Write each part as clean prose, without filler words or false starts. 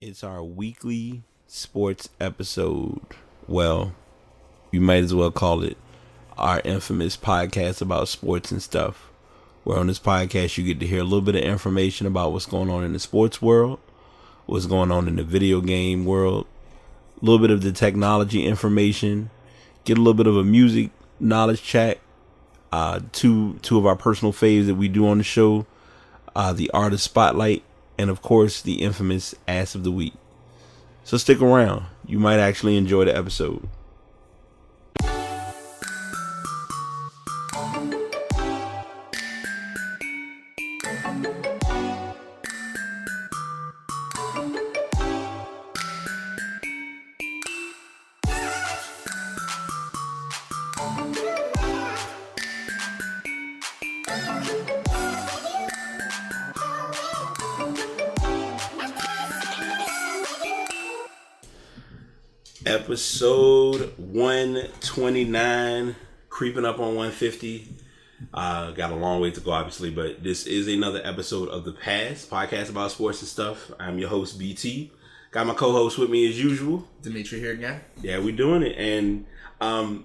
It's our weekly sports episode. Well, you might as well call it our infamous podcast about sports and stuff. Where on this podcast, you get to hear a little bit of information about what's going on in the sports world, what's going on in the video game world, a little bit of the technology information, get a little bit of a music knowledge chat, two of our personal faves that we do on the show, the artist spotlight, and of course the infamous ass of the week. So stick around. You might actually enjoy the episode. Episode 129, creeping up on 150. Got a long way to go, obviously, but this is another episode of The Past, podcast about sports and stuff. I'm your host, BT. Got my co-host with me as usual. Dimitri here again. Yeah, we're doing it. And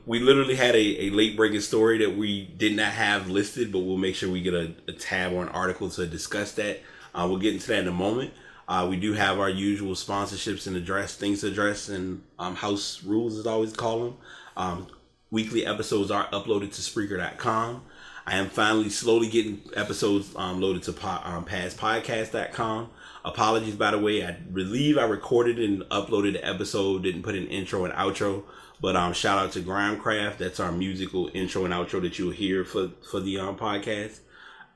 we literally had a late-breaking story that we did not have listed, but we'll make sure we get a tab or an article to discuss that. We'll get into that in a moment. We do have our usual sponsorships and things to address, and house rules, as I always call them. Weekly episodes are uploaded to Spreaker.com. I am finally slowly getting episodes loaded to pastpodcast.com. Apologies, by the way. I believe I recorded and uploaded the episode, didn't put an intro and outro. But shout out to Groundcraft. That's our musical intro and outro that you'll hear for the podcast.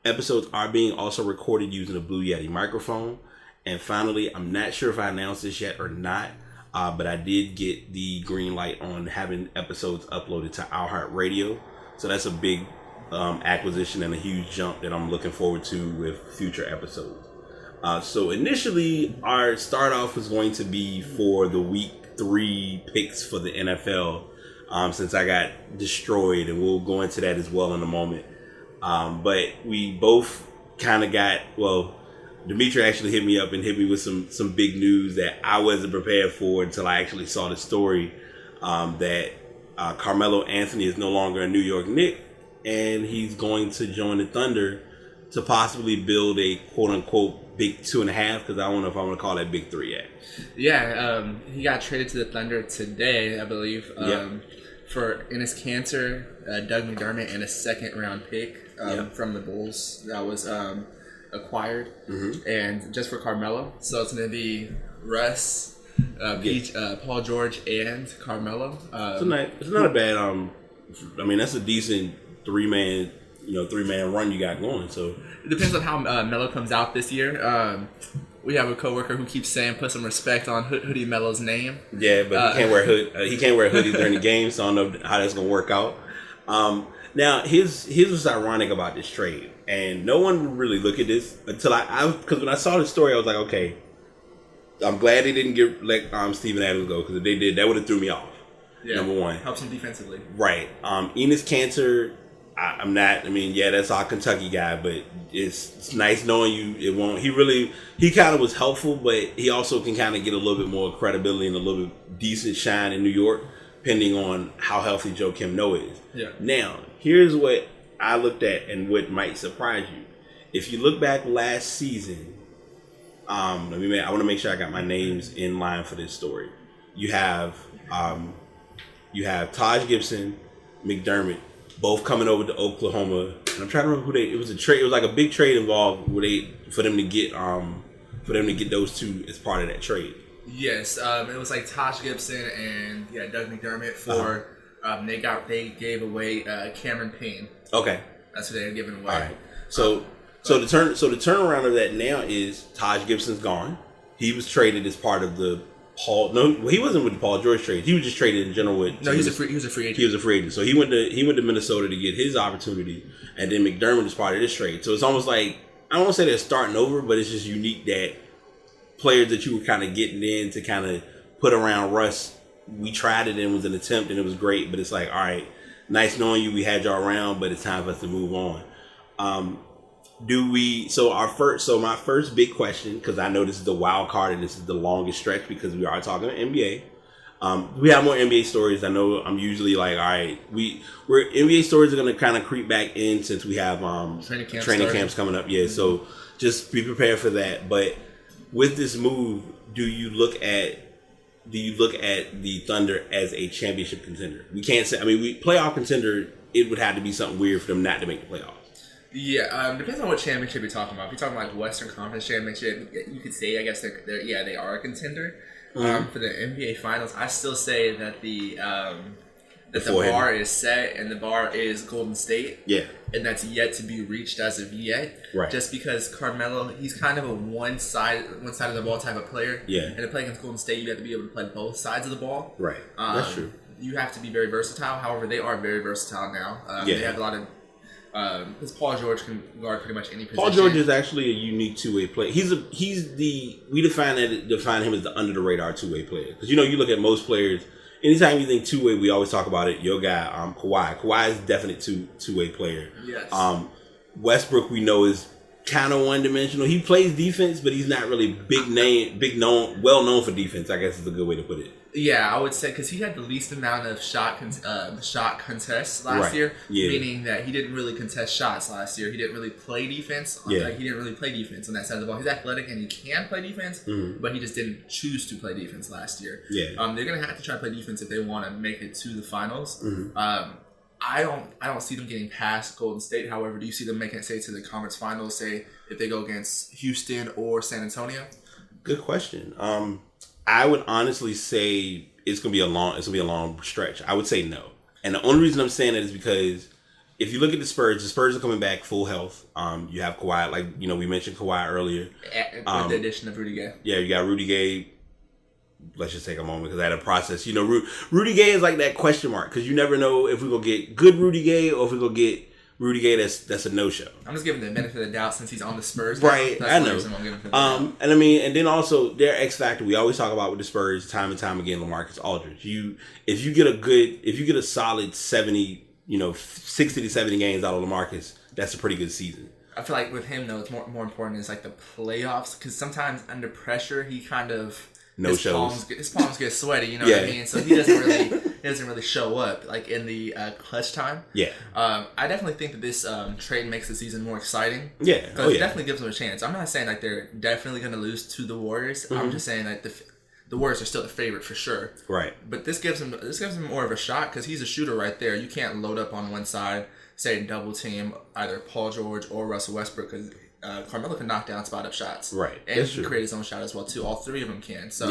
Episodes are being also recorded using a Blue Yeti microphone. And finally, I'm not sure if I announced this yet or not, but I did get the green light on having episodes uploaded to iHeartRadio. So that's a big acquisition and a huge jump that I'm looking forward to with future episodes. So initially, our start off was going to be for the week 3 picks for the NFL, since I got destroyed, and we'll go into that as well in a moment. But we both kind of got, Dimitri actually hit me up and hit me with some big news that I wasn't prepared for until I actually saw the story, that Carmelo Anthony is no longer a New York Knick, and he's going to join the Thunder to possibly build a quote-unquote big 2.5, because I don't know if I want to call that big 3 yet. Yeah, he got traded to the Thunder today, I believe, for Enes Kanter, Doug McDermott, and a second-round pick from the Bulls that was acquired, and just for Carmelo. So it's going to be Russ, Paul George, and Carmelo. It's not a bad. I mean, that's a decent three-man run you got going. So it depends on how Melo comes out this year. We have a coworker who keeps saying, "Put some respect on Hoodie Melo's name." Yeah, but he can't wear he can't wear hoodies during the game, so I don't know how that's going to work out. Now, here's what's ironic about this trade, and no one would really look at this until because when I saw the story, I was like, okay, I'm glad they didn't let Steven Adams go, because if they did, that would have threw me off. Yeah, number one, helps him defensively. Right. Enes Kanter, I'm not. I mean, yeah, that's our Kentucky guy, but it's nice knowing you. It won't. He kind of was helpful, but he also can kind of get a little bit more credibility and a little bit decent shine in New York, depending on how healthy Joakim Noah is. Yeah. Now, here's what I looked at and what might surprise you. If you look back last season, I want to make sure I got my names in line for this story. You have Taj Gibson, McDermott, both coming over to Oklahoma, and I'm trying to remember it was a trade. It was like a big trade involved for them to get those two as part of that trade. Yes, it was like Taj Gibson and Doug McDermott for they gave away Cameron Payne. Okay, that's what they had given away. All right. So the turnaround of that now is Taj Gibson's gone. He was traded as part of the he wasn't with the Paul George trade. He was just traded in general with. No, he was a free agent. He was a free agent. So he went to Minnesota to get his opportunity, and then McDermott is part of this trade. So it's almost like, I don't want to say they're starting over, but it's just unique that players that you were kind of getting in to kind of put around Russ, we tried it and it was an attempt and it was great, but it's like, all right, nice knowing you, we had y'all around, but it's time for us to move on. So my first big question, because I know this is the wild card and this is the longest stretch because we are talking NBA. We have more NBA stories. I know I'm usually like, all right, we're NBA stories are going to kind of creep back in since we have training camps coming up. Yeah, so just be prepared for that. But with this move, do you look at the Thunder as a championship contender? We can't say. I mean, playoff contender. It would have to be something weird for them not to make the playoffs. Yeah, depends on what championship you're talking about. If you're talking about like Western Conference Championship, you could say, I guess, they are a contender. For the NBA Finals, I still say that the bar is set and the bar is Golden State. Yeah. And that's yet to be reached as of yet. Right. Just because Carmelo, he's kind of a one side of the ball type of player. Yeah. And to play against Golden State, you have to be able to play both sides of the ball. Right. That's true. You have to be very versatile. However, they are very versatile now. They have a lot of... because Paul George can guard pretty much any position. Paul George is actually a unique two-way player. We define him as the under the radar two-way player. Because you look at most players. Anytime you think two-way, we always talk about it. Your guy, Kawhi. Kawhi is definitely two-way player. Yes. Westbrook, we know, is kind of one-dimensional. He plays defense, but he's not really well known for defense. I guess is a good way to put it. Yeah, I would say because he had the least amount of shot contests last year, meaning that he didn't really contest shots last year. He didn't really play defense. He didn't really play defense on that side of the ball. He's athletic and he can play defense, but he just didn't choose to play defense last year. Yeah. They're gonna have to try to play defense if they want to make it to the finals. I don't see them getting past Golden State. However, do you see them making it, say, to the conference finals, say if they go against Houston or San Antonio? Good question. I would honestly say it's gonna be a long stretch. I would say no, and the only reason I'm saying that is because if you look at the Spurs are coming back full health. You have Kawhi, like we mentioned Kawhi earlier, with the addition of Rudy Gay. Yeah, you got Rudy Gay. Let's just take a moment because I had a process. Rudy Gay is like that question mark because you never know if we're gonna get good Rudy Gay or if we're gonna get Rudy Gay that's a no show. I'm just giving the benefit of the doubt since he's on the Spurs. Right, that's I know. And then also their X factor we always talk about with the Spurs time and time again, LaMarcus Aldridge. If you get a solid 70, 60 to 70 games out of LaMarcus, that's a pretty good season. I feel like with him though, it's more important is like the playoffs because sometimes under pressure he kind of his palms get sweaty. You know what I mean? So he doesn't really show up like in the clutch time. Yeah. I definitely think that this trade makes the season more exciting. Yeah. Because it definitely gives them a chance. I'm not saying like they're definitely going to lose to the Warriors. I'm just saying that the Warriors are still the favorite for sure. Right. But this gives him more of a shot because he's a shooter right there. You can't load up on one side, say double team either Paul George or Russell Westbrook because Carmelo can knock down spot up shots. Right. And he can create his own shot as well too. All three of them can. So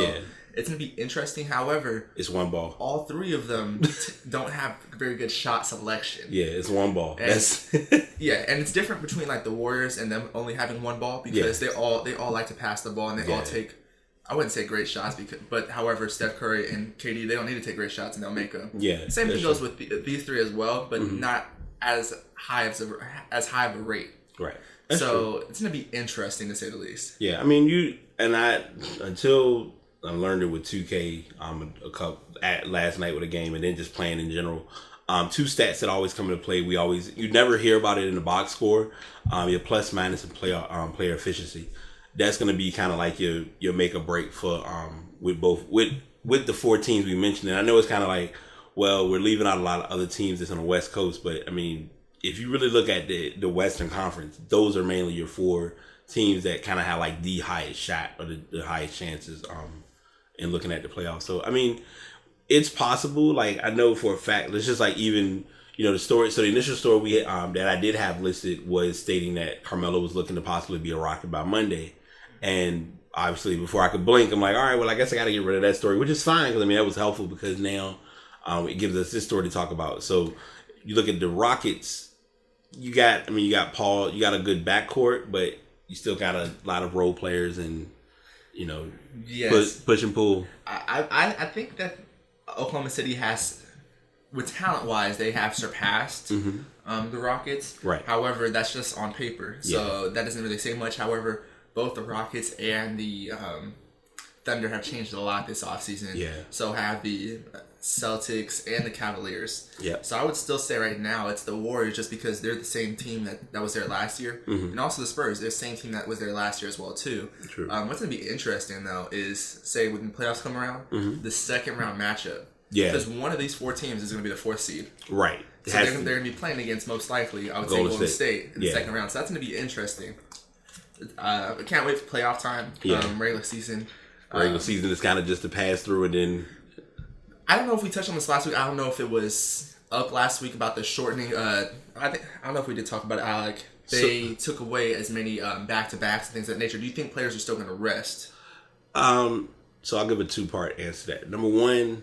it's going to be interesting. However, it's one ball. All three of them don't have very good shot selection. Yeah, it's one ball. And, and it's different between like the Warriors and them only having one ball because they all like to pass the ball and they all take, I wouldn't say great shots, but however, Steph Curry and KD, they don't need to take great shots and they'll make them. Yeah. Same thing goes with these three as well, but not as high of a rate. Right. That's true. It's going to be interesting to say the least. Yeah, I mean, until I learned it with 2K last night with a game and then just playing in general. Two stats that always come into play. You never hear about it in the box score. Your plus minus and player efficiency. That's going to be kind of like your make or break for with the four teams we mentioned. And I know it's kind of like, well, we're leaving out a lot of other teams that's on the West Coast, but I mean, if you really look at the Western Conference, those are mainly your four teams that kind of have like the highest shot or the highest chances in looking at the playoffs. So I mean, it's possible. Like I know for a fact, it's just like even the story. So the initial story we that I did have listed was stating that Carmelo was looking to possibly be a Rocket by Monday, and obviously before I could blink, I'm like, all right, well I guess I got to get rid of that story, which is fine because I mean that was helpful because now it gives us this story to talk about. So you look at the Rockets. You got Paul. You got a good backcourt, but you still got a lot of role players and push and pull. I think that Oklahoma City has, with talent wise, they have surpassed the Rockets. Right. However, that's just on paper, so that doesn't really say much. However, both the Rockets and the Thunder have changed a lot this offseason. Yeah. So have the Celtics and the Cavaliers. Yeah. So I would still say right now it's the Warriors just because they're the same team that was there last year. Mm-hmm. And also the Spurs, they're the same team that was there last year as well too. True. What's going to be interesting though is, say when the playoffs come around, the second round matchup. Yeah. Because one of these 4 teams is going to be the 4th seed. Right. So they're going to be playing against, most likely, I would say, Golden State in the second round. So that's going to be interesting. I can't wait for playoff time. Regular season. Regular season is kind of just to pass through, and then I don't know if we touched on this last week. I don't know if it was up last week about the shortening. I don't know if we did talk about it, Alec. They took away as many back-to-backs and things of that nature. Do you think players are still going to rest? So I'll give a 2-part answer to that. Number one,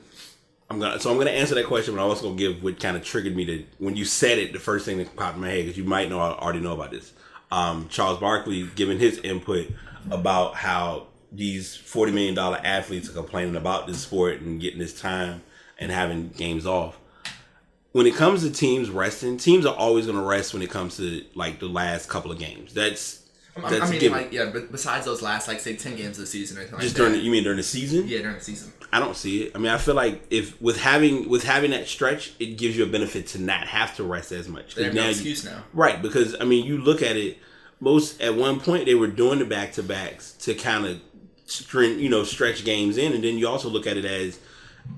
I'm gonna answer that question, but I'm also gonna give what kind of triggered me to when you said it. The first thing that popped in my head, because you might already know about this. Charles Barkley giving his input about how these $40 million athletes are complaining about this sport and getting this time and having games off. When it comes to teams resting, teams are always gonna rest when it comes to like the last couple of games. That's but besides those last, like, say, 10 games of the season or anything just like that. you mean during the season? Yeah, during the season. I don't see it. I mean, I feel like if with having that stretch, it gives you a benefit to not have to rest as much. They have no excuse now. Right, because I mean, you look at it. At one point they were doing the back-to-backs to kind of stretch games in, and then you also look at it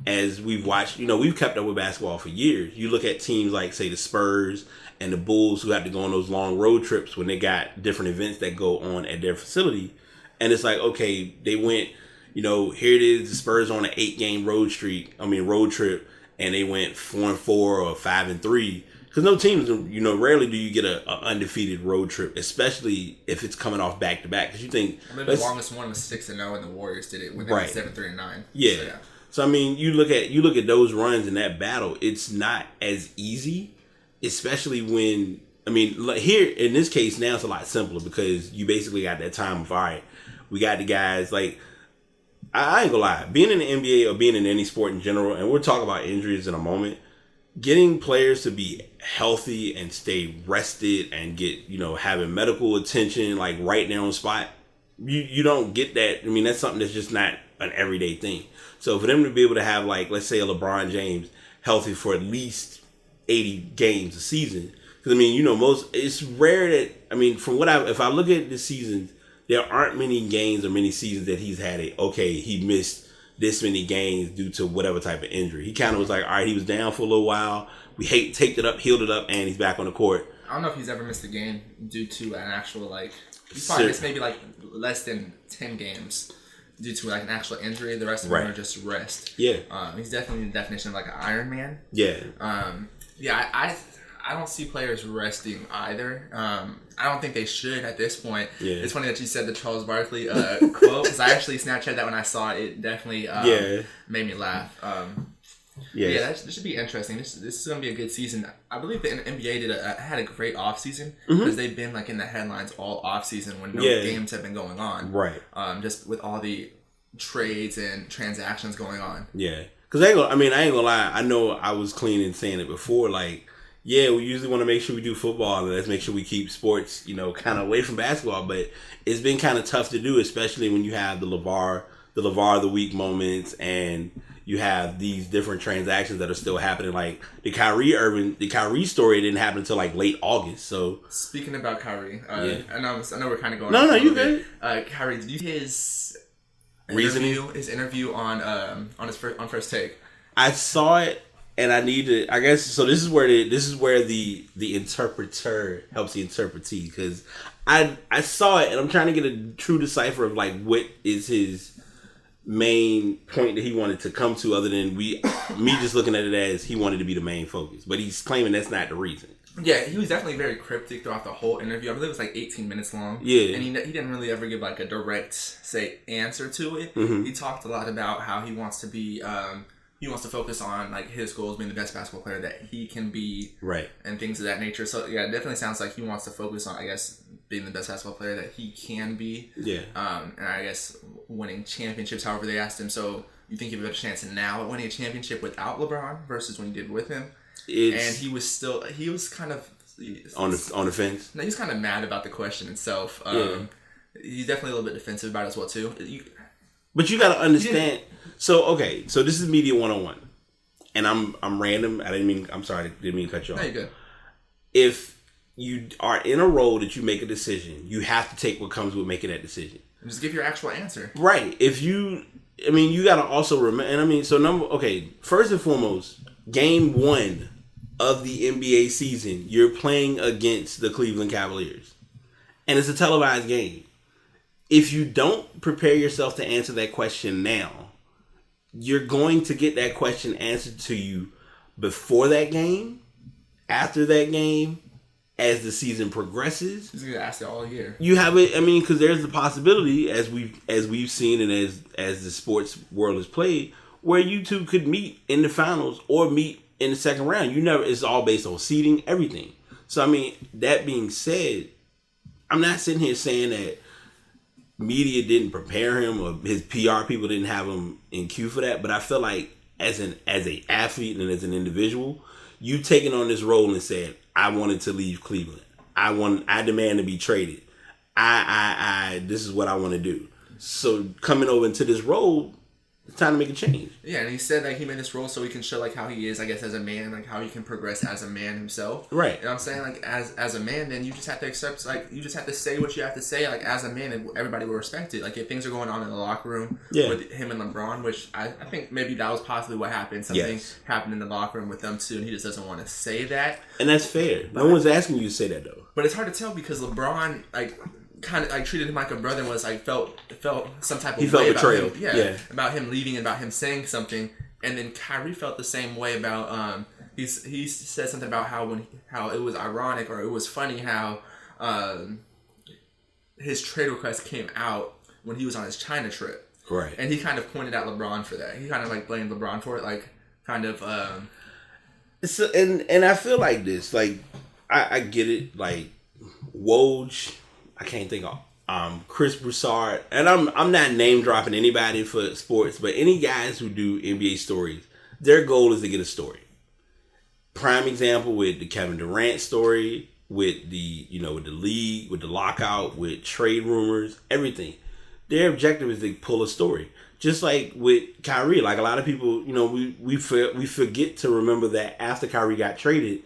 as we've watched. We've kept up with basketball for years. You look at teams like, say, the Spurs and the Bulls, who have to go on those long road trips when they got different events that go on at their facility. And it's like, okay, they went, here it is, the Spurs on an 8-game road trip, and they went 4-4 or 5-3. Because no teams, rarely do you get a undefeated road trip, especially if it's coming off back-to-back. Because you think... the longest one was 6-0, and the Warriors did it when they went 7-3-9. Yeah. So, I mean, you look at those runs in that battle, it's not as easy. Especially when, here in this case now it's a lot simpler because you basically got that time of, all right, we got the guys, like, I ain't gonna lie, being in the NBA or being in any sport in general, and we'll talk about injuries in a moment, getting players to be healthy and stay rested and get, having medical attention, like, right there on the spot, you don't get that. I mean, that's something that's just not an everyday thing. So for them to be able to have, like, let's say a LeBron James healthy for at least 80 games a season. Because, it's rare that, if I look at the seasons, there aren't many games or many seasons that he's had he missed this many games due to whatever type of injury. He kind of was like, all right, he was down for a little while. We taped it up, healed it up, and he's back on the court. I don't know if he's ever missed a game due to an actual, he's probably missed maybe, less than 10 games due to, an actual injury. The rest of them are just rest. Yeah. He's definitely the definition of, an Iron Man. Yeah. I don't see players resting either. I don't think they should at this point. Yeah. It's funny that you said the Charles Barkley quote, because I actually Snapchatted that when I saw it. It definitely made me laugh. That should be interesting. This is going to be a good season. I believe the NBA had a great offseason because they've been in the headlines all offseason when no games have been going on. Right. Just with all the trades and transactions going on. Yeah. Because I ain't gonna lie. I know I was clean in saying it before. We usually want to make sure we do football and let's make sure we keep sports, kind of away from basketball. But it's been kind of tough to do, especially when you have the LeVar of the week moments and you have these different transactions that are still happening. Like the Kyrie story didn't happen until late August. So speaking about Kyrie, I know we're kind of going. No, you good. Kyrie, did you hear his interview on First Take? I saw it. And I need to, I guess, so this is where the interpreter helps the interpretee, because I saw it and I'm trying to get a true decipher of what is his main point that he wanted to come to, other than me just looking at it as he wanted to be the main focus, but he's claiming that's not the reason. Yeah, he was definitely very cryptic throughout the whole interview. I believe it was 18 minutes long. Yeah, and he didn't really ever give a direct answer to it. Mm-hmm. He talked a lot about how he wants to be. He wants to focus on his goals, being the best basketball player that he can be, right, and things of that nature. So yeah, it definitely sounds like he wants to focus on, being the best basketball player that he can be. Yeah. And I guess winning championships. However, they asked him, so you think you have a better chance now at winning a championship without LeBron versus when you did with him? And he was kind of on the fence. No, he was kind of mad about the question itself. He's definitely a little bit defensive about it as well too. But you got to understand. So this is media 101, and I'm random. I'm sorry, didn't mean to cut you off. No, you're good. If you are in a role that you make a decision, you have to take what comes with making that decision. And just give your actual answer. Right. You got to also remember. And first and foremost, game 1 of the NBA season, you're playing against the Cleveland Cavaliers, and it's a televised game. If you don't prepare yourself to answer that question now, you're going to get that question answered to you before that game, after that game, as the season progresses. He's gonna ask it all year. You have it. Because there's the possibility, as we've seen, and as the sports world has played, where you two could meet in the finals or meet in the second round. It's all based on seeding, everything. So that being said, I'm not sitting here saying that media didn't prepare him or his PR people didn't have him in queue for that, but I feel like as an athlete and as an individual, you taking on this role and said, I wanted to leave Cleveland. I demand to be traded. This is what I want to do. So coming over into this role, it's time to make a change. Yeah, and he said he made this role so he can show how he is, I guess, as a man, how he can progress as a man himself. Right. You know what I'm saying? As a man, then you just have to accept, you just have to say what you have to say, as a man, and everybody will respect it. If things are going on in the locker room with him and LeBron, which I think maybe that was possibly what happened. Something happened in the locker room with them too, and he just doesn't want to say that. And that's fair. No one's asking you to say that though. But it's hard to tell because LeBron, kind of treated him like a brother and was felt some type of way felt about betrayal. him, about him leaving and about him saying something, and then Kyrie felt the same way about he said something about how it was ironic or it was funny how his trade request came out when he was on his China trip, right? And he kind of pointed at LeBron for that. He kind of blamed LeBron for it, So, and I feel like this, I get it, Woj. I can't think of Chris Broussard, and I'm not name dropping anybody for sports, but any guys who do NBA stories, their goal is to get a story. Prime example with the Kevin Durant story, with the with the league, with the lockout, with trade rumors, everything. Their objective is to pull a story. Just like with Kyrie, a lot of people, we forget to remember that after Kyrie got traded,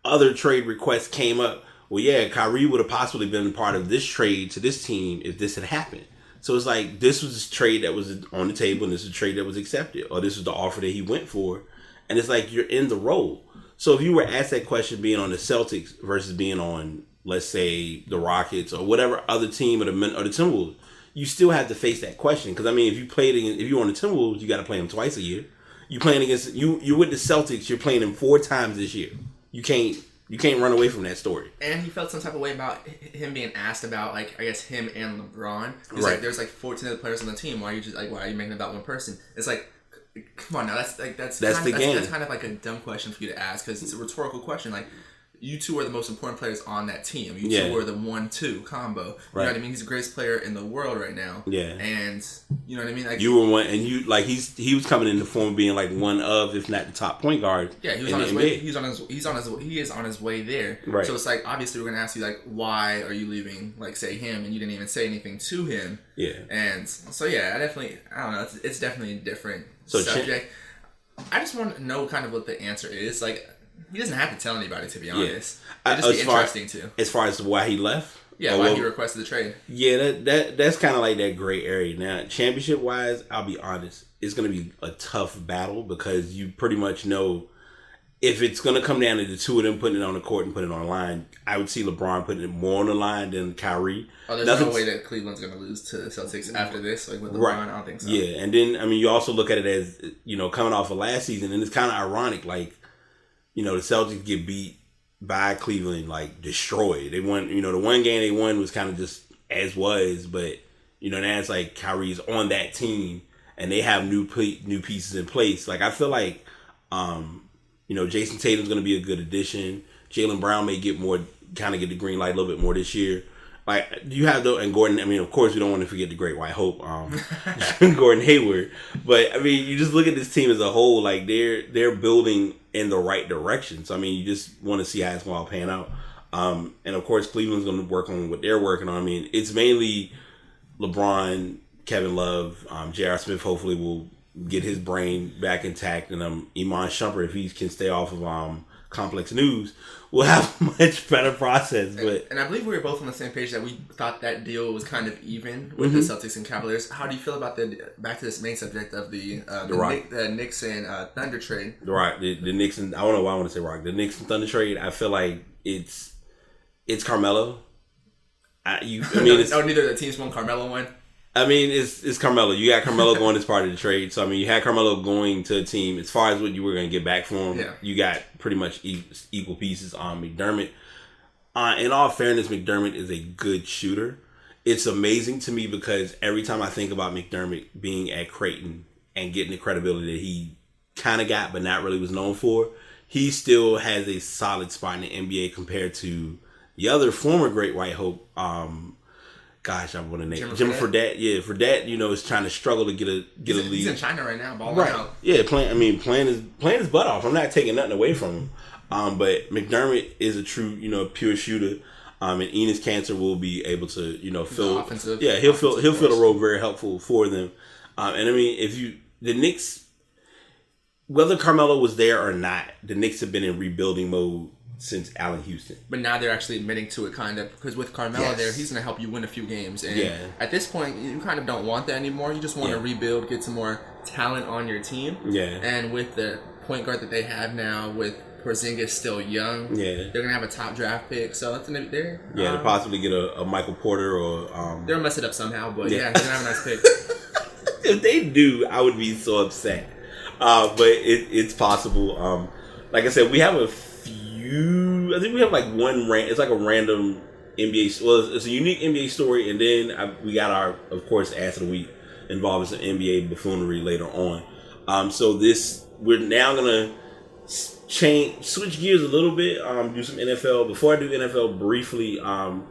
other trade requests came up. Well, yeah, Kyrie would have possibly been part of this trade to this team if this had happened. So it's this was a trade that was on the table and this is a trade that was accepted. Or this was the offer that he went for. And it's you're in the role. So if you were asked that question being on the Celtics versus being on, let's say, the Rockets or whatever other team or the Timberwolves, you still have to face that question. Because, if you're on the Timberwolves, you got to play them twice a year. You're playing against, you're with the Celtics, you're playing them 4 times this year. You can't run away from that story. And he felt some type of way about him being asked about, I guess, him and LeBron. He's right. There's 14 other players on the team. Why are you making it about one person? It's come on now. That's the game. That's kind of a dumb question for you to ask because it's a rhetorical question. You two are the most important players on that team. You two are the 1-2 combo. You know what I mean? He's the greatest player in the world right now. Yeah. And you know what I mean? You were one, and you he was coming in the form of being one of, if not the top point guard. Yeah, he was on his way. He is on his way there. Right. So it's obviously we're gonna ask you why are you leaving? Say him, and you didn't even say anything to him. Yeah. And so I don't know. It's definitely a different subject. I just want to know kind of what the answer is. He doesn't have to tell anybody, to be honest. Yeah. It'd just be interesting too. As far as why he left? Yeah, why he requested the trade. Yeah, that's kind of that gray area. Now, championship wise, I'll be honest, it's going to be a tough battle because you pretty much know if it's going to come down to the two of them putting it on the court and putting it on the line, I would see LeBron putting it more on the line than Kyrie. Oh, there's no way that Cleveland's going to lose to the Celtics after this, with LeBron. Right. I don't think so. Yeah, and then you also look at it as coming off of last season, and it's kind of ironic, the Celtics get beat by Cleveland, destroyed. They won, the one game they won was kind of just as was, but, now it's Kyrie's on that team and they have new pieces in place. I feel Jason Tatum's going to be a good addition. Jaylen Brown may get the green light a little bit more this year. You have and Gordon, of course we don't want to forget the great white hope, Gordon Hayward. But, you just look at this team as a whole, they're building in the right direction. So, you just want to see how it's going to pan out. And, of course, Cleveland's going to work on what they're working on. It's mainly LeBron, Kevin Love, J.R. Smith hopefully will get his brain back intact, and Iman Shumpert, if he can stay off of Complex News, will have a much better process. But and I believe we were both on the same page that we thought that deal was kind of even with the Celtics and Cavaliers. How do you feel about back to this main subject of the Knicks and Thunder trade? Right, the Knicks and I don't know why I want to say Rock. The Knicks and Thunder trade. I feel like it's Carmelo. Neither of the teams want Carmelo one. I mean, it's Carmelo. You got Carmelo going as part of the trade. So, I mean, you had Carmelo going to a team. As far as what you were going to get back for him, you got pretty much equal pieces on McDermott. In all fairness, McDermott is a good shooter. It's amazing to me because every time I think about McDermott being at Creighton and getting the credibility that he kind of got but not really was known for, he still has a solid spot in the NBA compared to the other former great white hope, gosh, I want to name Jim Fredette. Yeah, Fredette, is trying to struggle to get a lead. He's in China right now, balling out. Yeah, playing his butt off. I'm not taking nothing away from him. But McDermott is a true, pure shooter. And Enes Kanter will be able to, fill offensive. Yeah, he'll fill the role very helpful for them. And I mean, the Knicks, whether Carmelo was there or not, the Knicks have been in rebuilding mode since Allen Houston. But now they're actually admitting to it, kind of, because with Carmelo there, he's going to help you win a few games. And at this point, you kind of don't want that anymore. You just want to rebuild, get some more talent on your team. Yeah. And with the point guard that they have now, with Porzingis still young, they're going to have a top draft pick. So that's going to be there. Yeah, to possibly get a Michael Porter or... they're going to mess it up somehow, but they're going to have a nice pick. If they do, I would be so upset. But it's possible. Like I said, we have I think we have like it's like a random NBA. Well, it's a unique NBA story, and then we got our, of course, ass of the week involving some NBA buffoonery later on. So we're now gonna switch gears a little bit. Do some NFL. Before I do NFL briefly, don't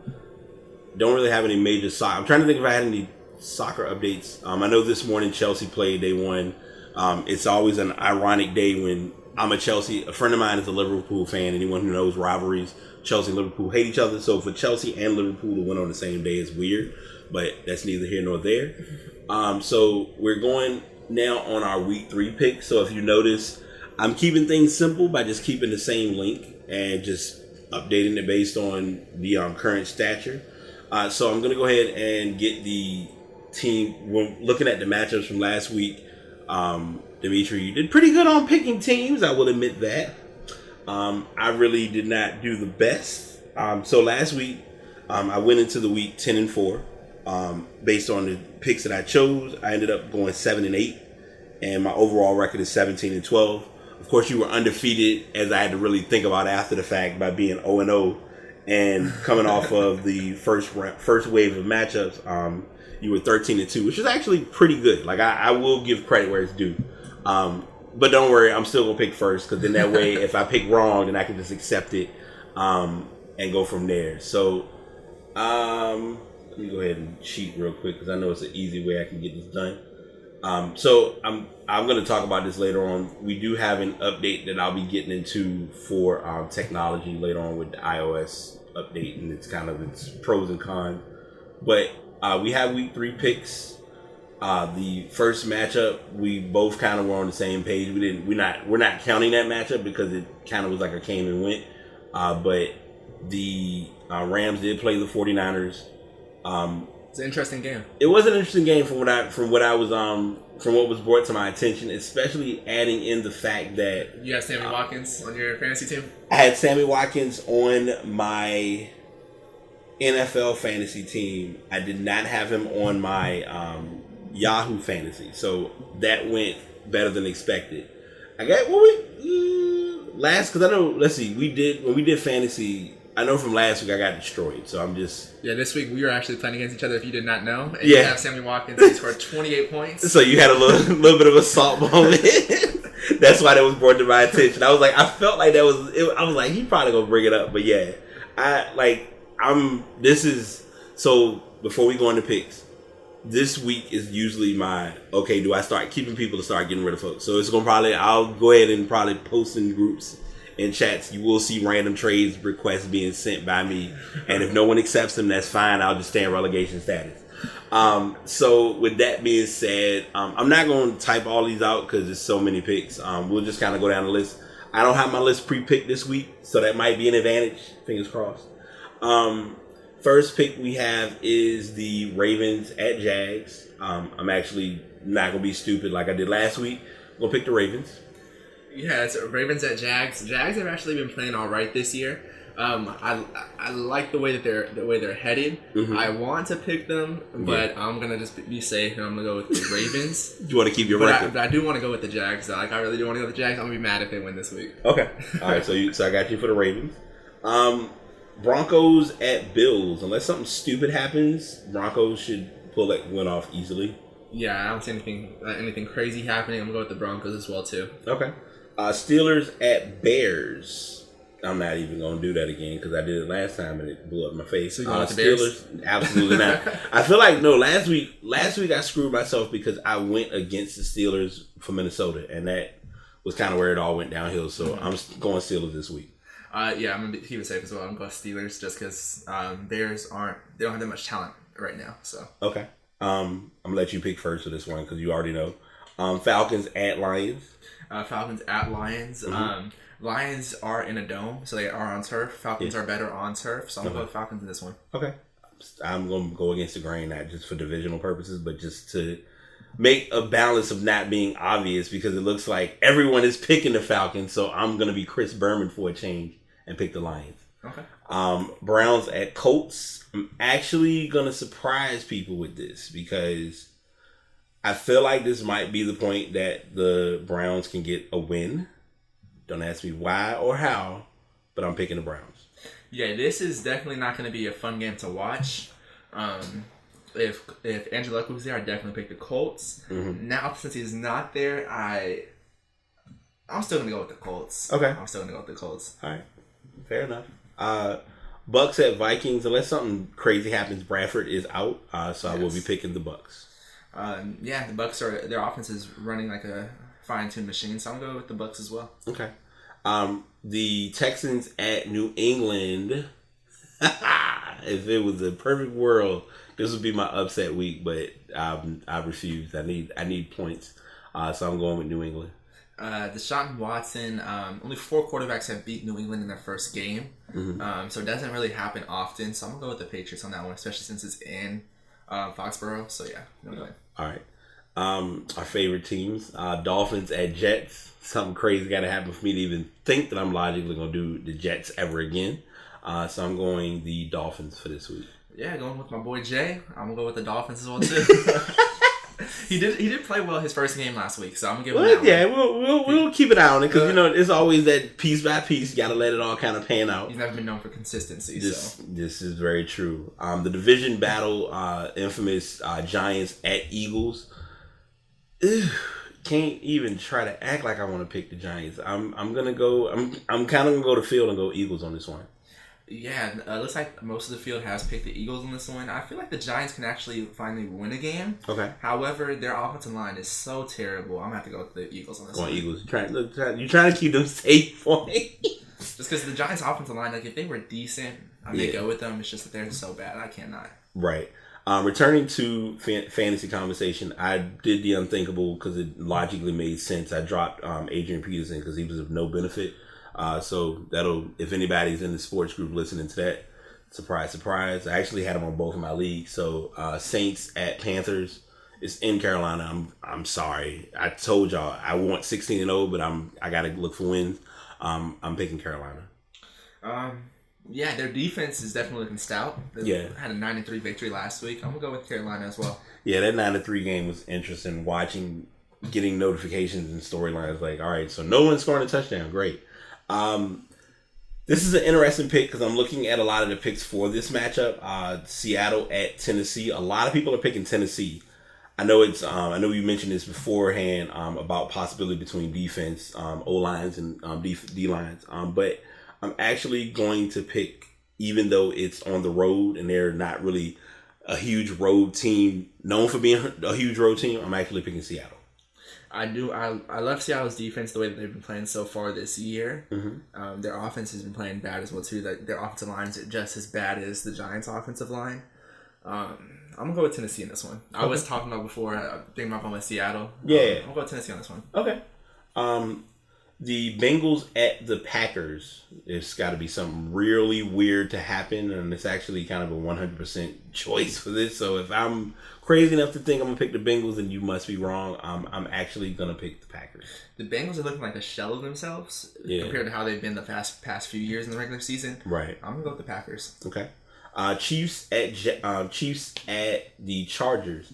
really have any major soccer. I'm trying to think if I had any soccer updates. I know this morning Chelsea played. They won. It's always an ironic day when I'm a friend of mine is a Liverpool fan. Anyone who knows rivalries, Chelsea and Liverpool hate each other. So for Chelsea and Liverpool to win on the same day is weird, but that's neither here nor there. So we're going now on our week 3 pick. So if you notice, I'm keeping things simple by just keeping the same link and just updating it based on the current stature. So I'm going to go ahead and get the team. We're looking at the matchups from last week. Dimitri, you did pretty good on picking teams. I will admit that. I really did not do the best. So last week, I went into the week 10-4. Based on the picks that I chose, I ended up going 7-8, and my overall record is 17-12. Of course, you were undefeated, as I had to really think about after the fact, by being 0-0 and coming off of the first wave of matchups. You were 13-2, which is actually pretty good. Like I will give credit where it's due. But don't worry, I'm still gonna pick first, because then that way, if I pick wrong, then I can just accept it and go from there. So let me go ahead and cheat real quick, because I know it's an easy way I can get this done. So I'm going to talk about this later on. We do have an update that I'll be getting into for technology later on with the iOS update, and it's kind of its pros and cons. But we have week 3 picks. The first matchup, we both kind of were on the same page. We're not counting that matchup because it kind of was like a came and went. But the Rams did play the 49ers. It's an interesting game. It was an interesting game from what was brought to my attention, especially adding in the fact that you have Sammy Watkins on your fantasy team. I had Sammy Watkins on my NFL fantasy team. I did not have him on my Yahoo fantasy, so that went better than expected. I got because I know. Let's see, when we did fantasy. I know from last week I got destroyed, so I'm just... Yeah, this week we were actually playing against each other if you did not know. And you have Sammy Watkins, he scored 28 points. So you had a little bit of a salt moment. That's why that was brought to my attention. I was like, I felt like that was... I was like, he probably going to bring it up. But yeah, So before we go into picks, this week is usually my... Okay, do I start keeping people to start getting rid of folks? So it's going to I'll go ahead and probably post in groups. In chats, you will see random trades requests being sent by me, and if no one accepts them, that's fine. I'll just stay in relegation status. So with that being said, I'm not going to type all these out because there's so many picks. We'll just kind of go down the list. I don't have my list pre-picked this week, so that might be an advantage. Fingers crossed. First pick we have is the Ravens at Jags. I'm actually not going to be stupid like I did last week. I'm going to pick the Ravens. Yeah, it's Ravens at Jags. Jags have actually been playing all right this year. I like the way that they're headed. Mm-hmm. I want to pick them, but I'm gonna just be safe and I'm gonna go with the Ravens. You want to keep your record? But I do want to go with the Jags. Though. Like I really do want to go with the Jags. I'm gonna be mad if they win this week. Okay, all right. So I got you for the Ravens. Broncos at Bills. Unless something stupid happens, Broncos should pull that win off easily. Yeah, I don't see anything crazy happening. I'm gonna go with the Broncos as well too. Okay. Steelers at Bears. I'm not even going to do that again because I did it last time and it blew up my face. So you going with the Steelers? Bears? Absolutely not. I feel like, no, last week I screwed myself because I went against the Steelers for Minnesota and that was kind of where it all went downhill. So I'm going Steelers this week. Yeah, I'm going to keep it safe as well. I'm going Steelers just because Bears they don't have that much talent right now. So okay. I'm going to let you pick first for this one because you already know. Falcons at Lions. Falcons at Lions. Mm-hmm. Lions are in a dome, so they are on turf. Falcons are better on turf, so I'm going to go with Falcons in this one. Okay. I'm going to go against the grain, not just for divisional purposes, but just to make a balance of not being obvious because it looks like everyone is picking the Falcons, so I'm going to be Chris Berman for a change and pick the Lions. Okay. Browns at Colts. I'm actually going to surprise people with this because I feel like this might be the point that the Browns can get a win. Don't ask me why or how, but I'm picking the Browns. Yeah, this is definitely not going to be a fun game to watch. If Andrew Luck was there, I'd definitely pick the Colts. Mm-hmm. Now, since he's not there, I'm still going to go with the Colts. Okay. I'm still going to go with the Colts. All right. Fair enough. Bucks at Vikings. Unless something crazy happens, Bradford is out, so I will be picking the Bucks. Yeah, the Bucks their offense is running like a fine-tuned machine, so I'm going to go with the Bucks as well. Okay. The Texans at New England. If it was a perfect world, this would be my upset week, but I refuse. I need points, so I'm going with New England. Deshaun Watson. Only 4 quarterbacks have beat New England in their first game, so it doesn't really happen often. So I'm gonna go with the Patriots on that one, especially since it's in Foxborough. So yeah, I'm going. All right. Our favorite teams, Dolphins at Jets. Something crazy got to happen for me to even think that I'm logically going to do the Jets ever again. So I'm going the Dolphins for this week. Yeah, going with my boy Jay. I'm going to go with the Dolphins as well, too. He did play well his first game last week, so I'm going to give him that one. We'll keep an eye on it because, it's always that piece by piece. You got to let it all kind of pan out. He's never been known for consistency. This is very true. The division battle, infamous Giants at Eagles. Can't even try to act like I want to pick the Giants. I'm kind of gonna go to field and go Eagles on this one. Yeah, looks like most of the field has picked the Eagles on this one. I feel like the Giants can actually finally win a game. Okay. However, their offensive line is so terrible. I'm gonna have to go with the Eagles on this one. Eagles. You're trying to keep them safe for me. Just because the Giants' offensive line, like if they were decent, I may go with them. It's just that they're so bad, I cannot. Right. Returning to fantasy conversation, I did the unthinkable because it logically made sense. I dropped Adrian Peterson because he was of no benefit. So if anybody's in the sports group listening to that, surprise, surprise. I actually had him on both of my leagues. So Saints at Panthers. It's in Carolina. I'm sorry. I told y'all I want 16-0, but I got to look for wins. I'm picking Carolina. Yeah, their defense is definitely looking stout. They had a 9-3 victory last week. I'm going to go with Carolina as well. Yeah, that 9-3 game was interesting. Getting notifications and storylines like, all right, so no one's scoring a touchdown. Great. This is an interesting pick because I'm looking at a lot of the picks for this matchup. Seattle at Tennessee. A lot of people are picking Tennessee. I know I know you mentioned this beforehand about possibility between defense, O-lines and D-lines. But I'm actually going to pick, even though it's on the road and they're not really a huge road team, known for being a huge road team, I'm actually picking Seattle. I do. I love Seattle's defense the way that they've been playing so far this year. Mm-hmm. Their offense has been playing bad as well too. Their offensive line is just as bad as the Giants' offensive line. I'm gonna go with Tennessee in this one. I was talking about before. Thinking about going with Seattle. Yeah. I'll go with Tennessee on this one. Okay. The Bengals at the Packers. It's got to be something really weird to happen, and it's actually kind of a 100% choice for this. So if I'm crazy enough to think I'm gonna pick the Bengals, then you must be wrong. I'm actually gonna pick the Packers. The Bengals are looking like a shell of themselves compared to how they've been the past few years in the regular season. Right. I'm gonna go with the Packers. Okay. Chiefs at the Chargers.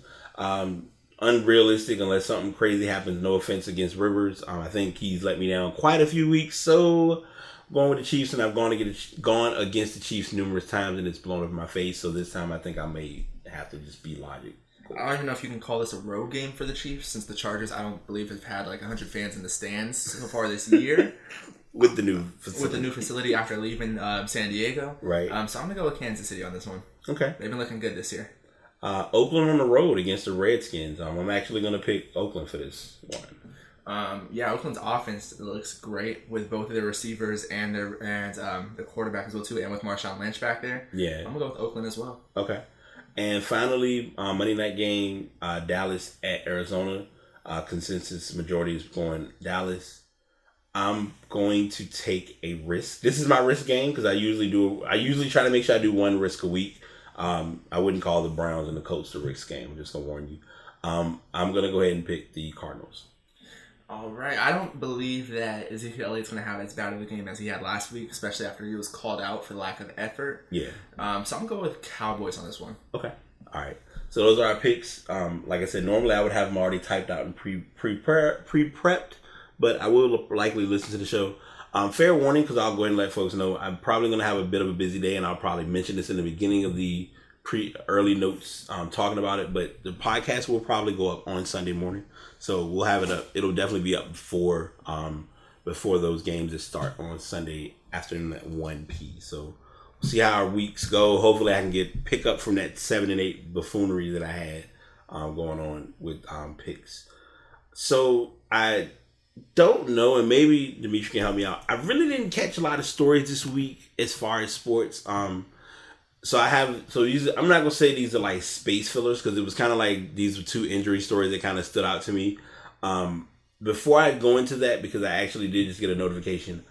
Unrealistic unless something crazy happens. No offense against Rivers. I think he's let me down quite a few weeks. So I'm going with the Chiefs, and I've gone against the Chiefs numerous times, and it's blown up in my face. So this time I think I may have to just be logic. I don't even know if you can call this a road game for the Chiefs, since the Chargers, I don't believe, have had like 100 fans in the stands so far this year. With the new facility after leaving San Diego. Right. So I'm going to go with Kansas City on this one. Okay. They've been looking good this year. Oakland on the road against the Redskins. I'm actually going to pick Oakland for this one. Oakland's offense looks great with both of their receivers and the quarterback as well too, and with Marshawn Lynch back there. Yeah. I'm going to go with Oakland as well. Okay. And finally, Monday night game, Dallas at Arizona. Consensus majority is going Dallas. I'm going to take a risk. This is my risk game because I usually try to make sure I do one risk a week. I wouldn't call the Browns and the Colts the risk game. I'm just going to warn you. I'm going to go ahead and pick the Cardinals. All right. I don't believe that Ezekiel Elliott's going to have as bad of a game as he had last week, especially after he was called out for lack of effort. Yeah. So I'm going with Cowboys on this one. Okay. All right. So those are our picks. Like I said, normally I would have them already typed out and pre-prepped, but I will likely listen to the show. Fair warning, because I'll go ahead and let folks know I'm probably going to have a bit of a busy day, and I'll probably mention this in the beginning of the early notes talking about it, but the podcast will probably go up on Sunday morning. So we'll have it up. It'll definitely be up before those games that start on Sunday afternoon at 1 p.m. So we'll see how our weeks go. Hopefully I can pick up from that 7 and 8 buffoonery that I had going on with picks. So I don't know, and maybe Dimitri can help me out. I really didn't catch a lot of stories this week as far as sports. These, I'm not gonna say these are like space fillers, because it was kind of like these were two injury stories that kind of stood out to me. Before I go into that, because I actually did just get a notification,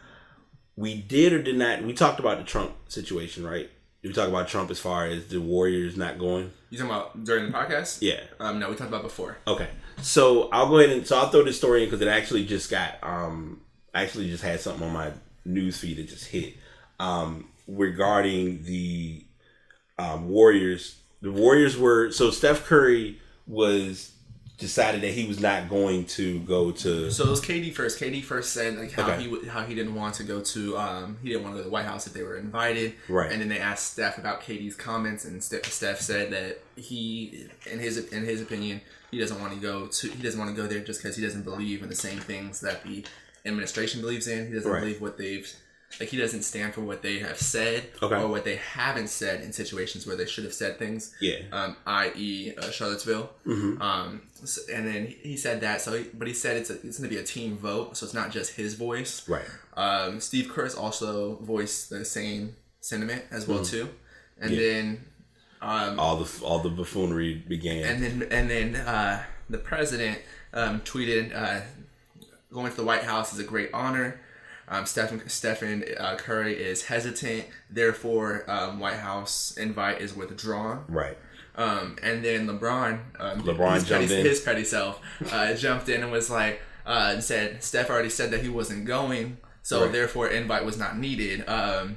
we did or did not. We talked about the Trump situation, right? Did we talk about Trump as far as the Warriors not going? You talking about during the podcast? Yeah. No, we talked about before. Okay. So I'll go ahead and I'll throw this story in because it actually just got actually just had something on my news feed that just hit regarding the Warriors. The Warriors were, so Steph Curry was decided that he was not going to go to. So it was KD first. KD first said like how he didn't want to go to he didn't want to go to the White House if they were invited. Right. And then they asked Steph about KD's comments, and Steph said that he, in his opinion, he doesn't want to go there just because he doesn't believe in the same things that the administration believes in. He doesn't believe what they've. Like, he doesn't stand for what they have said or what they haven't said in situations where they should have said things. Yeah. I.e. Charlottesville. Mm-hmm. And then he said that. But he said it's going to be a team vote, so it's not just his voice. Right. Steve Kerr's also voiced the same sentiment as well too. And then all the buffoonery began. And then the president tweeted, "Going to the White House is a great honor. Stephen Curry is hesitant, therefore White House invite is withdrawn." Right. And then LeBron his petty self jumped in and was like, said Steph already said that he wasn't going, so therefore invite was not needed. The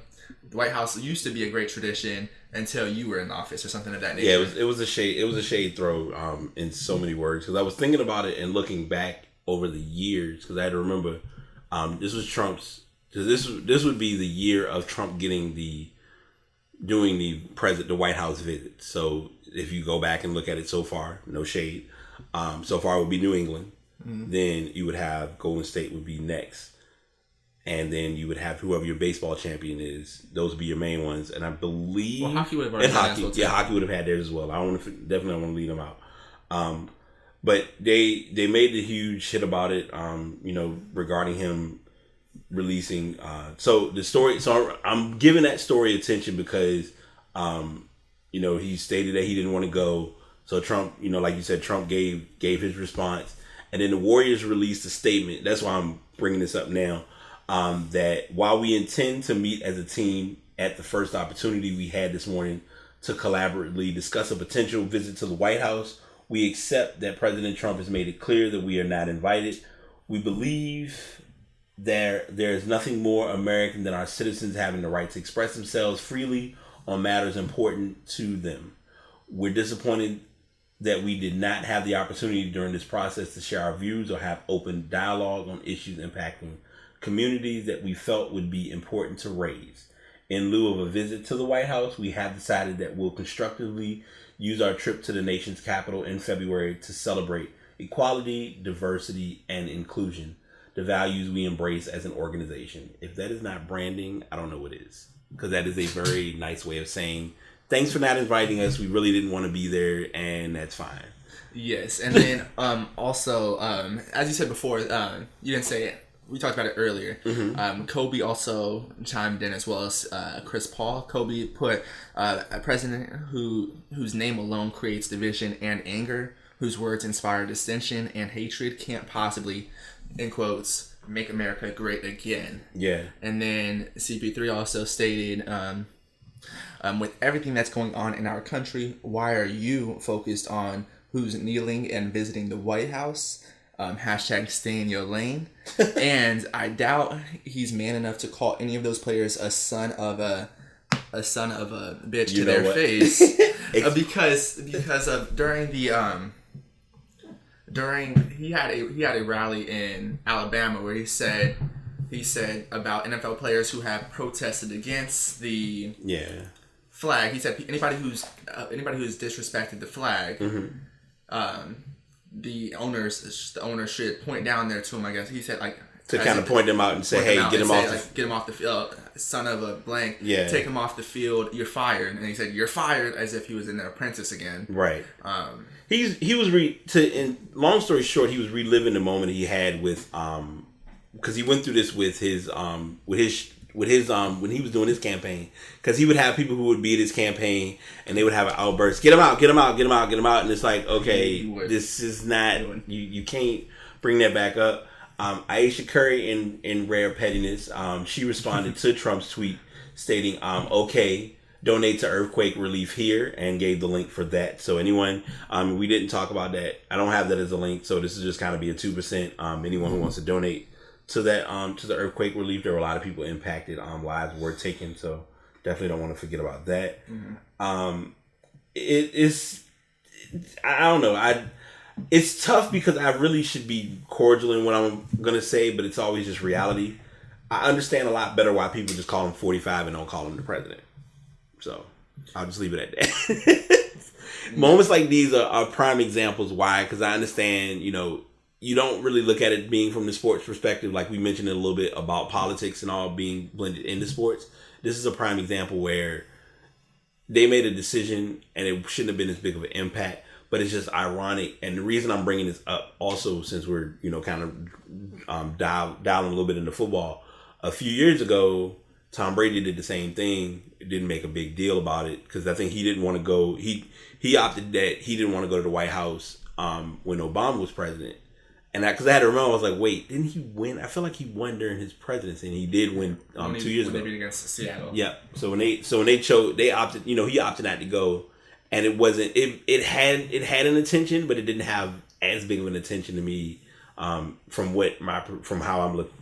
White House used to be a great tradition until you were in office, or something of that nature. Yeah, it was a shade throw in so many words, because I was thinking about it and looking back over the years, because I had to remember. This was Trump's. This would be the year of Trump doing the White House visit. So if you go back and look at it so far, no shade. So far it would be New England. Mm-hmm. Then you would have Golden State would be next, and then you would have whoever your baseball champion is. Those would be your main ones, and I believe hockey would have already hockey. Hockey would have had theirs as well. I definitely don't want to leave them out. But they made the huge hit about it, regarding him releasing. So the story. So I'm giving that story attention because, he stated that he didn't want to go. So Trump, like you said, Trump gave his response. And then the Warriors released a statement. That's why I'm bringing this up now. That while we intend to meet as a team at the first opportunity we had this morning to collaboratively discuss a potential visit to the White House, we accept that President Trump has made it clear that we are not invited. We believe there is nothing more American than our citizens having the right to express themselves freely on matters important to them. We're disappointed that we did not have the opportunity during this process to share our views or have open dialogue on issues impacting communities that we felt would be important to raise. In lieu of a visit to the White House, we have decided that we'll constructively use our trip to the nation's capital in February to celebrate equality, diversity, and inclusion, the values we embrace as an organization. If that is not branding, I don't know what is. Because that is a very nice way of saying, thanks for not inviting us. We really didn't want to be there, and that's fine. Yes, and then also, as you said before, you didn't say it. We talked about it earlier. Mm-hmm. Kobe also chimed in, as well as Chris Paul. Kobe put a president whose name alone creates division and anger, whose words inspire dissension and hatred, can't possibly, in quotes, make America great again. Yeah. And then CP3 also stated, with everything that's going on in our country, why are you focused on who's kneeling and visiting the White House? Hashtag stay in your lane. And I doubt he's man enough to call any of those players a son of a bitch to their face. because of during he had a rally in Alabama where he said about NFL players who have protested against the flag. He said anybody who's disrespected the flag, the owners should point down there to him. I guess he said to kind of point them out and say, hey, get him off the field, son of a blank. Yeah, take him off the field. You're fired. And he said you're fired as if he was in The Apprentice again. Right. Long story short, he was reliving the moment he had with because he went through this with his when he was doing his campaign, because he would have people who would be at his campaign and they would have an outburst, get him out, and it's like, okay, this is not, you can't bring that back up. Aisha Curry in rare pettiness, she responded to Trump's tweet stating, okay, donate to earthquake relief here, and gave the link for that. So anyone, we didn't talk about that. I don't have that as a link, so this is just kind of be a 2%. Anyone who wants to donate to that, to the earthquake relief, there were a lot of people impacted. Lives were taken, so definitely don't want to forget about that. Mm-hmm. I don't know. It's tough because I really should be cordial in what I'm gonna say, but it's always just reality. I understand a lot better why people just call him 45 and don't call him the president. So I'll just leave it at that. Moments like these are prime examples why, because I understand, you don't really look at it being from the sports perspective, like we mentioned a little bit about politics and all being blended into sports. This is a prime example where they made a decision and it shouldn't have been as big of an impact, but it's just ironic. And the reason I'm bringing this up also, since we're, kind of dialing a little bit into football, a few years ago, Tom Brady did the same thing. It didn't make a big deal about it because I think he didn't want to go. He opted that he didn't want to go to the White House when Obama was president. And because I had to remember, I was like, wait, didn't he win? I feel like he won during his presidency, and he did win 2 years ago. They beat against Seattle. Yeah. So when they chose, they opted. He opted not to go, and it wasn't. It had an attention, but it didn't have as big of an attention to me from how I'm looking.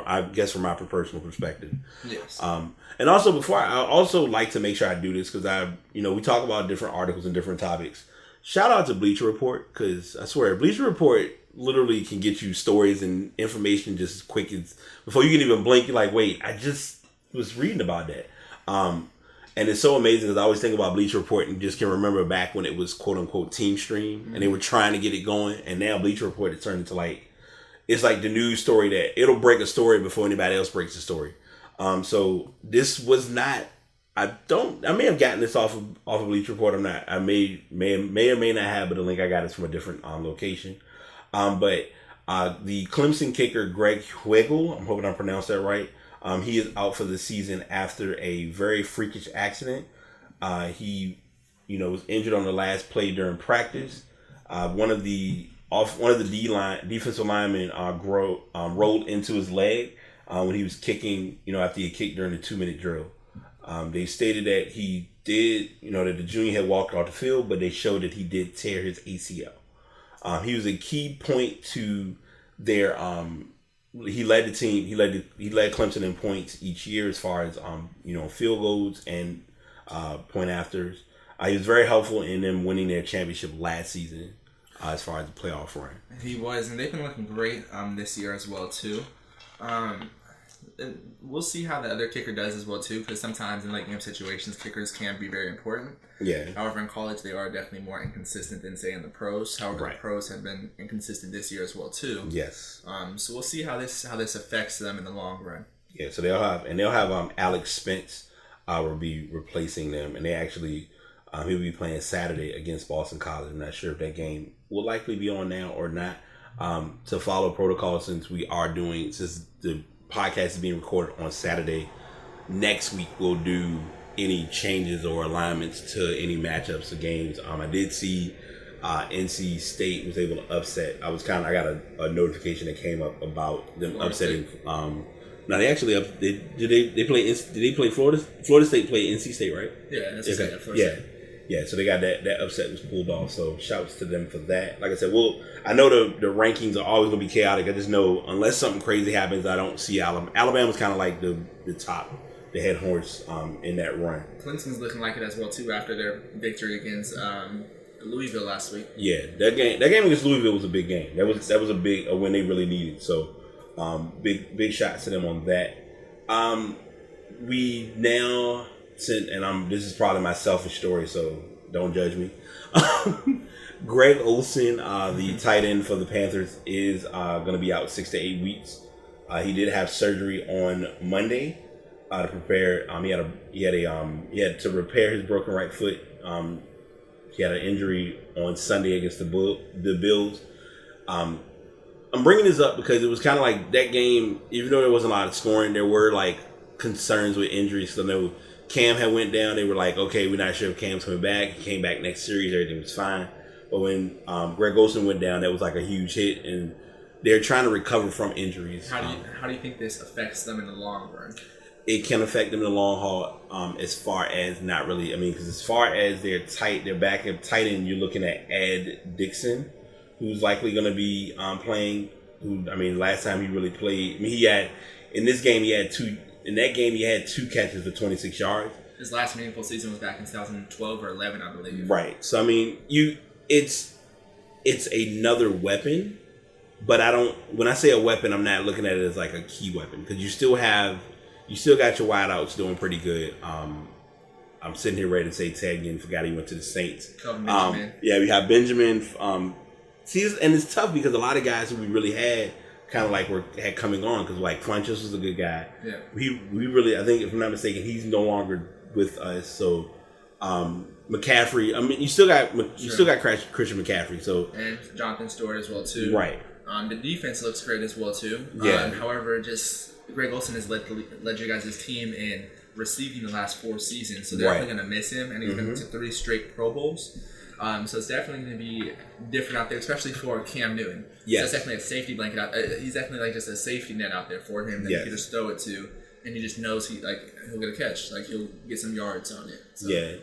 I guess from my personal perspective. Yes. And also I also like to make sure I do this because we talk about different articles and different topics. Shout out to Bleacher Report, because I swear Bleacher Report literally can get you stories and information just as quick as before you can even blink. You're like, wait, I just was reading about that. And it's so amazing because I always think about Bleacher Report and just can remember back when it was quote unquote Team Stream and they were trying to get it going, and now Bleacher Report has turned into it's like the news story that it'll break a story before anybody else breaks the story. So this was not. I may have gotten this off of Bleacher Report. I'm not. I may or may not have, but the link I got is from a different location. But the Clemson kicker Greg Huegel, I'm hoping I pronounced that right. He is out for the season after a very freakish accident. He was injured on the last play during practice. One of the defensive linemen rolled into his leg when he was kicking. After he kicked during the 2-minute drill. They stated that he did, that the junior had walked off the field, but they showed that he did tear his ACL. He was a key point to their. He led the team. He led Clemson in points each year as far as field goals and point afters. He was very helpful in them winning their championship last season as far as the playoff run. He was, and they've been looking great this year as well too. And we'll see how the other kicker does as well too, because sometimes in late game situations, kickers can be very important. Yeah. However, in college, they are definitely more inconsistent than say in the pros. However, the pros have been inconsistent this year as well too. Yes. So we'll see how this affects them in the long run. Yeah. So they'll have Alex Spence will be replacing them, and they actually he'll be playing Saturday against Boston College. I'm not sure if that game will likely be on now or not. To follow protocol, since the podcast is being recorded on Saturday, next week we'll do any changes or alignments to any matchups or games. I did see NC State was able to upset. I got a notification that came up about them upsetting. No, they actually did they play Florida? Florida State played NC State, right? Yeah, that's okay. State. Yeah, so they got that upset was pulled off. So shouts to them for that. Like I said, I know the rankings are always gonna be chaotic. I just know unless something crazy happens, I don't see Alabama. Alabama's kind of like the top, the head horse in that run. Clemson's looking like it as well too after their victory against Louisville last week. Yeah, that game against Louisville was a big game. That was a win they really needed. So big shots to them on that. We now. This is probably my selfish story, so don't judge me. Greg Olsen, the tight end for the Panthers, is going to be out 6 to 8 weeks. He did have surgery on Monday to prepare. He had to repair his broken right foot. He had an injury on Sunday against the Bills. I'm bringing this up because it was kind of like that game. Even though there wasn't a lot of scoring, there were like concerns with injuries. So no. Cam had went down. They were like, okay, we're not sure if Cam's coming back. He came back next series. Everything was fine. But when Greg Olsen went down, that was like a huge hit. And they're trying to recover from injuries. How do you think this affects them in the long run? It can affect them in the long haul as far as not really. Because as far as their backup tight end, you're looking at Ed Dixon, who's likely going to be playing. Last time he really played, in this game, he had two. In that game, he had 2 catches for 26 yards. His last meaningful season was back in 2012 or 11, I believe. Right. So it's another weapon, but when I say a weapon, I'm not looking at it as like a key weapon because you still got your wideouts doing pretty good. I'm sitting here ready to say Ted again. Forgot he went to the Saints. Benjamin. We have Benjamin. And it's tough because a lot of guys who we really had. Kind of like had coming on because like Funchess was a good guy. Yeah, we really, I think if I'm not mistaken, he's no longer with us. So McCaffrey, you still got Christian McCaffrey. So and Jonathan Stewart as well too. Right. The defense looks great as well too. Yeah. However, just Greg Olsen has led you guys' team in receiving the last 4 seasons, so they're definitely going to miss him, and he's been to 3 straight Pro Bowls. So it's definitely going to be different out there, especially for Cam Newton. Yes. So it's definitely a safety blanket out there. He's definitely like just a safety net out there for him that you can just throw it to, and he just knows he'll get a catch. Like, he'll get some yards on it. So. Yeah.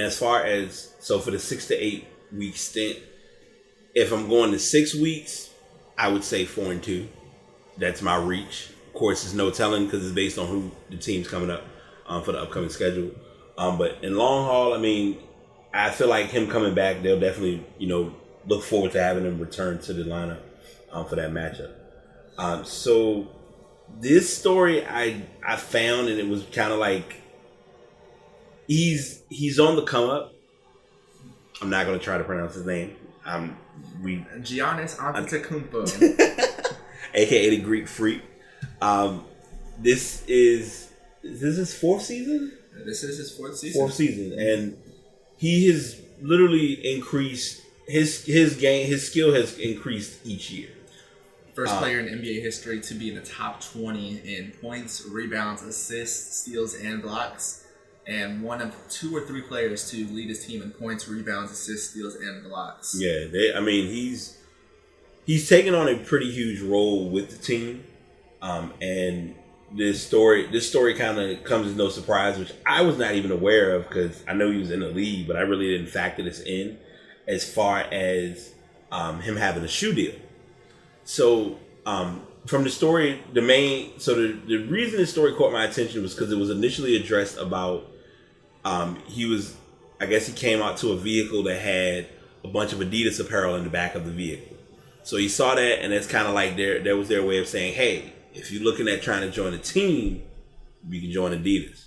As far as, for the 6 to 8 week stint, if I'm going to 6 weeks, I would say 4-2. That's my reach. Of course, there's no telling because it's based on who the team's coming up for the upcoming schedule. But in long haul, I feel like him coming back, they'll definitely, look forward to having him return to the lineup for that matchup. So this story I found, and it was kind of like he's on the come up. I'm not going to try to pronounce his name. Giannis Antetokounmpo, aka the Greek Freak. This is his 4th season. This is his 4th season. 4th season, and he has literally increased his game. His skill has increased each year. First player in NBA history to be in the top 20 in points, rebounds, assists, steals, and blocks. and one of 2 or 3 players to lead his team in points, rebounds, assists, steals, and blocks. Yeah, he's taken on a pretty huge role with the team, and this story kind of comes as no surprise, which I was not even aware of because I know he was in the league, but I really didn't factor this in as far as him having a shoe deal. So from the story, the reason this story caught my attention was because it was initially addressed about I guess he came out to a vehicle that had a bunch of Adidas apparel in the back of the vehicle. So he saw that, and that's kind of like that was their way of saying, hey, if you're looking at trying to join a team, you can join Adidas.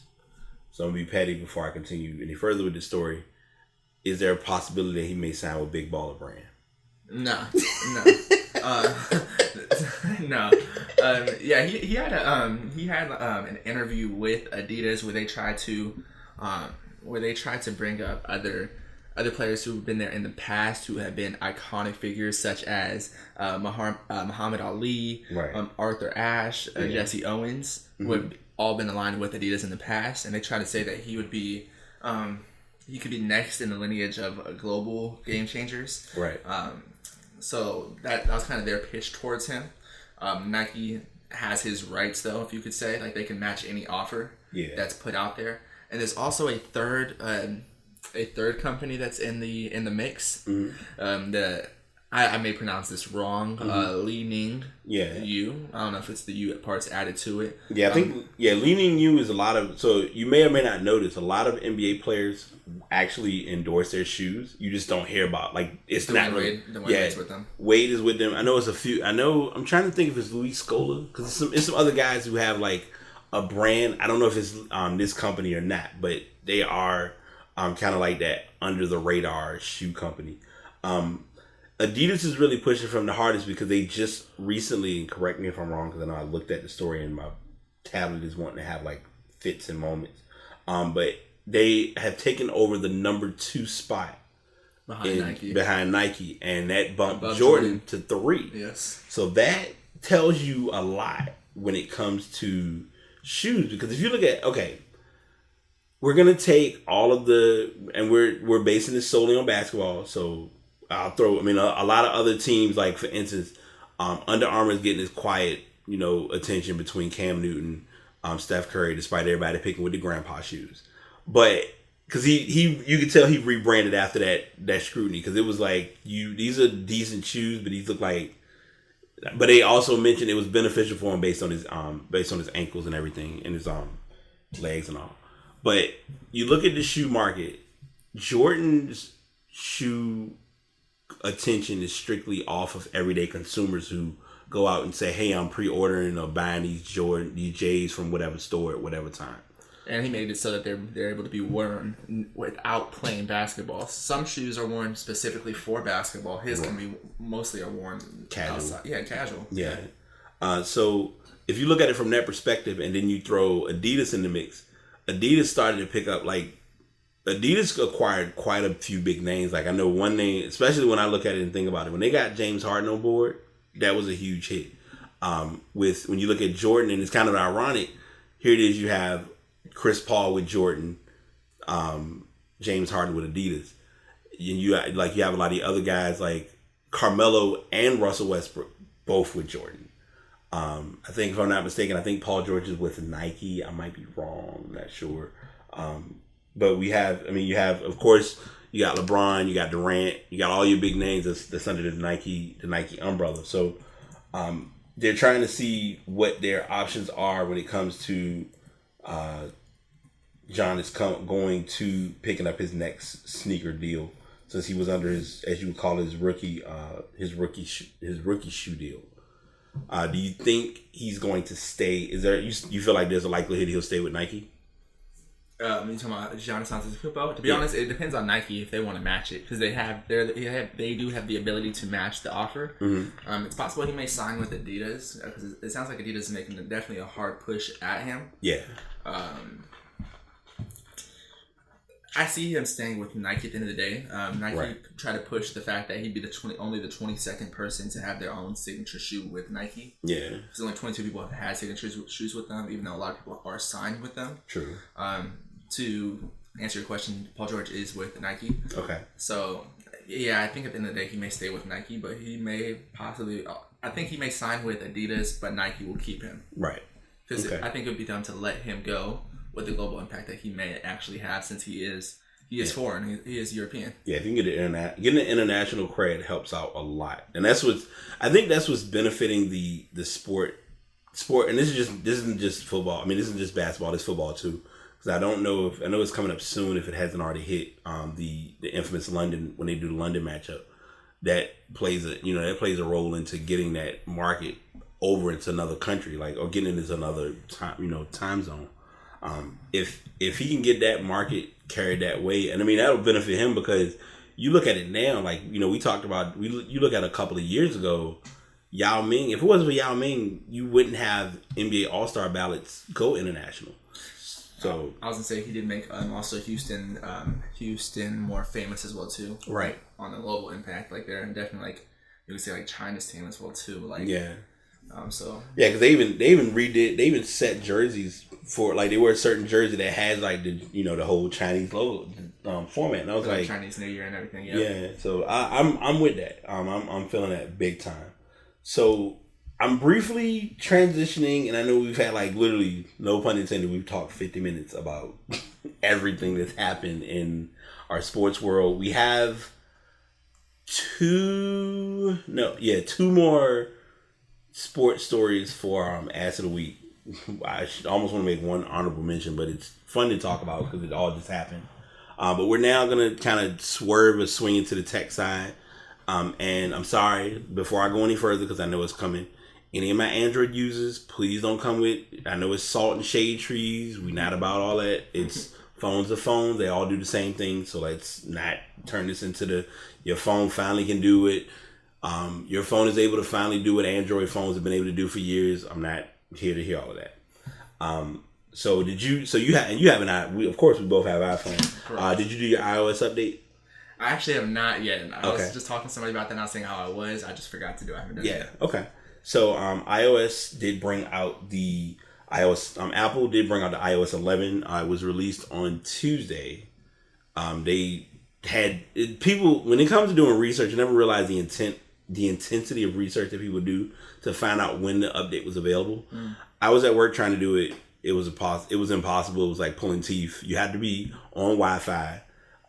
So I'm going to be petty before I continue any further with the story. Is there a possibility that he may sign with Big Baller Brand? No. No. Yeah, he had an interview with Adidas where they tried to bring up other players who've been there in the past who have been iconic figures such as Muhammad Ali, right. Arthur Ashe, Jesse Owens, who have all been aligned with Adidas in the past, and they try to say that he would be he could be next in the lineage of global game changers. Right. So that was kind of their pitch towards him. Nike has his rights, though, if you could say, like they can match any offer that's put out there. And there's also a third company that's in the mix. I may pronounce this wrong. Li Ning. U. I don't know if it's the U part's added to it. Yeah, I think Li Ning U is a lot of. So you may or may not notice a lot of NBA players actually endorse their shoes. You just don't hear about it's the not really. Wade's with them. Wade is with them. I know it's a few. I'm trying to think if it's Luis Scola because it's some other guys who have a brand. I don't know if it's this company or not, but they are kind of like that under the radar shoe company. Adidas is really pushing from the hardest because they just recently, and correct me if I'm wrong because I know I looked at the story and my tablet is wanting to have fits and moments, but they have taken over the number 2 spot behind Nike, and that bumped Jordan to 3. Yes. So that tells you a lot when it comes to shoes, because if you look at, we're gonna take all of and we're basing this solely on basketball. So I'll throw. A lot of other teams, like for instance, Under Armour is getting this quiet, attention between Cam Newton, Steph Curry, despite everybody picking with the grandpa shoes. But because you could tell he rebranded after that scrutiny, because it was these are decent shoes, but these look like. But they also mentioned it was beneficial for him based on his ankles and everything, and his legs and all. But you look at the shoe market, Jordan's shoe attention is strictly off of everyday consumers who go out and say, hey, I'm pre-ordering or buying these J's from whatever store at whatever time. And he made it so that they're able to be worn without playing basketball. Some shoes are worn specifically for basketball. His can be mostly worn casual. Outside. Yeah, casual. Yeah. So if you look at it from that perspective, and then you throw Adidas in the mix, Adidas started to pick up Adidas acquired quite a few big names. I know one name, especially when I look at it and think about it. When they got James Harden on board, that was a huge hit. When you look at Jordan, and it's kind of ironic. Here it is, you have Chris Paul with Jordan, James Harden with Adidas. You have a lot of the other guys like Carmelo and Russell Westbrook, both with Jordan. I think, if I'm not mistaken, I think Paul George is with Nike. I might be wrong. I'm not sure. But you have, of course, you got LeBron, you got Durant, you got all your big names that's under the Nike umbrella. So they're trying to see what their options are when it comes to John is going to picking up his next sneaker deal, since he was under his, as you would call it, his rookie shoe deal. Do you think he's going to stay? Is there you feel like there's a likelihood he'll stay with Nike? You talking about Giannis Antetokounmpo? To be honest, it depends on Nike if they want to match it, because they do have the ability to match the offer. Mm-hmm. It's possible he may sign with Adidas, because it sounds like Adidas is making definitely a hard push at him. Yeah. I see him staying with Nike at the end of the day. Nike try to push the fact that he'd be only the 22nd person to have their own signature shoe with Nike. Yeah. Because only 22 people have had signature shoes with them, even though a lot of people are signed with them. True. to answer your question, Paul George is with Nike. Okay. So, yeah, I think at the end of the day, he may stay with Nike, but he may possibly... I think he may sign with Adidas, but Nike will keep him. Right. Because I think it would be dumb to let him go with the global impact that he may actually have, since he is foreign. He is European. Yeah, if you can getting the international cred helps out a lot, and that's what's benefiting the sport. And this isn't just football. I mean, this isn't just basketball. It's football too. Because I know it's coming up soon if it hasn't already hit. The infamous London, when they do the London matchup, that plays a role into getting that market over into another country, or getting into another time zone. If he can get that market carried that way, and I mean that'll benefit him, because you look at it now, we talked about, you look at a couple of years ago, Yao Ming. If it wasn't for Yao Ming, you wouldn't have NBA All-Star ballots go international. So I was gonna say he did make also Houston more famous as well too. Right. On the global impact, they're definitely you would say China's team as well too. Yeah. Because they even set jerseys for they wear a certain jersey that has the whole Chinese logo format, and I was like Chinese New Year and everything. Yeah. So I'm with that. I'm feeling that big time. So I'm briefly transitioning, and I know we've had literally, no pun intended, we've talked 50 minutes about everything that's happened in our sports world. We have two more sports stories for Ass of the Week. I almost want to make one honorable mention, but it's fun to talk about because it all just happened. But we're now going to kind of swerve or swing into the tech side. And I'm sorry, before I go any further, because I know it's coming, any of my Android users, please don't come with, I know it's salt and shade trees. We're not about all that. It's phones are phones. They all do the same thing. So let's not turn this into your phone finally can do it. Your phone is able to finally do what Android phones have been able to do for years. I'm not here to hear all of that. Of course we both have iPhone. Did you do your iOS update? I actually have not yet. I was just talking to somebody about that, and I was saying how I was. I just forgot to do it. I haven't done it yet. Okay. So iOS did bring out the Apple did bring out the iOS 11. It was released on Tuesday. They had people, when it comes to doing research, you never realize the intensity of research that people do to find out when the update was available. I was at work trying to do it. It was impossible. It was like pulling teeth. You had to be on Wi-Fi.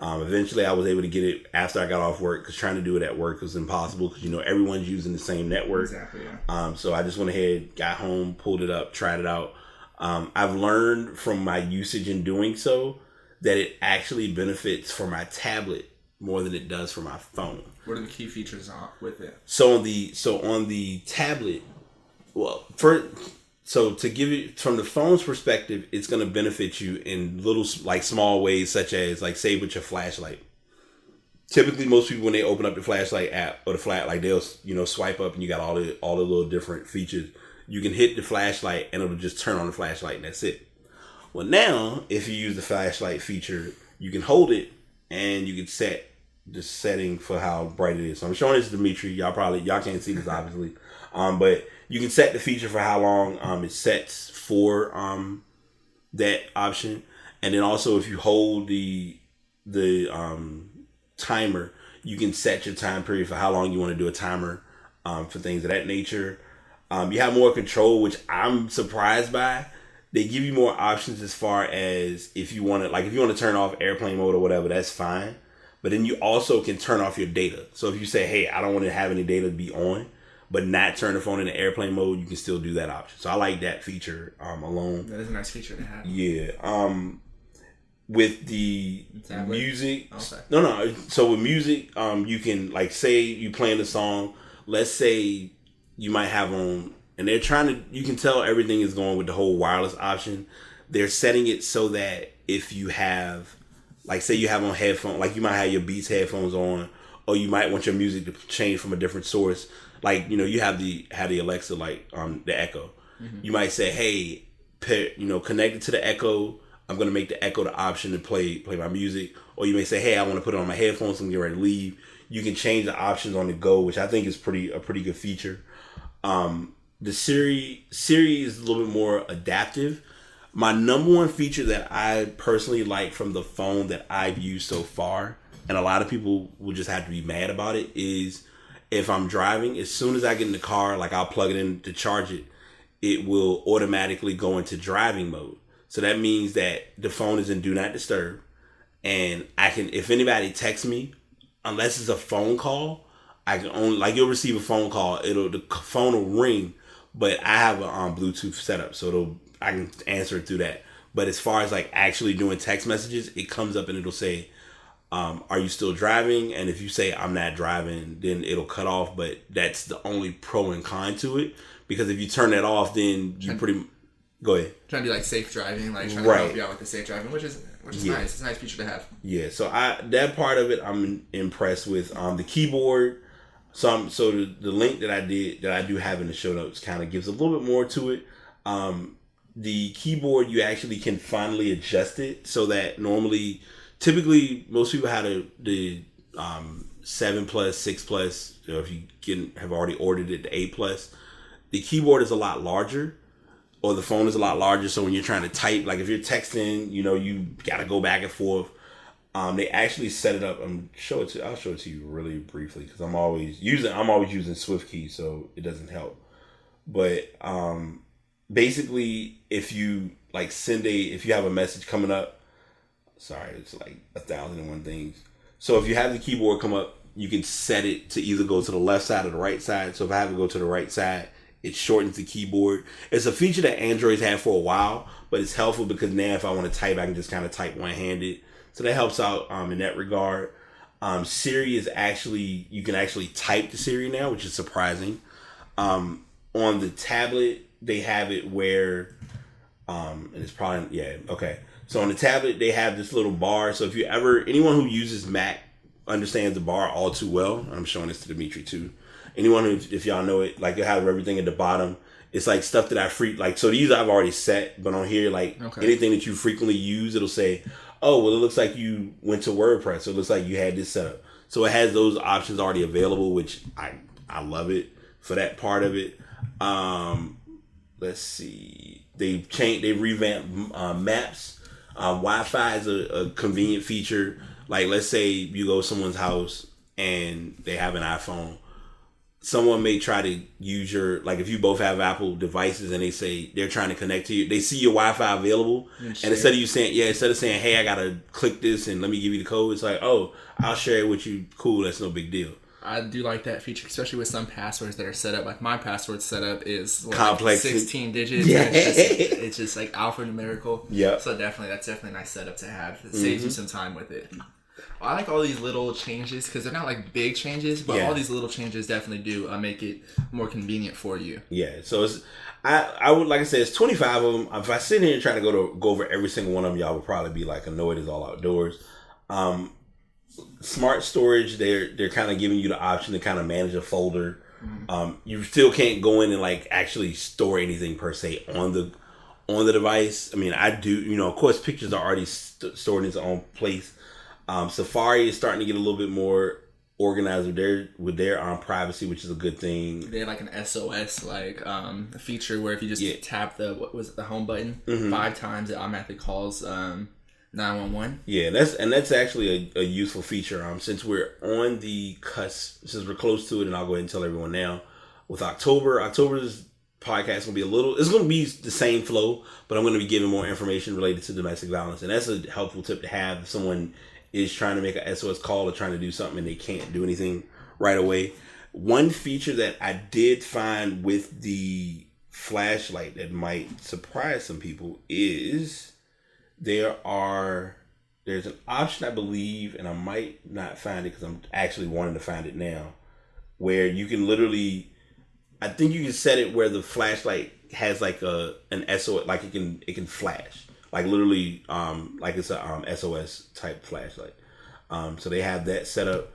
Eventually, I was able to get it after I got off work, because trying to do it at work was impossible, because everyone's using the same network. Exactly. Yeah. So I just went ahead, got home, pulled it up, tried it out. I've learned from my usage in doing so that it actually benefits for my tablet more than it does for my phone. What are the key features with it? So on the tablet, so to give you from the phone's perspective, it's going to benefit you in little small ways, such as say with your flashlight. Typically, most people, when they open up the flashlight app or the they'll swipe up and you got all the little different features. You can hit the flashlight and it'll just turn on the flashlight and that's it. Well, now if you use the flashlight feature, you can hold it and you can set the setting for how bright it is. So I'm showing this to Dimitri. Y'all can't see this obviously, but you can set the feature for how long it sets for that option, and then also if you hold the timer, you can set your time period for how long you want to do a timer for things of that nature. You have more control, which I'm surprised by. They give you more options as far as if you want to turn off airplane mode or whatever, that's fine. But then you also can turn off your data. So if you say, hey, I don't want to have any data to be on, but not turn the phone into airplane mode, you can still do that option. So I like that feature alone. That is a nice feature to have. Yeah. With the music, okay. No. So with music, you can say you playing the song. Let's say you might have on, and they're trying to. You can tell everything is going with the whole wireless option. They're setting it so that if you have, say you have on headphones, you might have your Beats headphones on, or you might want your music to change from a different source. You have the Alexa, the Echo. Mm-hmm. You might say, hey, connect it to the Echo. I'm going to make the Echo the option to play my music. Or you may say, hey, I want to put it on my headphones and get ready to leave. You can change the options on the go, which I think is a pretty good feature. The Siri is a little bit more adaptive. My number one feature that I personally like from the phone that I've used so far, and a lot of people will just have to be mad about it, is if I'm driving, as soon as I get in the car, like I'll plug it in to charge it, it will automatically go into driving mode. So that means that the phone is in do not disturb, and I can, if anybody texts me, unless it's a phone call, I can only, like, you'll receive a phone call, the phone will ring, but I have a Bluetooth setup, so I can answer it through that. But as far as like actually doing text messages, it comes up and it'll say, are you still driving? And if you say I'm not driving, then it'll cut off. But that's the only pro and con to it, because if you turn that off, then you go ahead. Trying to do like safe driving, like trying to help you out with the safe driving, which is nice. It's a nice feature to have. Yeah, so that part of it I'm impressed with. The keyboard, so the link that I do have in the show notes kind of gives a little bit more to it. The keyboard, you actually can finally adjust it so that typically most people have the 7 plus, 6 plus, if you have already ordered it, the 8 plus. The keyboard is a lot larger, or the phone is a lot larger, so when you're trying to type, like if you're texting, you gotta go back and forth. They actually set it up. I'll show it to you really briefly, because I'm always using SwiftKey, so it doesn't help. But basically, if you if you have a message coming up, sorry, it's like 1,001 things. So if you have the keyboard come up, you can set it to either go to the left side or the right side. So if I have to go to the right side, it shortens the keyboard. It's a feature that Android's had for a while, but it's helpful because now if I want to type, I can just kind of type one-handed. So that helps out in that regard. Siri is you can actually type to Siri now, which is surprising. On the tablet, they have it where, and it's probably, yeah, okay. So on the tablet, they have this little bar. So if anyone who uses Mac understands the bar all too well. I'm showing this to Dimitri too. Anyone who, if y'all know it, like, you'll have everything at the bottom. It's like stuff that so these I've already set, but on here, anything that you frequently use, it'll say, oh, well, it looks like you went to WordPress. So it looks like you had this set up. So it has those options already available, which I love it for that part of it. Let's see. They revamped maps. Wi-Fi is a convenient feature. Like, let's say you go to someone's house and they have an iPhone. Someone may try to use if you both have Apple devices and they say they're trying to connect to you, they see your Wi-Fi available, and instead of saying, hey, I gotta click this and let me give you the code, it's like, oh, I'll share it with you. Cool, that's no big deal. I do like that feature, especially with some passwords that are set up. Like, my password setup is complex, 16 digits. Yeah. It's just like alphanumerical. Yeah. So that's definitely a nice setup to have. It saves you some time with it. Well, I like all these little changes because they're not like big changes, but all these little changes definitely do make it more convenient for you. Yeah. So I would, like I said, it's 25 of them. If I sit here and try to go over every single one of them, y'all would probably be like annoyed as all outdoors. Smart storage, they're kind of giving you the option to kind of manage a folder. You still can't go in and actually store anything per se on the device. I mean, I do, of course, pictures are already stored in its own place. Safari is starting to get a little bit more organized with their privacy, which is a good thing. They have an SOS a feature where if you just tap the home button 5 times, it automatically calls 911. Yeah, that's actually a useful feature. Since we're on the cusp, since we're close to it, and I'll go ahead and tell everyone now. With October's podcast is going to be it's going to be the same flow, but I'm going to be giving more information related to domestic violence, and that's a helpful tip to have if someone is trying to make an SOS call or trying to do something and they can't do anything right away. One feature that I did find with the flashlight that might surprise some people is there's an option, I believe, and I might not find it because I'm actually wanting to find it now, where you can I think you can set it where the flashlight has an SOS, it can flash. Literally, it's a SOS type flashlight. So they have that set up.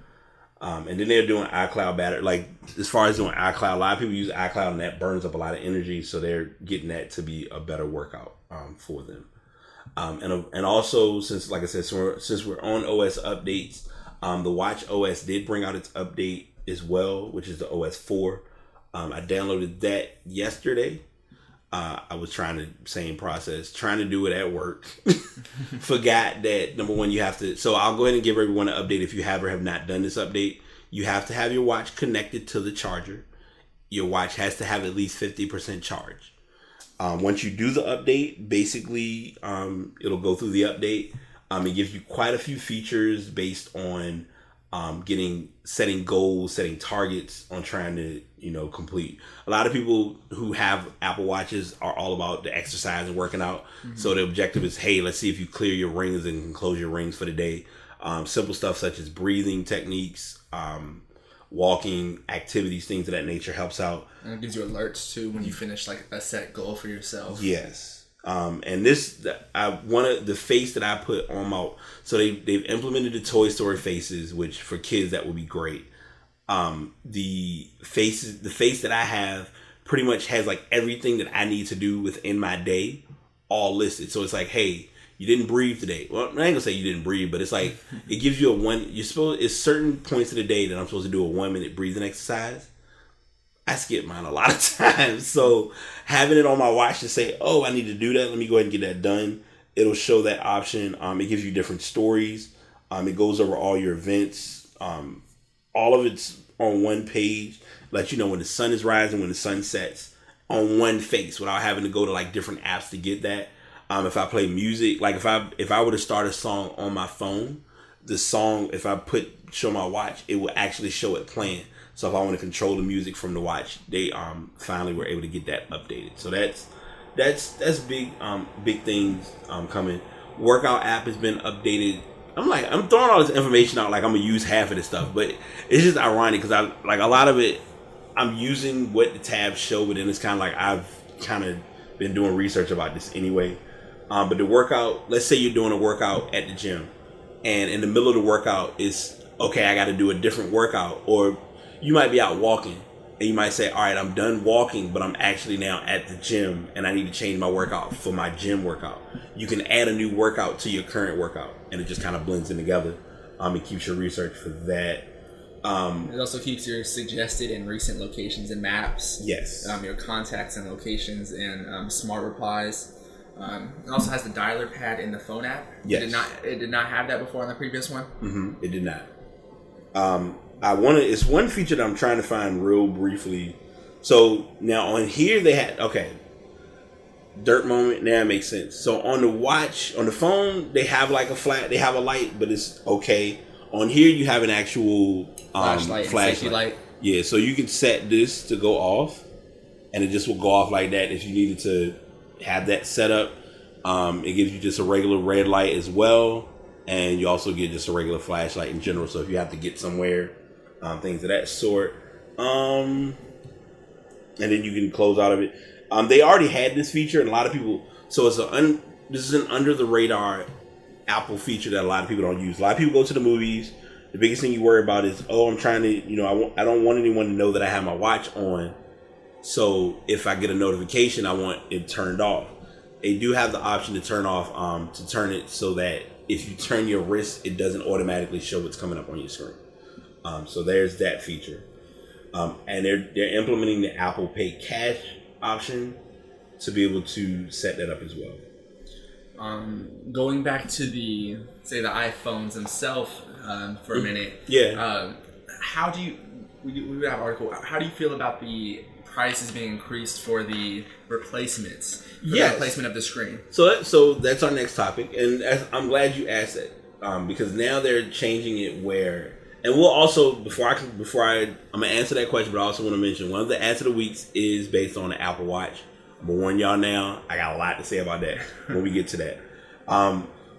And then they're doing iCloud battery. As far as doing iCloud, a lot of people use iCloud and that burns up a lot of energy. So they're getting that to be a better workout for them. And also, since like I said, since we're on OS updates, the Watch OS did bring out its update as well, which is the OS 4. I downloaded that yesterday. I was trying to trying to do it at work. Forgot that number one, you have to. So I'll go ahead and give everyone an update if you have or have not done this update. You have to have your watch connected to the charger. Your watch has to have at least 50% charge. Once you do the update, basically, it'll go through the update. It gives you quite a few features based on setting goals, setting targets on trying to, complete. A lot of people who have Apple Watches are all about the exercise and working out. Mm-hmm. So the objective is, hey, let's see if you clear your rings and can close your rings for the day. Simple stuff such as breathing techniques, walking activities, things of that nature helps out. And it gives you alerts too when you finish like a set goal for yourself. Yes. And the face that I put on my, so they've implemented the Toy Story faces, which for kids that would be great. The face that I have pretty much has like everything that I need to do within my day all listed. So it's like, hey, you didn't breathe today. Well, I ain't gonna say you didn't breathe, but it's like it gives you it's certain points of the day that I'm supposed to do a 1-minute breathing exercise. I skip mine a lot of times. So having it on my watch to say, oh, I need to do that. Let me go ahead and get that done. It'll show that option. It gives you different stories. It goes over all your events. All of it's on one page. Let you know when the sun is rising, when the sun sets on one face without having to go to like different apps to get that. If I play music, like if I were to start a song on my phone, the song, if I show my watch, it will actually show it playing. So if I want to control the music from the watch, they finally were able to get that updated. So that's big things coming. Workout app has been updated. I'm throwing all this information out like I'm gonna use half of this stuff, but it's just ironic because I like a lot of it. I'm using what the tabs show, but then it's kind of like I've kind of been doing research about this anyway. But the workout, let's say you're doing a workout at the gym, and in the middle of the workout is okay. I got to do a different workout, or you might be out walking and you might say, all right, I'm done walking, but I'm actually now at the gym and I need to change my workout for my gym workout. You can add a new workout to your current workout and it just kind of blends in together. It keeps your research for that. It also keeps your suggested and recent locations and maps. Yes. Your contacts and locations and smart replies. It also has the dialer pad in the phone app. Yes. It did not have that before on the previous one. Mm-hmm. It did not. It's one feature that I'm trying to find real briefly. So now on here they had, dirt moment. Now it makes sense. So on the watch, on the phone, they have like they have a light, but it's okay. On here you have an actual flashlight. Light. Yeah, so you can set this to go off and it just will go off like that if you needed to have that set up. It gives you just a regular red light as well. And you also get just a regular flashlight in general. So if you have to get somewhere, things of that sort. And then you can close out of it. They already had this feature, and a lot of people. So this is an under the radar Apple feature that a lot of people don't use. A lot of people go to the movies. The biggest thing you worry about is, I'm trying to, I don't want anyone to know that I have my watch on. So if I get a notification, I want it turned off. They do have the option to turn off, to turn it so that if you turn your wrist, it doesn't automatically show what's coming up on your screen. So there's that feature. And they're implementing the Apple Pay Cash option to be able to set that up as well. Going back to the iPhones themselves for a minute. Yeah. How do you? We would have an article. How do you feel about the prices being increased for the replacements? The replacement of the screen. So that's our next topic, and I'm glad you asked that because now they're changing it where. And we'll also I'm gonna answer that question, but I also want to mention one of the answer of the weeks is based on the Apple Watch. I'm gonna warn y'all now. I got a lot to say about that when we get to that.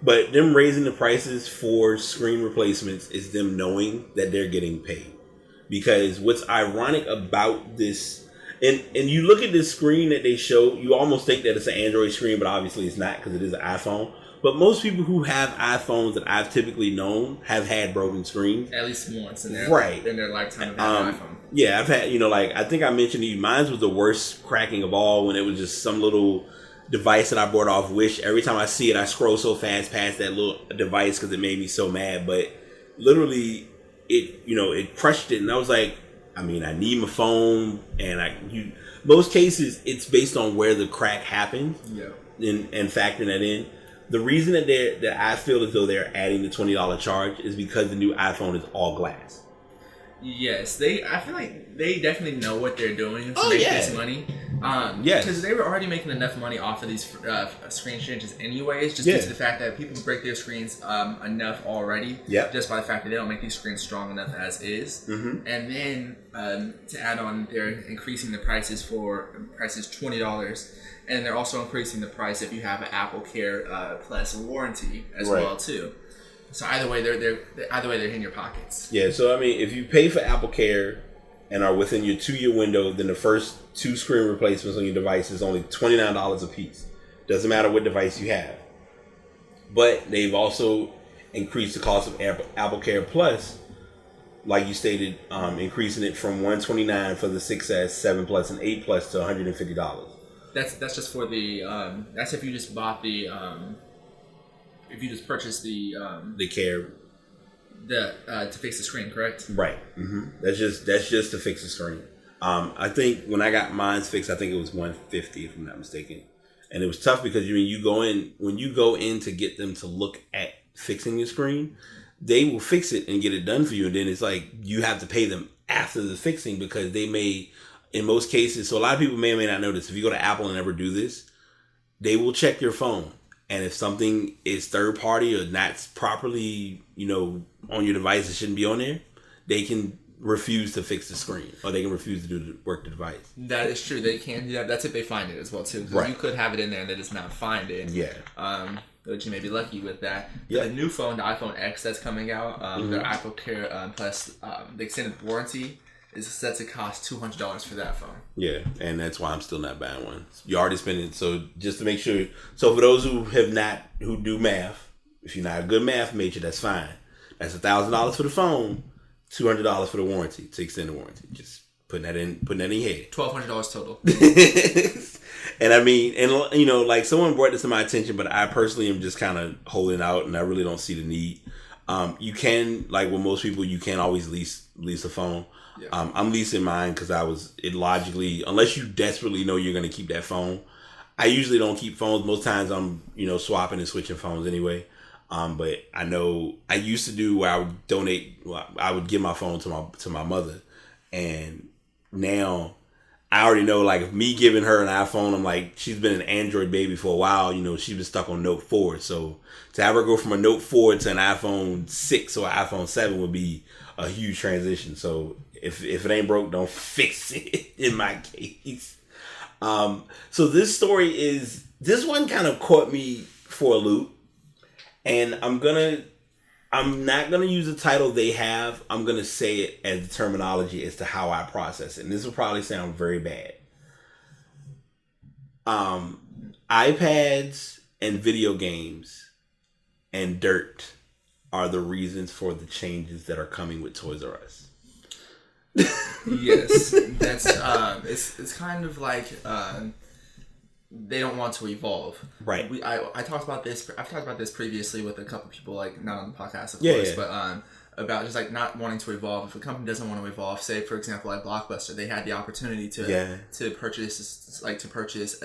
But them raising the prices for screen replacements is them knowing that they're getting paid. Because what's ironic about this, and you look at this screen that they show, you almost think that it's an Android screen, but obviously it's not because it is an iPhone. But most people who have iPhones that I've typically known have had broken screens. At least once in their lifetime of having an iPhone. Yeah, I've had, I think I mentioned to you, mine was the worst cracking of all when it was just some little device that I bought off Wish. Every time I see it, I scroll so fast past that little device because it made me so mad. But literally, it crushed it. And I was like, I mean, I need my phone, and most cases it's based on where the crack happened. Yeah. And factoring that in. The reason that I feel as though they're adding the $20 charge is because the new iPhone is all glass. Yes, I feel like they definitely know what they're doing to make this money. Yes. Because they were already making enough money off of these screen changes anyways, just due to the fact that people break their screens enough already, just by the fact that they don't make these screens strong enough as is. Mm-hmm. And then to add on, they're increasing the prices $20, and they're also increasing the price if you have an Apple Care Plus warranty as well too. So either way, they're hitting your pockets. Yeah. So I mean, if you pay for Apple Care and are within your 2-year window, then the first 2 screen replacements on your device is only $29 a piece. Doesn't matter what device you have. But they've also increased the cost of Apple Care Plus, like you stated, increasing it from $129 for the 6S, 7 Plus, and 8 Plus to $150. That's just for the that's if you just bought the if you just purchased the Care to fix the screen, correct? Right. Mm-hmm. That's just to fix the screen. I think when I got mine fixed, I think it was $150 if I'm not mistaken, and it was tough because when you go in to get them to look at fixing your screen, they will fix it and get it done for you, and then it's like you have to pay them after the fixing because they may, in most cases, so a lot of people may or may not know this. If you go to Apple and ever do this, they will check your phone. And if something is third party or not properly, on your device, it shouldn't be on there, they can refuse to fix the screen or they can refuse to work the device. That is true. They can do that. That's if they find it as well, too. Because you could have it in there and they just not find it. Yeah. But you may be lucky with that. Yeah. The new phone, the iPhone X that's coming out, their Apple Care Plus, the extended warranty, is set to cost $200 for that phone. Yeah, and that's why I'm still not buying one. You already spent it, so just to make sure. So for those who do math, if you're not a good math major, that's fine. That's $1,000 for the phone, $200 for the warranty to extend the warranty. Just putting that in your head. $1,200 total. And I mean, like someone brought this to my attention, but I personally am just kind of holding out, and I really don't see the need. You can, like with most people, you can always lease a phone. Yeah. I'm leasing mine because logically, unless you desperately know you're going to keep that phone. I usually don't keep phones. Most times I'm, swapping and switching phones anyway. But I know I used to do where I would give my phone to my mother. And now I already know, like, if me giving her an iPhone, I'm like, she's been an Android baby for a while. She's been stuck on Note 4. So to have her go from a Note 4 to an iPhone 6 or iPhone 7 would be a huge transition. So if it ain't broke, don't fix it in my case. So this one kind of caught me for a loop, and I'm not gonna use the title they have. I'm gonna say it as the terminology as to how I process it, and this will probably sound very bad. iPads and video games and dirt are the reasons for the changes that are coming with Toys R Us. Yes, that's it's kind of like they don't want to evolve. Right. I talked about this. I've talked about this previously with a couple people, like not on the podcast, of course, but about just like not wanting to evolve. If a company doesn't want to evolve, say for example, like Blockbuster, they had the opportunity to purchase a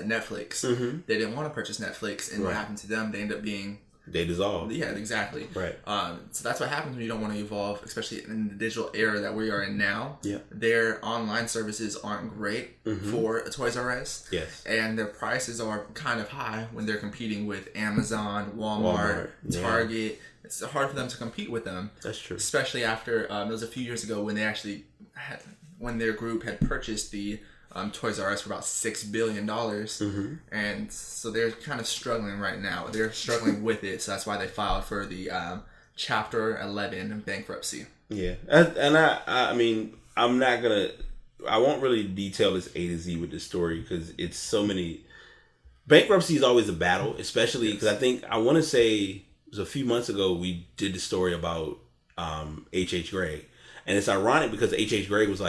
Netflix. Mm-hmm. They didn't want to purchase Netflix, and what happened to them? They end up being. They dissolve. Yeah, exactly. Right. So that's what happens when you don't want to evolve, especially in the digital era that we are in now. Yeah. Their online services aren't great for Toys R Us. Yes. And their prices are kind of high when they're competing with Amazon, Walmart. Target. It's hard for them to compete with them. That's true. Especially after, it was a few years ago when they actually when their group had purchased the Toys R Us for about $6 billion. And so they're kind of struggling right now. They're struggling with it, so that's why they filed for the Chapter 11 bankruptcy. Yeah, and I mean, I won't really detail this A to Z with this story because it's so many. Bankruptcy is always a battle, especially because I want to say it was a few months ago we did the story about H.H. Gregg, and it's ironic because H.H. Gregg was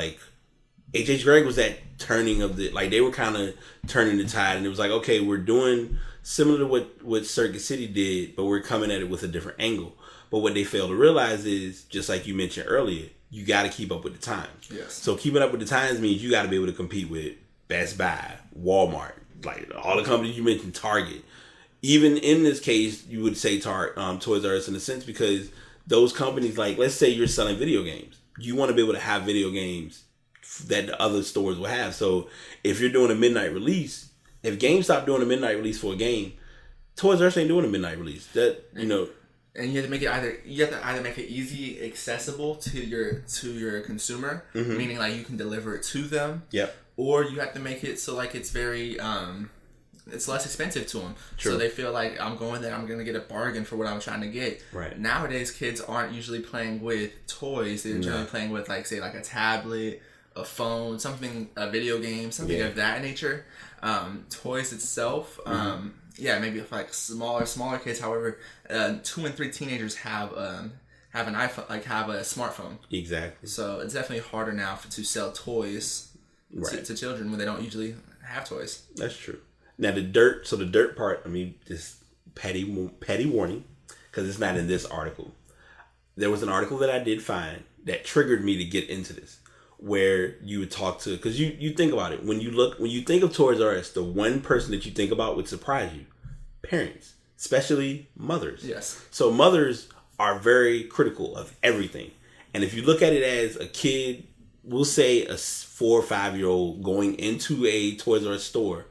that turning of the, like, they were kind of turning the tide, and it was like, okay, we're doing similar to what Circuit City did, but we're coming at it with a different angle. But what they fail to realize is, just like you mentioned earlier, you got to keep up with the times. Yes. So keeping up with the times means you got to be able to compete with Best Buy, Walmart, like all the companies you mentioned, Target. Even in this case, you would say Toys R Us in a sense, because those companies, like, let's say you're selling video games. You want to be able to have video games that the other stores will have. So if you're doing a midnight release, if GameStop doing a midnight release for a game, Toys R Us ain't doing a midnight release. That, you know. And you have to make it either make it easy, accessible to your consumer, meaning like you can deliver it to them. Yep. Or you have to make it so like it's very it's less expensive to them. True. So they feel like I'm going there, I'm going to get a bargain for what I'm trying to get. Right. Nowadays, kids aren't usually playing with toys. They're generally playing with, like, say, like a tablet, a phone, something, a video game, something of that nature. Toys itself, maybe if like smaller kids. However, 2 and 3 teenagers have an iPhone, like have a smartphone. Exactly. So it's definitely harder now to sell toys to children when they don't usually have toys. That's true. Now the dirt part, I mean, just petty warning, because it's not in this article. There was an article that I did find that triggered me to get into this, where you would talk to, because you think about it, when you think of Toys R Us, the one person that you think about would surprise you. Parents, especially mothers. Yes. So mothers are very critical of everything. And if you look at it as a kid, we'll say a 4 or 5-year-old going into a Toys R Us store,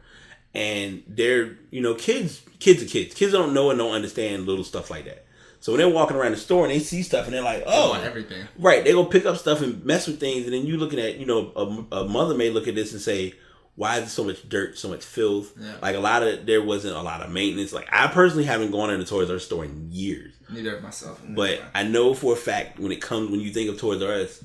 and they're, kids are kids. Kids don't know and don't understand little stuff like that. So when they're walking around the store and they see stuff and they're like, oh, they want everything. Right. They go pick up stuff and mess with things. And then you looking at, a mother may look at this and say, why is there so much dirt, so much filth? Yeah. Like there wasn't a lot of maintenance. Like, I personally haven't gone into a Toys R Us store in years. Neither of myself. But I know for a fact when you think of Toys R Us,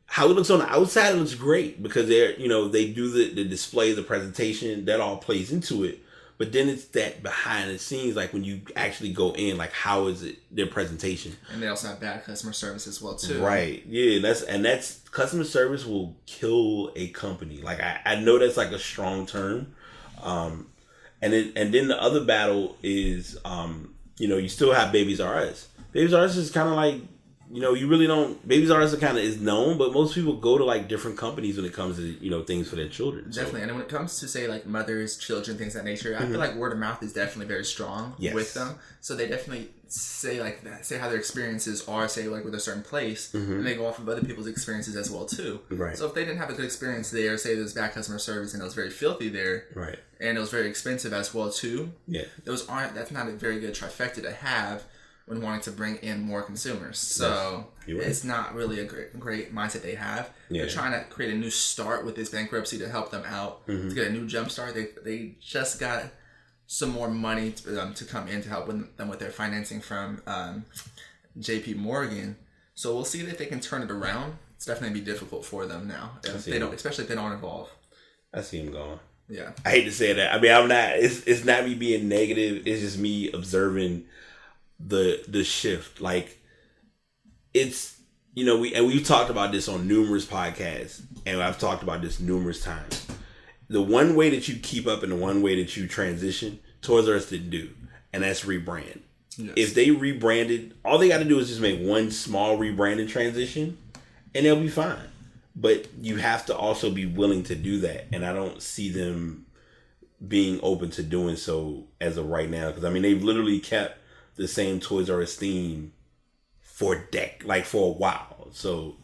how it looks on the outside, it looks great because they do the display, the presentation, that all plays into it. But then it's that behind the scenes, like when you actually go in, like how is it their presentation? And they also have bad customer service as well too. Right. Yeah. That's customer service will kill a company. Like I know that's like a strong term. And then the other battle is you still have Babies R Us. Babies R Us is kind of like, you really don't. Babies R Us is known, but most people go to like different companies when it comes to things for their children. Definitely, and when it comes to say like mothers, children, things of that nature, I feel like word of mouth is definitely very strong with them. So they definitely say how their experiences are, say like with a certain place, and they go off of other people's experiences as well too. Right. So if they didn't have a good experience there, say there's bad customer service and it was very filthy there, right, and it was very expensive as well too. Yeah. That's not a very good trifecta to have when wanting to bring in more consumers. So it's not really a great mindset they have. Yeah. They're trying to create a new start with this bankruptcy to help them out, to get a new jump start. They just got some more money to come in to help them with their financing from JP Morgan. So we'll see if they can turn it around. It's definitely be difficult for them now, especially if they don't evolve. I see them going. Yeah. I hate to say that. I mean, I'm not. It's not me being negative. It's just me observing the shift. Like, it's we've talked about this on numerous podcasts, and I've talked about this numerous times. The one way that you keep up and the one way that you transition, Toys R Us didn't do, and that's rebrand. Yes. If they rebranded, all they got to do is just make one small rebranding transition, and they'll be fine. But you have to also be willing to do that, and I don't see them being open to doing so as of right now. Because they've literally kept the same Toys R Us theme for a while. So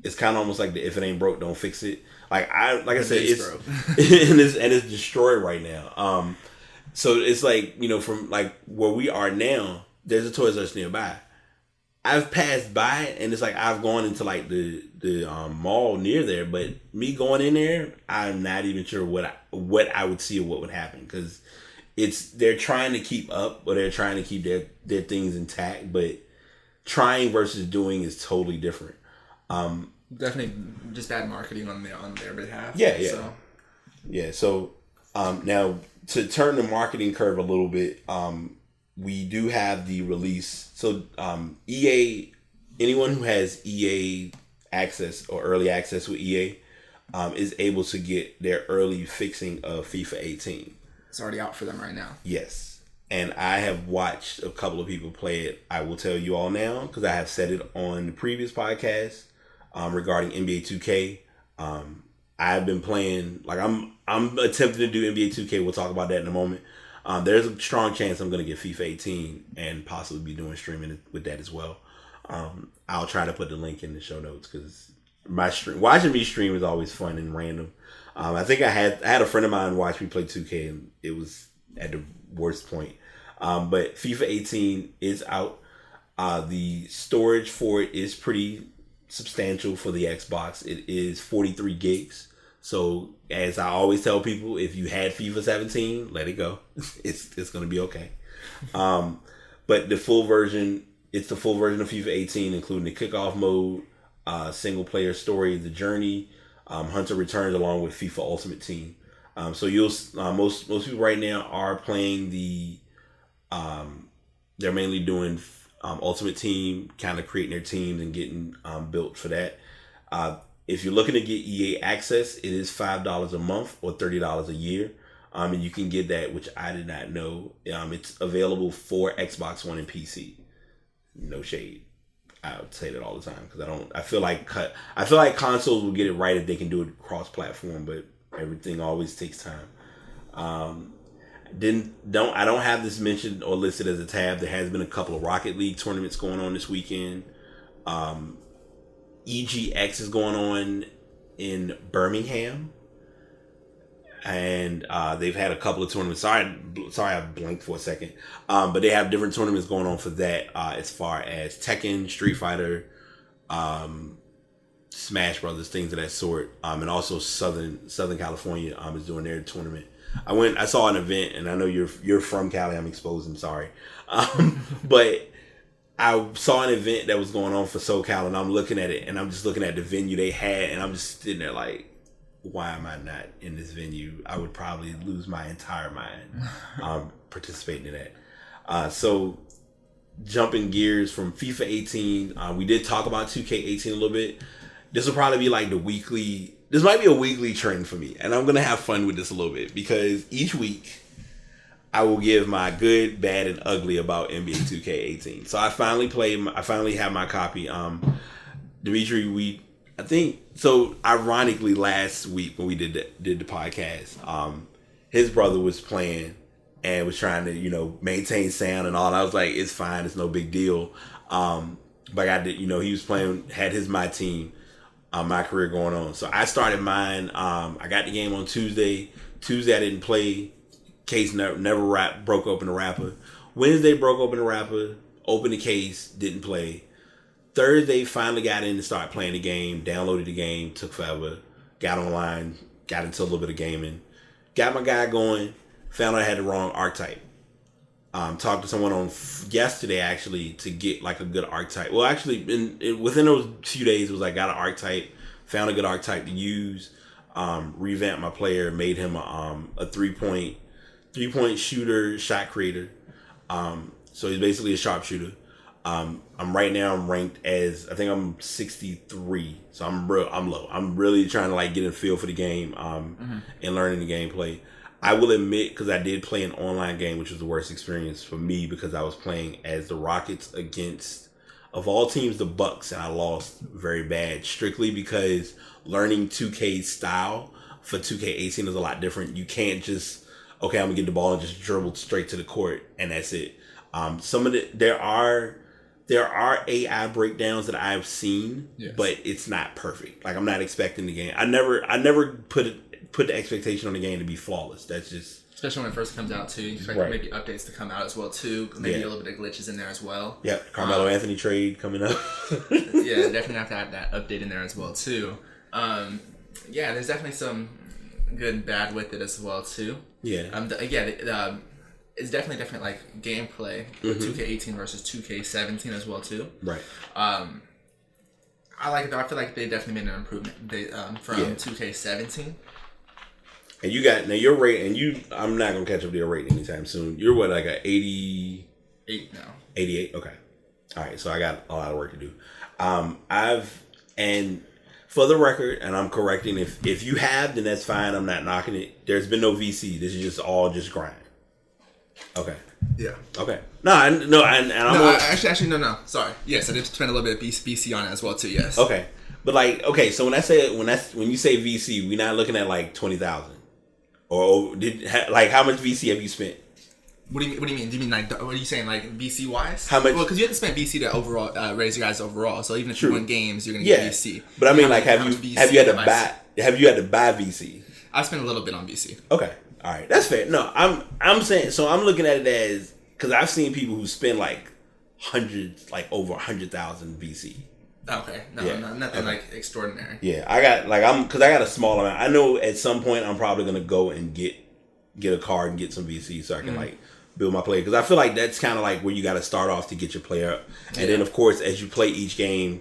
it's kind of almost like if it ain't broke, don't fix it. Like I said, it's and it's destroyed right now. So it's like, from like where we are now, there's a Toys R Us nearby. I've passed by it, and it's like I've gone into like the mall near there, but me going in there, I'm not even sure what I would see or what would happen, because they're trying to keep up, or they're trying to keep their things intact, but trying versus doing is totally different. Definitely just bad marketing on their behalf. Yeah. So now to turn the marketing curve a little bit, we do have the release. So EA, anyone who has EA access or early access with EA is able to get their early fixing of FIFA 18. It's already out for them right now. Yes. And I have watched a couple of people play it. I will tell you all now, because I have said it on the previous podcast. regarding NBA 2K. I've been playing, like I'm attempting to do NBA 2K. We'll talk about that in a moment. There's a strong chance I'm going to get FIFA 18 and possibly be doing streaming with that as well. I'll try to put the link in the show notes because watching me stream is always fun and random. I think I had a friend of mine watch me play 2K and it was at the worst point. But FIFA 18 is out. The storage for it is pretty substantial for the Xbox. It is 43 gigs. So as I always tell people, if you had FIFA 17, let it go. It's going to be okay. But the full version, it's the full version of FIFA 18, including the kickoff mode, single player story, the journey, Hunter Returns, along with FIFA Ultimate Team. So you'll most people right now are playing the. They're mainly doing Ultimate Team, kind of creating their teams and getting built for that. If you're looking to get EA access, it is $5 a month or $30 a year. And you can get that, which I did not know. It's available for Xbox One and PC. No shade. I would say that all the time because I feel like consoles will get it right if they can do it cross-platform, but everything always takes time. I don't have this mentioned or listed as a tab. There has been a couple of Rocket League tournaments going on this weekend. EGX is going on in Birmingham, and they've had a couple of tournaments. Sorry, I blinked for a second. But they have different tournaments going on for that, as far as Tekken, Street Fighter, Smash Brothers, things of that sort. And also Southern California is doing their tournament. I saw an event, and I know you're from Cali. I'm exposed. I'm sorry, but I saw an event that was going on for SoCal, and I'm looking at it, and I'm just looking at the venue they had, and I'm just sitting there like, why am I not in this venue? I would probably lose my entire mind participating in that. So jumping gears from FIFA 18, we did talk about 2K18 a little bit. This will probably be like this might be a weekly trend for me, and I'm going to have fun with this a little bit because each week I will give my good, bad, and ugly about NBA 2K18. So I finally have my copy. Dimitri, ironically last week when we did the podcast, his brother was playing and was trying to, maintain sound and all. And I was like, it's fine. It's no big deal. But I did, he was playing, had my team, my career going on. So I started mine. I got the game on Tuesday. Tuesday I didn't play. Case never broke open the wrapper. Wednesday broke open the wrapper, opened the case, didn't play. Thursday finally got in and started playing the game, downloaded the game, took forever, got online, got into a little bit of gaming, got my guy going, found out I had the wrong archetype. Talked to someone on yesterday actually to get like a good archetype. Well, actually, within those few days, it was like got an archetype, found a good archetype to use, revamped my player, made him a three-point shooter, shot creator. So he's basically a sharpshooter. I'm ranked as, I think I'm 63. So I'm low. I'm really trying to get a feel for the game, and learning the gameplay. I will admit, because I did play an online game, which was the worst experience for me because I was playing as the Rockets against, of all teams, the Bucks, and I lost very bad, strictly because learning 2K's style for 2K18 is a lot different. You can't just, okay, I'm gonna get the ball and just dribble straight to the court and that's it. There are AI breakdowns that I've seen, yes, but it's not perfect. Like, I'm not expecting the game. I never put the expectation on the game to be flawless. That's just, especially when it first comes out too. You expect maybe updates to come out as well too. Maybe a little bit of glitches in there as well. Yeah, Carmelo Anthony trade coming up. Yeah, definitely have to have that update in there as well too. Yeah, there's definitely some good and bad with it as well too. Yeah. It's definitely different, like gameplay with 2K18 versus 2K17 as well too. Right. I like it though. I feel like they definitely made an improvement from 2K17. And you got, now your rate, and I'm not gonna catch up to your rate anytime soon. You're what, like a 88 now? 88. Okay. All right. So I got a lot of work to do. And for the record, and I'm correcting, if you have, then that's fine. I'm not knocking it. There's been no VC. This is just all grind. Okay. Yeah. Okay. No. Sorry. Yes, I did spend a little bit of BC on it as well too. Yes. Okay. But like, okay, so when you say VC, we're not looking at like 20,000, or like how much VC have you spent? What do you mean? Do you mean like what are you saying like VC wise? How much? Well, because you have to spend VC to overall raise your guys overall. So even if you win games, you're gonna get VC. But I mean, like, have you had to buy VC? I spent a little bit on VC. Okay, all right, that's fair. No, I'm saying, so I'm looking at it as, because I've seen people who spend like hundreds, like over 100,000 VC. Okay, nothing like extraordinary. Yeah, I got a small amount. I know at some point I'm probably gonna go and get a card and get some VC so I can like build my player, because I feel like that's kind of like where you got to start off to get your player up, and then of course as you play each game,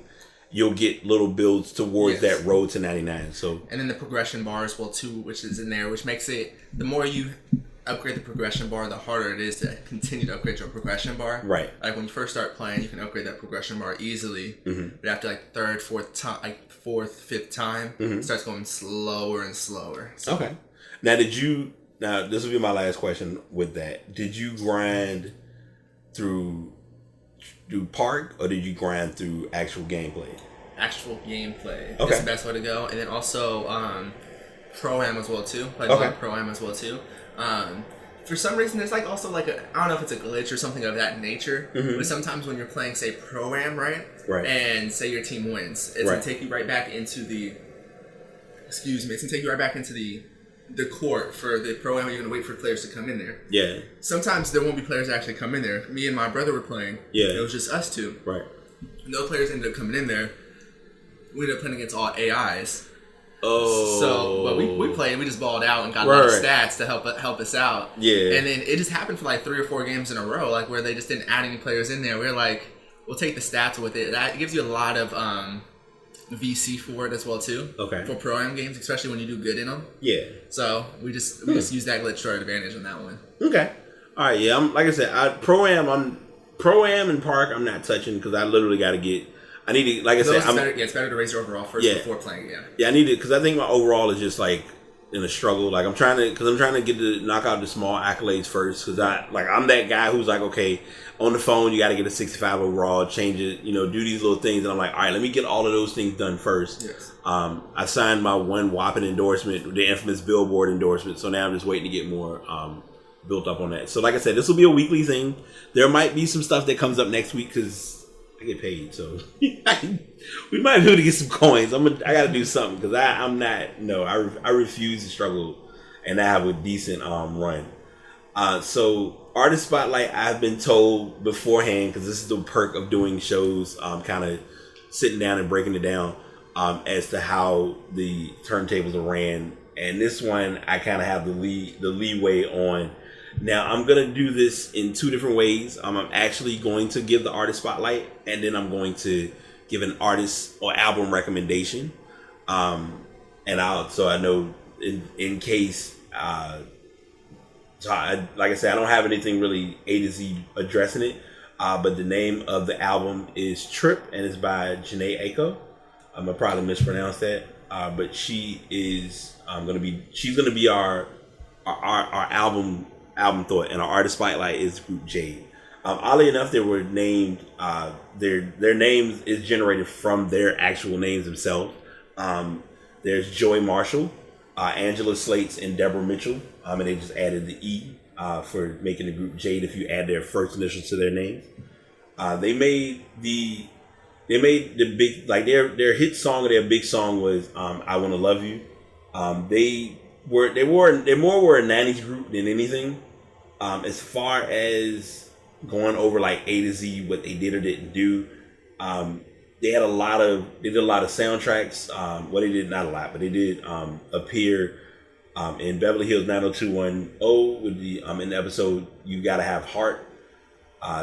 you'll get little builds towards that road to 99. So, and then the progression bar as well too, which is in there, which makes it, the more you upgrade the progression bar, the harder it is to continue to upgrade your progression bar. Right. Like when you first start playing, you can upgrade that progression bar easily, but after like third, fourth, fifth time, it starts going slower and slower. So. Okay. Now, this will be my last question with that. Did you grind through Park, or did you grind through actual gameplay? Actual gameplay. Okay. It's the best way to go. And then also Pro-Am as well, too. Pro-Am as well, too. For some reason, there's like also like I don't know if it's a glitch or something of that nature, but sometimes when you're playing, say, Pro-Am, right? And say your team wins, it's going to take you right back into the... It's going to take you right back into the court for the Pro-Am. You're going to wait for players to come in there. Yeah. Sometimes there won't be players that actually come in there. Me and my brother were playing. Yeah. It was just us two. Right. No players ended up coming in there. We ended up playing against all AIs. Oh. So, but we played. We just balled out and got a lot of stats to help us out. Yeah. And then it just happened for like 3 or 4 games in a row, like where they just didn't add any players in there. We're like, we'll take the stats with it. That gives you a lot of VC for it as well too. Okay. For Pro-Am games, especially when you do good in them. Yeah. So we just use that glitch to our advantage on that one. Okay. All right. Yeah. Like I said, Pro-Am and Park, I'm not touching, because I literally got to get. I need to, like I said, it's better to raise your overall first before playing again. Yeah, I need it, because I think my overall is just like in a struggle. Like I'm trying to get to knock out the small accolades first, because I'm that guy who's like, okay, on the phone you got to get a 65 overall, change it, do these little things, and I'm like, all right, let me get all of those things done first. Yes. I signed my one whopping endorsement, the infamous Billboard endorsement, so now I'm just waiting to get more built up on that. So like I said, this will be a weekly thing. There might be some stuff that comes up next week because I get paid, so we might be able to get some coins. I got to do something, because I refuse to struggle and I have a decent run. So Artist Spotlight, I've been told beforehand, because this is the perk of doing shows, kind of sitting down and breaking it down, as to how the turntables are ran. And this one, I kind of have the leeway on. Now, I'm going to do this in 2 different ways. I'm actually going to give the Artist Spotlight, and then I'm going to give an artist or album recommendation. I know in case, like I said, I don't have anything really A to Z addressing it, but the name of the album is Trip, and it's by Janae Aiko. I'm going to probably mispronounce that, but she is she's going to be our album thought, and our Artist Spotlight is Group Jade. Oddly enough, they were named, their names is generated from their actual names themselves. There's Joy Marshall, Angela Slates, and Deborah Mitchell, and they just added the E for making the group Jade if you add their first initials to their names. They made the big, like their hit song, or their big song was I Wanna Love You. They more were a 90s group than anything. As far as going over like A to Z, what they did or didn't do, they did a lot of soundtracks. They did not a lot, but they did appear in Beverly Hills 90210 with the in the episode You Gotta Have Heart.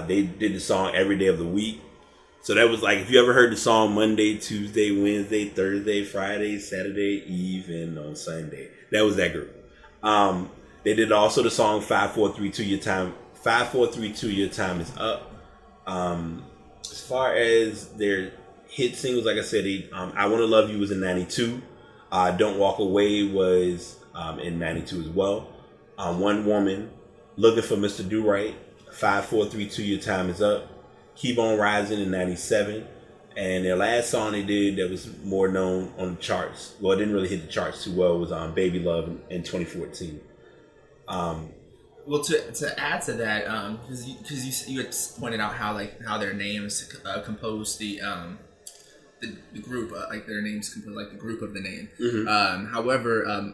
They did the song Every Day of the Week. So that was like, if you ever heard the song Monday, Tuesday, Wednesday, Thursday, Friday, Saturday, even on Sunday, that was that group. They did also the song 5432 Your Time. 5432 Your Time Is Up. As far as their hit singles, like I said, I Wanna Love You was in 92. Don't Walk Away was in 92 as well. One Woman, Looking for Mr. Do Right. 5432 Your Time Is Up. Keep On Rising in 97. And their last song they did that was more known on the charts, well, it didn't really hit the charts too well, was Baby Love in 2014. Well, to add to that, because you had pointed out how their names compose the group, like their names compose like the group of the name. Mm-hmm. However,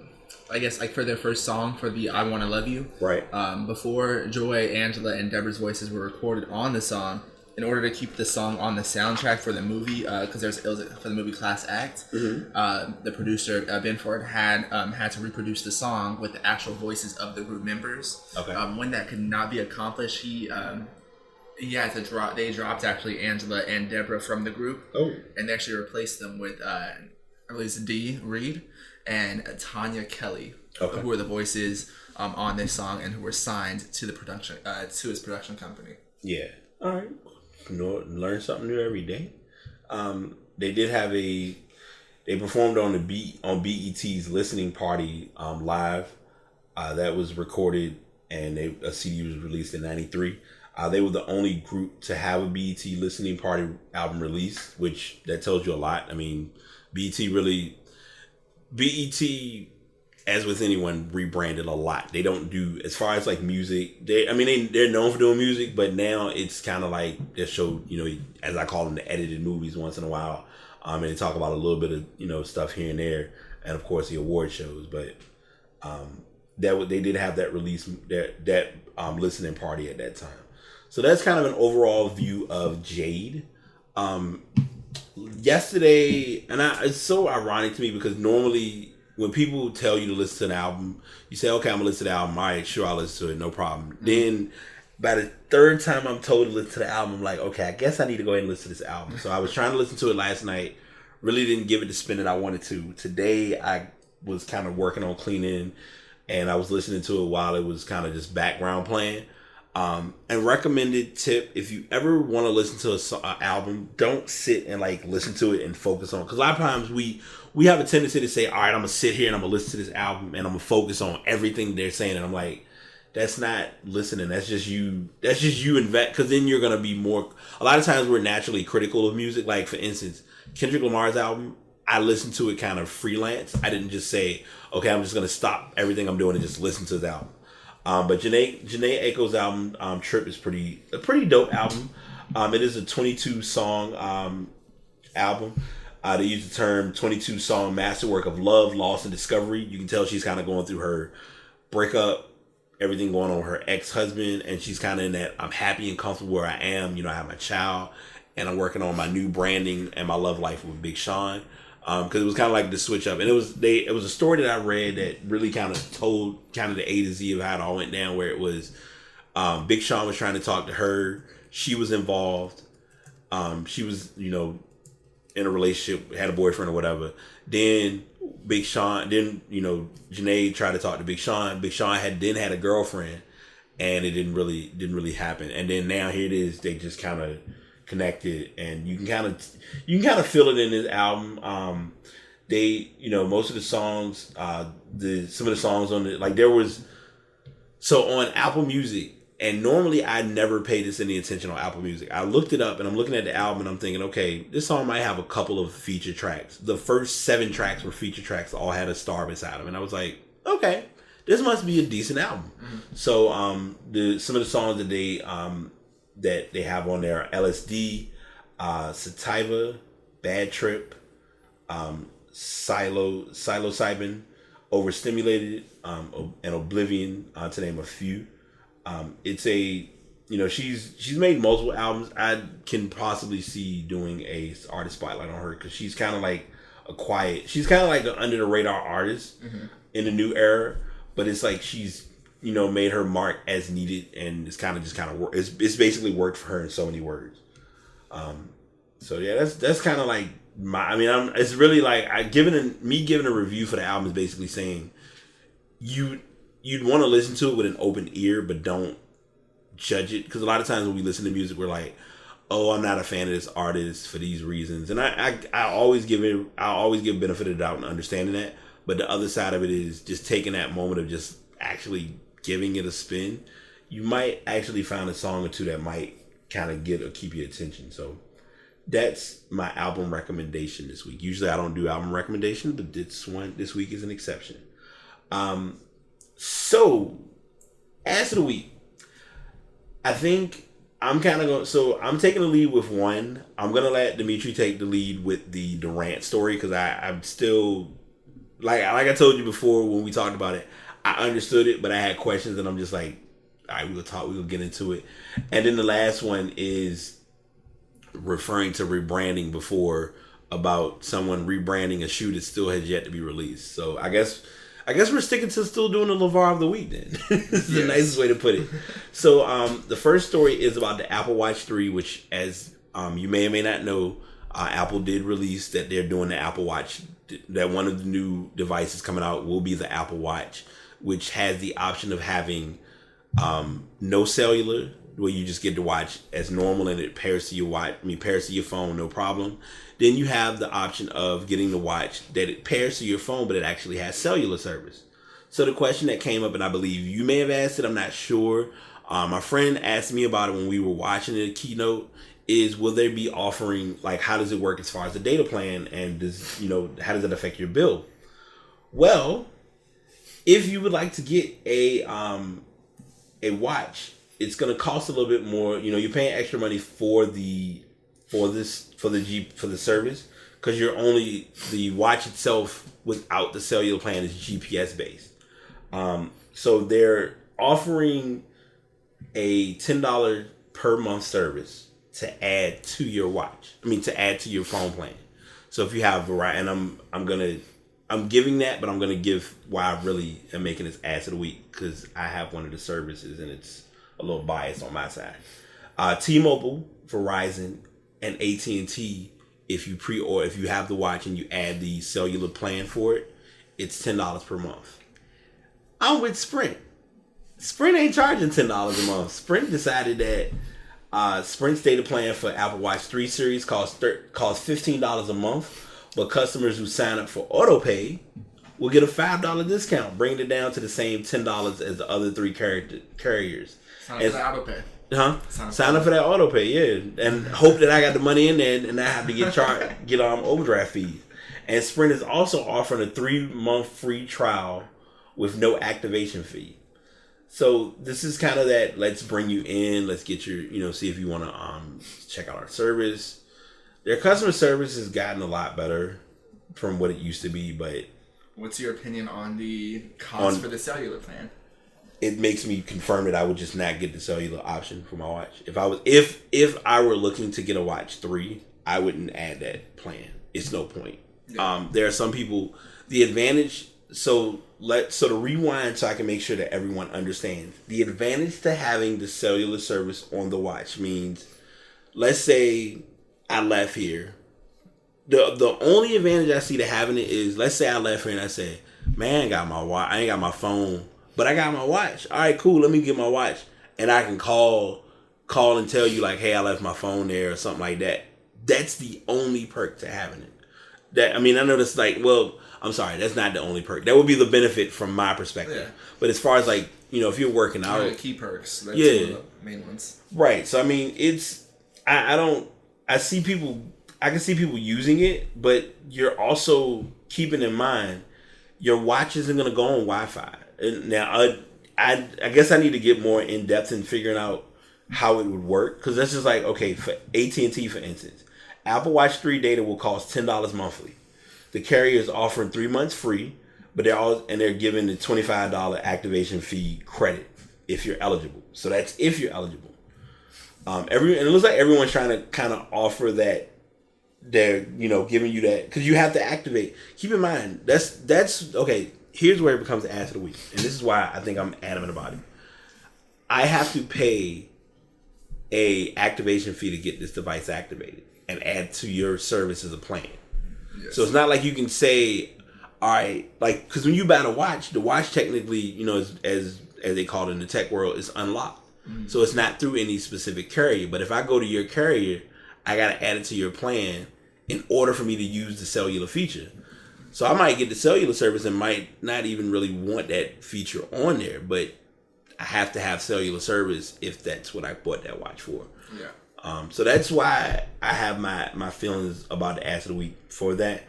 I guess like for their first song for the "I Wanna Love You," right? Before Joy, Angela, and Deborah's voices were recorded on the song, in order to keep the song on the soundtrack for the movie, because it was for the movie Class Act. Mm-hmm. The producer Ben Ford had to reproduce the song with the actual voices of the group members. Okay. When that could not be accomplished, he had to drop. They dropped actually Angela and Deborah from the group. Oh. And they actually replaced them with at least Dee Reed and Tanya Kelly, okay, who were the voices on this song and who were signed to the production to his production company. Yeah. All right. Learn something new every day. They did have they performed on BET's listening party live. That was recorded and a CD was released in '93. They were the only group to have a BET listening party album release, which that tells you a lot. I mean, BET, as with anyone, rebranded a lot. They don't do, as far as like music, they're known for doing music, but now it's kind of like they show, as I call them, the edited movies once in a while. And they talk about a little bit of, stuff here and there. And of course the award shows, but they did have that release, that listening party at that time. So that's kind of an overall view of Jade. Yesterday, and it's so ironic to me because normally when people tell you to listen to an album, you say, okay, I'm going to listen to the album. All right, sure, I'll listen to it. No problem. Mm-hmm. Then by the third time I'm told to listen to the album, I'm like, okay, I guess I need to go ahead and listen to this album. So I was trying to listen to it last night. Really didn't give it the spin that I wanted to. Today, I was kind of working on cleaning, and I was listening to it while it was kind of just background playing. And recommended tip, if you ever want to listen to an album, don't sit and like listen to it and focus on it. Because a lot of times we have a tendency to say, all right, I'm going to sit here and I'm going to listen to this album and I'm going to focus on everything they're saying. And I'm like, that's not listening. That's just you invest. Because then you're going to be more, a lot of times we're naturally critical of music. Like for instance, Kendrick Lamar's album, I listened to it kind of freelance. I didn't just say, okay, I'm just going to stop everything I'm doing and just listen to the album. But Janae Aiko's album, Trip, is a pretty dope album. It is a 22 song album. They use the term 22 song masterwork of love, loss, and discovery. You can tell she's kind of going through her breakup, everything going on with her ex-husband, and she's kind of in that I'm happy and comfortable where I am. I have my child, and I'm working on my new branding and my love life with Big Sean. Because it was kind of like the switch up, and it was a story that I read that really kind of told kind of the A to Z of how it all went down. Where it was, Big Sean was trying to talk to her, she was involved, she was in a relationship, had a boyfriend or whatever. Then Janae tried to talk to Big Sean. Big Sean had a girlfriend, and it didn't really happen. And then now here it is, they just kind of connected, and you can kind of feel it in this album. They most of the songs, some of the songs on it, like there was, so on Apple Music, and normally I never pay this any attention on Apple Music. I looked it up and I'm looking at the album and I'm thinking, okay, this song might have a couple of feature tracks. The first 7 tracks were feature tracks, all had a star beside them, and I was like, okay, this must be a decent album. Mm-hmm. So some of the songs that they have on there are LSD, Sativa, Bad Trip, Psilocybin, Overstimulated, and Oblivion, to name a few. It's she's made multiple albums. I can possibly see doing a artist spotlight on her because she's kind of like she's kind of like an under the radar artist, mm-hmm, in the new era, but it's like she's made her mark as needed, and it's kind of work. It's basically worked for her in so many words. So yeah, that's kind of like it's really like giving a review for the album is basically saying you'd want to listen to it with an open ear, but don't judge it, because a lot of times when we listen to music, we're like, oh, I'm not a fan of this artist for these reasons, and I always give benefit of the doubt and understanding that. But the other side of it is just taking that moment of just actually giving it a spin. You might actually find a song or two that might kind of get or keep your attention. So that's my album recommendation this week. Usually I don't do album recommendations, but this week is an exception. So as of the week, I think I'm kind of going. So I'm taking the lead with one. I'm gonna let Dimitri take the lead with the Durant story because I'm still like I told you before when we talked about it. I understood it, but I had questions, and I'm just like, all right, we'll get into it. And then the last one is referring to rebranding before about someone rebranding a shoe that still has yet to be released. So I guess we're sticking to still doing the LeVar of the week then. This is the nicest way to put it. So the first story is about the Apple Watch 3, which as you may or may not know, Apple did release that they're doing the Apple Watch, that one of the new devices coming out will be the Apple Watch, which has the option of having no cellular, where you just get the watch as normal and it pairs to your phone, no problem. Then you have the option of getting the watch that it pairs to your phone, but it actually has cellular service. So the question that came up, and I believe you may have asked it, I'm not sure. My friend asked me about it when we were watching the keynote, is will they be offering, like, how does it work as far as the data plan, and how does it affect your bill? Well, if you would like to get a watch, it's going to cost a little bit more. You're paying extra money for the service because the watch itself without the cellular plan is GPS based. So they're offering a $10 per month service to add to your watch. To add to your phone plan. So if you have Verizon, and I'm giving that, but I'm going to give why I really am making this ass of the week because I have one of the services and it's a little biased on my side. T-Mobile, Verizon, and AT&T, if you have the watch and you add the cellular plan for it, it's $10 per month. I'm with Sprint. Sprint ain't charging $10 a month. Sprint decided that Sprint's data plan for Apple Watch 3 series costs $15 a month, but customers who sign up for AutoPay will get a $5 discount, bringing it down to the same $10 as the other three carriers. Sign up for that AutoPay. Sign up for that AutoPay, yeah, and hope that I got the money in there and not have to get overdraft fees. And Sprint is also offering a 3-month free trial with no activation fee. So this is kind of that. Let's bring you in. Let's get your, see if you want to check out our service. Their customer service has gotten a lot better from what it used to be, but what's your opinion on the cost for the cellular plan? It makes me confirm that I would just not get the cellular option for my watch. If I were looking to get a Watch 3, I wouldn't add that plan. It's no point. Yeah. There are some people, the advantage. So to rewind, so I can make sure that everyone understands the advantage to having the cellular service on the watch means, let's say I left here. The only advantage I see to having it is, let's say I left here and I said, man, I ain't got my watch, I ain't got my phone, but I got my watch. All right, cool. Let me get my watch, and I can call and tell you like, hey, I left my phone there or something like that. That's the only perk to having it. I know that's like, well, I'm sorry, that's not the only perk. That would be the benefit from my perspective. Yeah. But as far as like, if you're working out, the key perks. That's one of the main ones. Right. So I see people. I can see people using it, but you're also keeping in mind your watch isn't going to go on Wi-Fi. Now, I guess I need to get more in depth in figuring out how it would work, because that's just like, okay, for AT&T, for instance, Apple Watch 3 data will cost $10 monthly. The carrier is offering 3 months free, but they're giving the $25 activation fee credit if you're eligible. So that's if you're eligible. And it looks like everyone's trying to kind of offer that. They're giving you that because you have to activate. Keep in mind that's okay. Here's where it becomes the ass of the week, and this is why I think I'm adamant about it. I have to pay a activation fee to get this device activated and add to your service as a plan. Yes. So it's not like you can say, all right, like, because when you buy the watch technically, as they call it in the tech world, is unlocked. Mm-hmm. So it's not through any specific carrier. But if I go to your carrier, I got to add it to your plan in order for me to use the cellular feature. So I might get the cellular service and might not even really want that feature on there, but I have to have cellular service if that's what I bought that watch for. Yeah. So that's why I have my feelings about the ass of the week for that.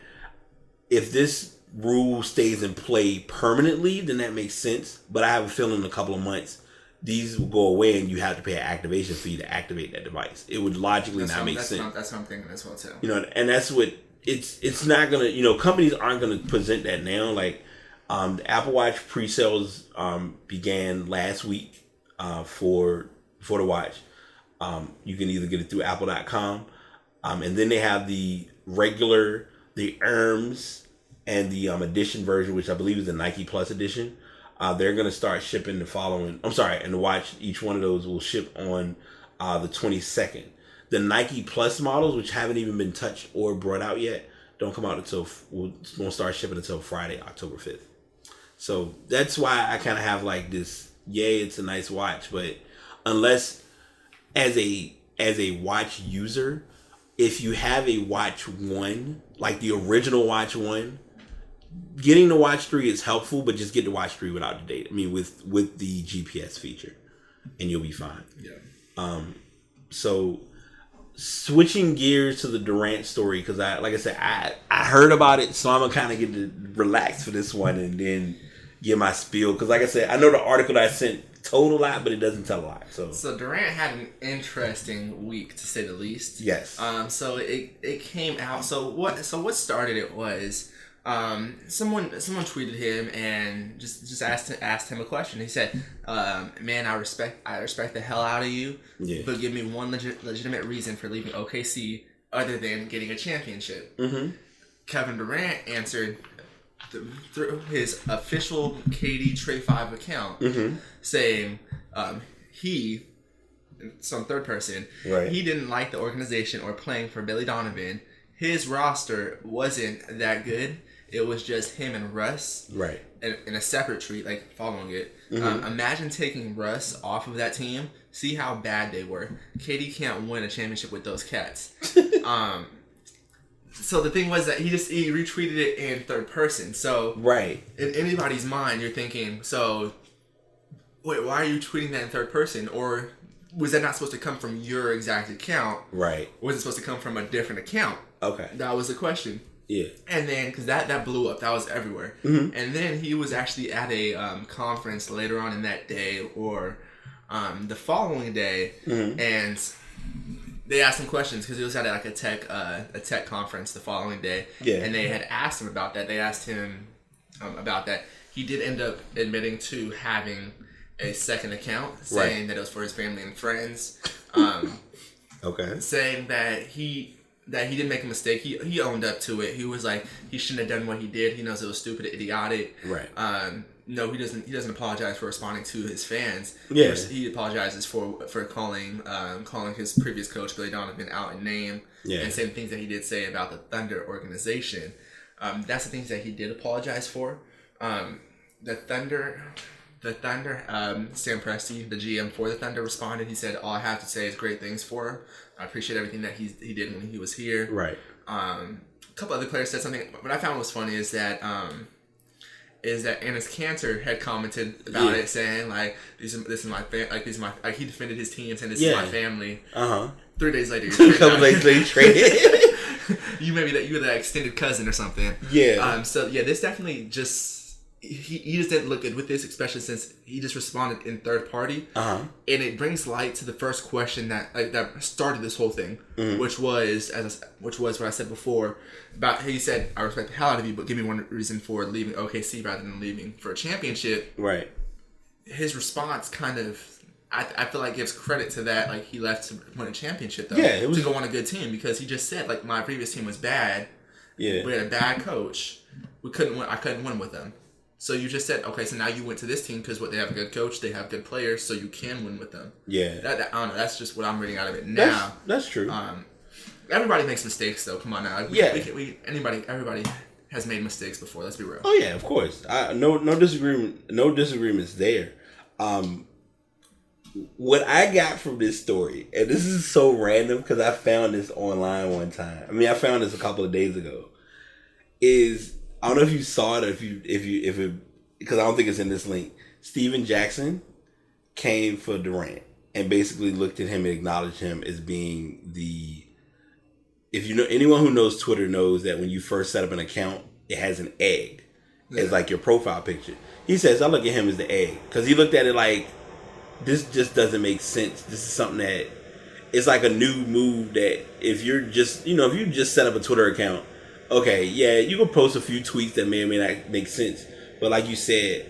If this rule stays in play permanently, then that makes sense. But I have a feeling in a couple of months, these will go away and you have to pay an activation fee to activate that device. It would logically not make sense. That's what I'm thinking as well too. And that's what it's not gonna. Companies aren't gonna present that now. Like the Apple Watch pre-sales began last week for the watch. You can either get it through Apple.com, and then they have the regular, the ERMS, and the edition version, which I believe is the Nike Plus edition. They're going to start shipping the following. I'm sorry, and the watch, each one of those will ship on the 22nd. The Nike Plus models, which haven't even been touched or brought out yet, don't come out until won't start shipping until Friday, October 5th. So that's why I kind of have like this. Yay, it's a nice watch, but unless as a watch user, if you have a Watch 1, like the original Watch 1, getting the Watch 3 is helpful, but just get the Watch 3 without the data. I mean, with the GPS feature, and you'll be fine. Yeah. So switching gears to the Durant story, because like I said, I heard about it, so I'm gonna kind of get to relax for this one and then give my spiel. Because like I said, I know the article that I sent told a lot, but it doesn't tell a lot. So Durant had an interesting week, to say the least. Yes. So it came out. So what started it was someone tweeted him and just asked him a question. He said, "Man, I respect the hell out of you, but give me one legitimate reason for leaving OKC other than getting a championship." Mm-hmm. Kevin Durant answered through his official KD Trey 5 account, saying he, some third person, he didn't like the organization or playing for Billy Donovan. His roster wasn't that good. It was just him and Russ, in a separate tweet, like following it. Imagine taking Russ off of that team. See how bad they were. KD can't win a championship with those cats. So the thing was that he retweeted it in third person. So in anybody's mind, you're thinking, so wait, why are you tweeting that in third person? Or was that not supposed to come from your exact account? Or was it supposed to come from a different account? Okay, that was the question. Yeah, and then because that blew up, that was everywhere. And then he was actually at a conference later on in that day or the following day, and they asked him questions because he was at like a tech conference the following day. And they had asked him about that. They asked him about that. He did end up admitting to having a second account, saying that it was for his family and friends. Saying that he didn't make a mistake. He owned up to it. He was like, he shouldn't have done what he did. He knows it was stupid and idiotic. No, he doesn't apologize for responding to his fans. He apologizes for calling his previous coach Billy Donovan out in name and saying things that he did say about the Thunder organization. That's the things that he did apologize for. The Thunder, Sam Presti, the GM for the Thunder, responded. He said, "All I have to say is great things for him. I appreciate everything that he did when he was here." A couple other players said something. What I found was funny is that Enes Kanter had commented about it, saying like, "This is my like he defended his team saying this is my family." 3 days later, you're 2 days later, traded. You were the extended cousin or something. This definitely just. He just didn't look good with this, especially since he just responded in third party, and it brings light to the first question that started this whole thing, which was what I said before about he said, "I respect the hell out of you, but give me one reason for leaving OKC rather than leaving for a championship." His response kind of, I feel like gives credit to that. Like he left to win a championship though, to go on a good team, because he just said like my previous team was bad. We had a bad coach. I couldn't win with them. So you just said, okay, so now you went to this team because they have a good coach, they have good players, so you can win with them. That I don't know. That's just what I'm reading out of it now. That's true. Everybody makes mistakes, though. Come on now. Everybody has made mistakes before. Let's be real. Oh yeah, of course. No disagreement. No disagreements there. What I got from this story, and this is so random because I found this online one time. I mean, I found this a couple of days ago. Is I don't know if you saw it or if it because I don't think it's in this link. Steven Jackson came for Durant. and basically looked at him and acknowledged him as being the. If you know anyone who knows Twitter knows that when you first set up an account, it has an egg as like your profile picture. He says I look at him as the egg because he looked at it like this just doesn't make sense. This is something that it's like a new move that if you're just if you just set up a Twitter account, okay, yeah, you can post a few tweets that may or may not make sense, but like you said,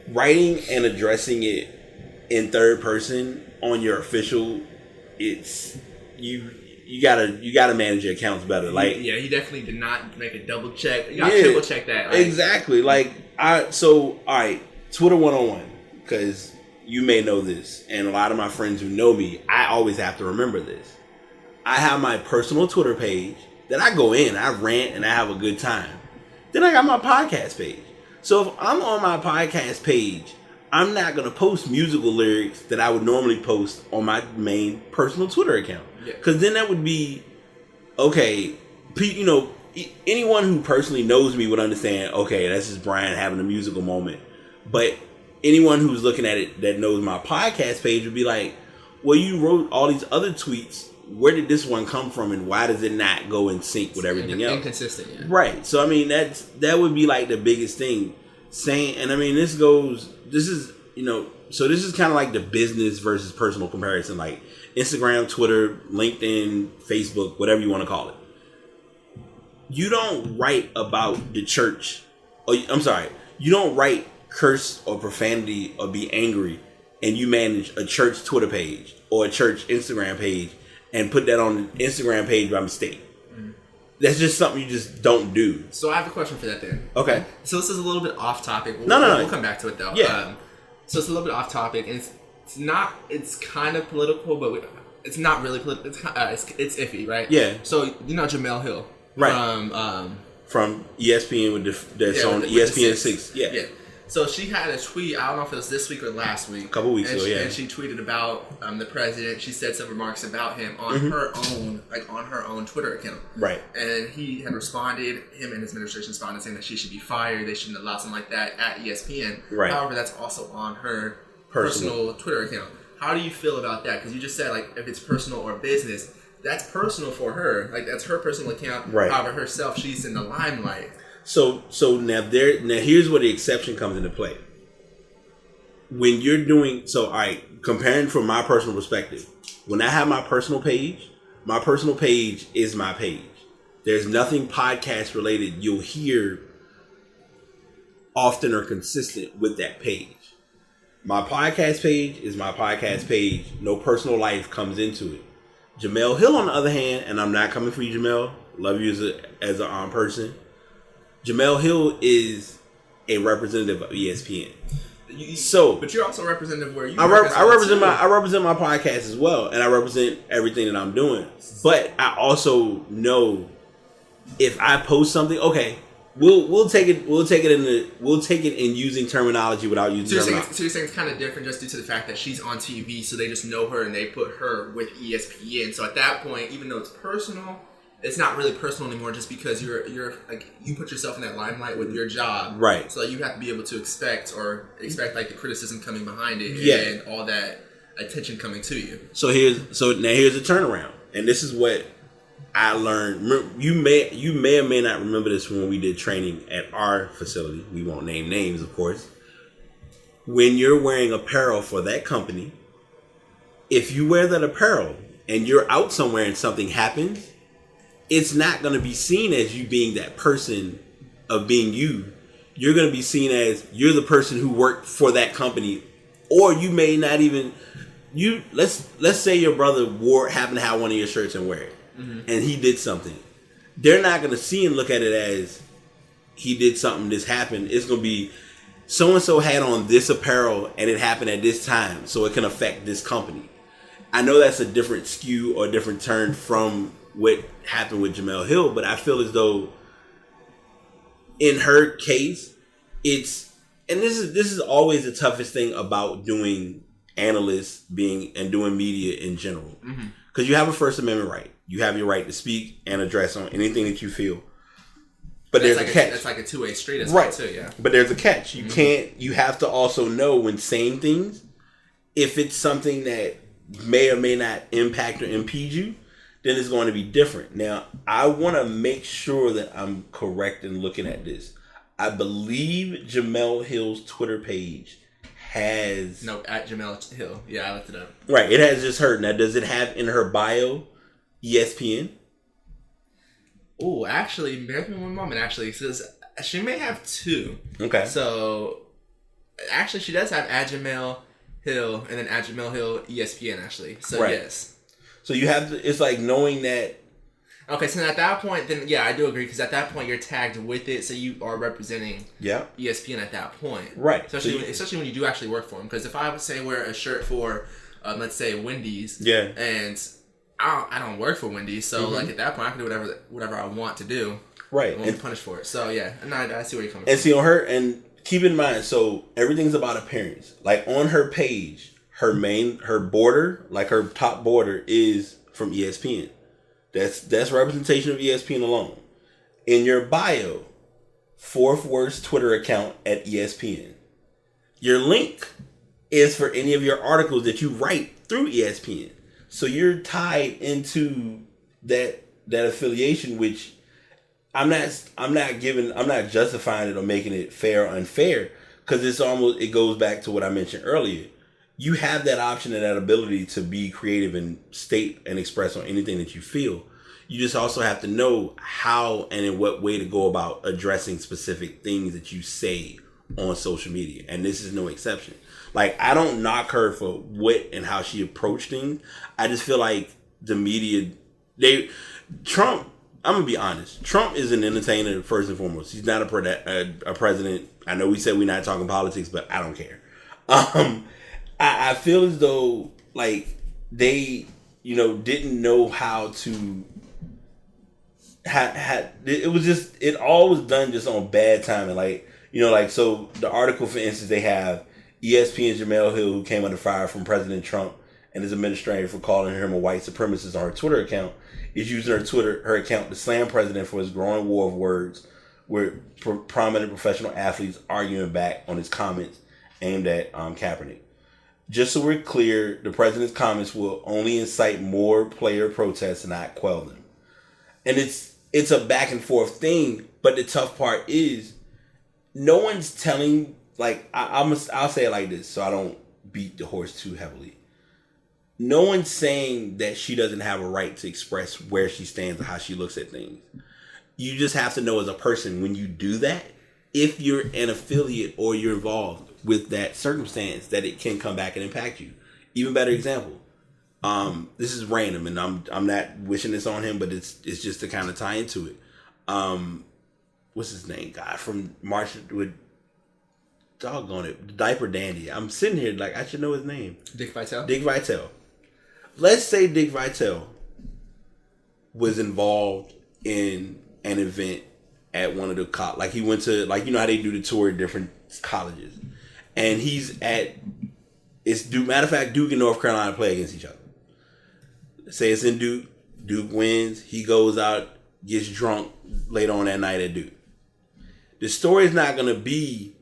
writing and addressing it in third person on your official, it's you gotta manage your accounts better. Like he definitely did not make a double check. You gotta triple check that. Like, exactly. Like all right, Twitter 101, because you may know this, and a lot of my friends who know me, I always have to remember this. I have my personal Twitter page that I go in, I rant, and I have a good time. Then I got my podcast page. So if I'm on my podcast page, I'm not going to post musical lyrics that I would normally post on my main personal Twitter account. Because then that would be, okay, anyone who personally knows me would understand, okay, that's just Brian having a musical moment. But anyone who's looking at it that knows my podcast page would be like, well, you wrote all these other tweets. Where did this one come from, and why does it not go in sync with everything else? Inconsistent, yeah. Right. So I mean, that would be like the biggest thing. Saying, and I mean, this is kind of like the business versus personal comparison, like Instagram, Twitter, LinkedIn, Facebook, whatever you want to call it. You don't write about the church, you don't write curse or profanity or be angry, and you manage a church Twitter page or a church Instagram page and put that on the Instagram page by mistake. That's just something you just don't do. So I have a question for that then. Okay. So this is a little bit off topic. We'll come back to it though. Yeah. So it's a little bit off topic, and it's kind of political, but it's not really political. It's iffy, right? Yeah. So you know Jamel Hill, right? From ESPN with that's on ESPN 6. Yeah. So she had a tweet. I don't know if it was this week or last week. A couple weeks ago, And she tweeted about the president. She said some remarks about him on her own Twitter account. Right. And he had responded. Him and his administration responded saying that she should be fired. They shouldn't allow something like that at ESPN. Right. However, that's also on her personal Twitter account. How do you feel about that? Because you just said like if it's personal or business, that's personal for her. Like that's her personal account. Right. However, herself, she's in the limelight. So now here's where the exception comes into play. When you're doing all right, comparing from my personal perspective, when I have my personal page is my page. There's nothing podcast related you'll hear often or consistent with that page. My podcast page is my podcast page. No personal life comes into it. Jamel Hill, on the other hand, and I'm not coming for you, Jamel. Love you as an person. Jamel Hill is a representative of ESPN. But you're also representative where you. I represent my podcast as well, and I represent everything that I'm doing. But I also know if I post something, okay, we'll take it in using terminology without using terminology. So you're saying it's kind of different just due to the fact that she's on TV, so they just know her and they put her with ESPN. So at that point, even though it's personal, it's not really personal anymore, just because you're like you put yourself in that limelight with your job, right? So you have to be able to expect like the criticism coming behind it, and all that attention coming to you. So here's a turnaround, and this is what I learned. You may or may not remember this from when we did training at our facility. We won't name names, of course. When you're wearing apparel for that company, if you wear that apparel and you're out somewhere and something happens, it's not going to be seen as you being that person of being you. You're going to be seen as you're the person who worked for that company, or you may not even. Let's say your brother happened to have one of your shirts and wear it, and he did something. They're not going to see and look at it as he did something. This happened. It's going to be so and so had on this apparel and it happened at this time, so it can affect this company. I know that's a different skew or a different turn from what happened with Jamel Hill, but I feel as though in her case, this is always the toughest thing about doing analysts and doing media in general, because you have a First Amendment right. You have your right to speak and address on anything that you feel. But there's a catch. That's like a two-way street, right? Too, yeah. But there's a catch. You have to also know when saying things If it's something that may or may not impact or impede you, then it's going to be different. Now, I want to make sure that I'm correct in looking at this. I believe Jamel Hill's Twitter page has... No, at Jamel Hill. Yeah, I looked it up. Right, it has just her. Now, does it have in her bio ESPN? Oh, actually, bear with me one moment, actually. It says she may have two. Okay. So, actually, she does have at Jamel Hill and then at Jamel Hill ESPN, actually. So, right. Yes. So, you have to... It's like knowing that... Okay, so at that point, then, yeah, I do agree, because at that point, you're tagged with it, so you are representing ESPN at that point. Right. Especially when you do actually work for them. Because if I would say wear a shirt for, let's say, Wendy's, and I don't work for Wendy's, so, like, at that point, I can do whatever I want to do. Right. I won't be punished for it. So, yeah, and I see where you're coming from. And see, on her, and keep in mind, so, everything's about appearance. Like, on her page, her border, like, her top border is from ESPN. That's representation of ESPN alone. In your bio, fourth worst Twitter account at ESPN. Your link is for any of your articles that you write through ESPN. So you're tied into that affiliation, which I'm not justifying it or making it fair or unfair, because it goes back to what I mentioned earlier. You have that option and that ability to be creative and state and express on anything that you feel. You just also have to know how and in what way to go about addressing specific things that you say on social media. And this is no exception. Like, I don't knock her for what and how she approached things. I just feel like the media, Trump, I'm going to be honest. Trump is an entertainer first and foremost. He's not a president. I know we said we're not talking politics, but I don't care. I feel as though, like, they, didn't know how to... it all was done just on bad timing. So the article, for instance, they have ESPN's Jamel Hill, who came under fire from President Trump and his administrator for calling him a white supremacist on her Twitter account, is using her account to slam president for his growing war of words, with prominent professional athletes arguing back on his comments aimed at Kaepernick. Just so we're clear, the president's comments will only incite more player protests and not quell them. And it's a back and forth thing, but the tough part is no one's telling, like, I'll say it like this so I don't beat the horse too heavily. No one's saying that she doesn't have a right to express where she stands or how she looks at things. You just have to know as a person, when you do that, if you're an affiliate or you're involved with that circumstance, that it can come back and impact you. Even better example. This is random, and I'm not wishing this on him, but it's just to kind of tie into it. What's his name? Guy from March with doggone it, Diaper Dandy. I'm sitting here like I should know his name. Dick Vitale. Dick Vitale. Let's say Dick Vitale was involved in an event at one of the like he went to, like, how they do the tour at different colleges, and he's at matter of fact, Duke and North Carolina play against each other. Say it's in Duke. Duke wins. He goes out, gets drunk later on that night at Duke. The story is not going to be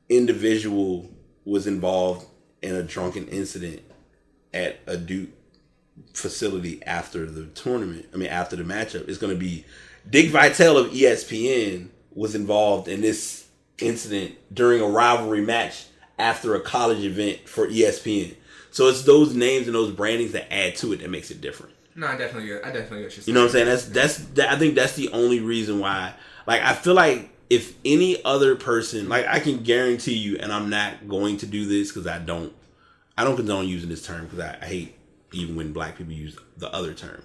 individual was involved in a drunken incident at a Duke facility after the tournament. After the matchup. It's going to be Dick Vitale of ESPN was involved in this incident during a rivalry match after a college event for ESPN. So it's those names and those brandings that add to it that makes it different. No, I definitely get what you're saying. You know what I'm saying? I think that's the only reason why. Like, I feel like if any other person, like, I can guarantee you, and I'm not going to do this because I don't condone using this term, because I hate even when black people use the other term.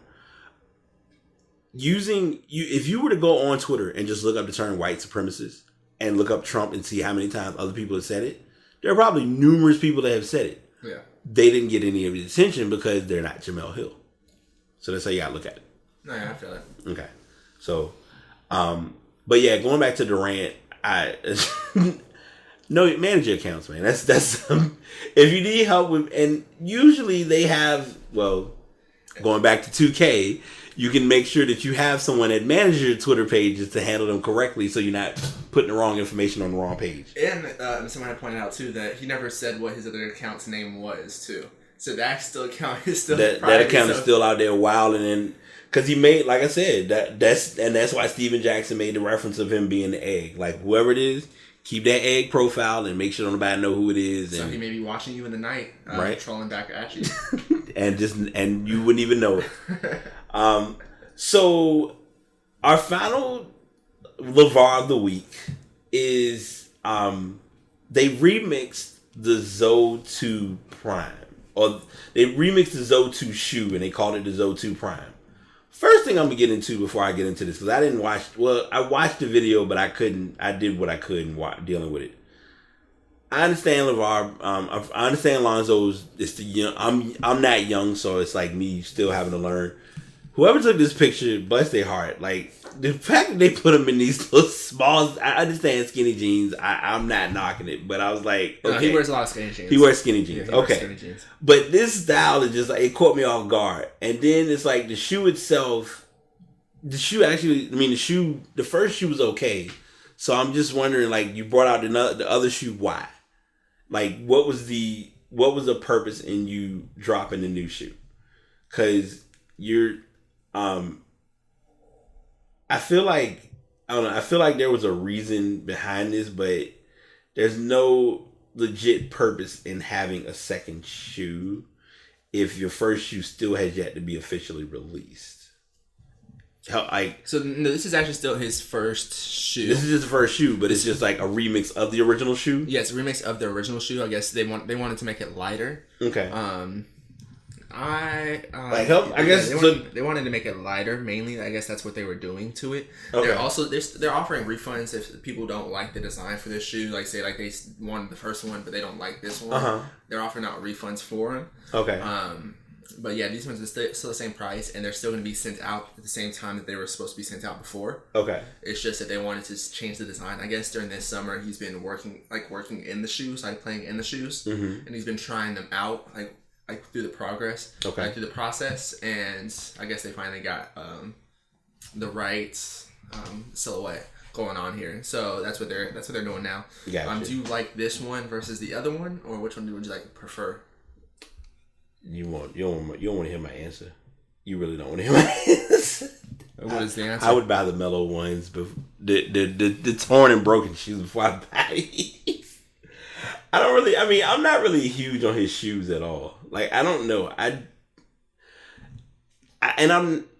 If you were to go on Twitter and just look up the term white supremacist and look up Trump and see how many times other people have said it, there are probably numerous people that have said it. Yeah. They didn't get any of the attention because they're not Jamel Hill. So that's how you gotta look at it. No, yeah, I feel it. Okay. So, but yeah, going back to Durant, no, manage your accounts, man. That's if you need help with, and usually they have, going back to 2K, you can make sure that you have someone that manages your Twitter pages to handle them correctly, so you're not putting the wrong information on the wrong page. And someone had pointed out too that he never said what his other account's name was too. So that still account is still that account is still out there wilding, and because he made, like I said, that's why Steven Jackson made the reference of him being the egg. Like whoever it is, keep that egg profile and make sure nobody know who it is. So he may be watching you in the night, right, trolling back at you, and you wouldn't even know it. So our final LeVar of the week is they remixed the Zoe 2 Prime, or they remixed the Zoe 2 shoe and they called it the Zoe 2 Prime. First thing I'm gonna get into before I get into this, because I didn't watch. Well, I watched the video, but I couldn't. I did what I could in dealing with it. I understand LeVar. I understand Lonzo's. It's the young. I'm not young, so it's like me still having to learn. Whoever took this picture, bless their heart. Like the fact that they put him in these little small. I understand skinny jeans. I'm not knocking it, but I was like, okay. No, he wears a lot of skinny jeans. He wears skinny jeans. Yeah, okay, skinny jeans. But this style is just like, it caught me off guard. And then it's like the shoe itself. The shoe actually. I mean, the first shoe was okay. So I'm just wondering, like, you brought out the other shoe. Why? Like, what was the purpose in you dropping the new shoe? Because you're. I feel like there was a reason behind this, but there's no legit purpose in having a second shoe if your first shoe still has yet to be officially released. So no, this is actually still his first shoe. This is his first shoe, but it's just like a remix of the original shoe. Yeah, it's a remix of the original shoe. I guess they wanted to make it lighter. Okay. I guess they wanted to make it lighter mainly. I guess that's what they were doing to it. Okay. They're offering refunds if people don't like the design for this shoe. Like say like they wanted the first one but they don't like this one. Uh-huh. They're offering out refunds for them. Okay. But yeah, these ones are still the same price and they're still going to be sent out at the same time that they were supposed to be sent out before. Okay. It's just that they wanted to change the design. I guess during this summer he's been working in the shoes, like playing in the shoes, and he's been trying them out like through the progress, through the process, and I guess they finally got the right silhouette going on here. So that's what they're doing now. Gotcha. Do you like this one versus the other one, or which one would you like prefer? You don't want to hear my answer. You really don't want to hear my answer. What is the answer? I would buy the mellow ones, but the torn and broken shoes before I buy these. I'm not really huge on his shoes at all. Like, I don't know.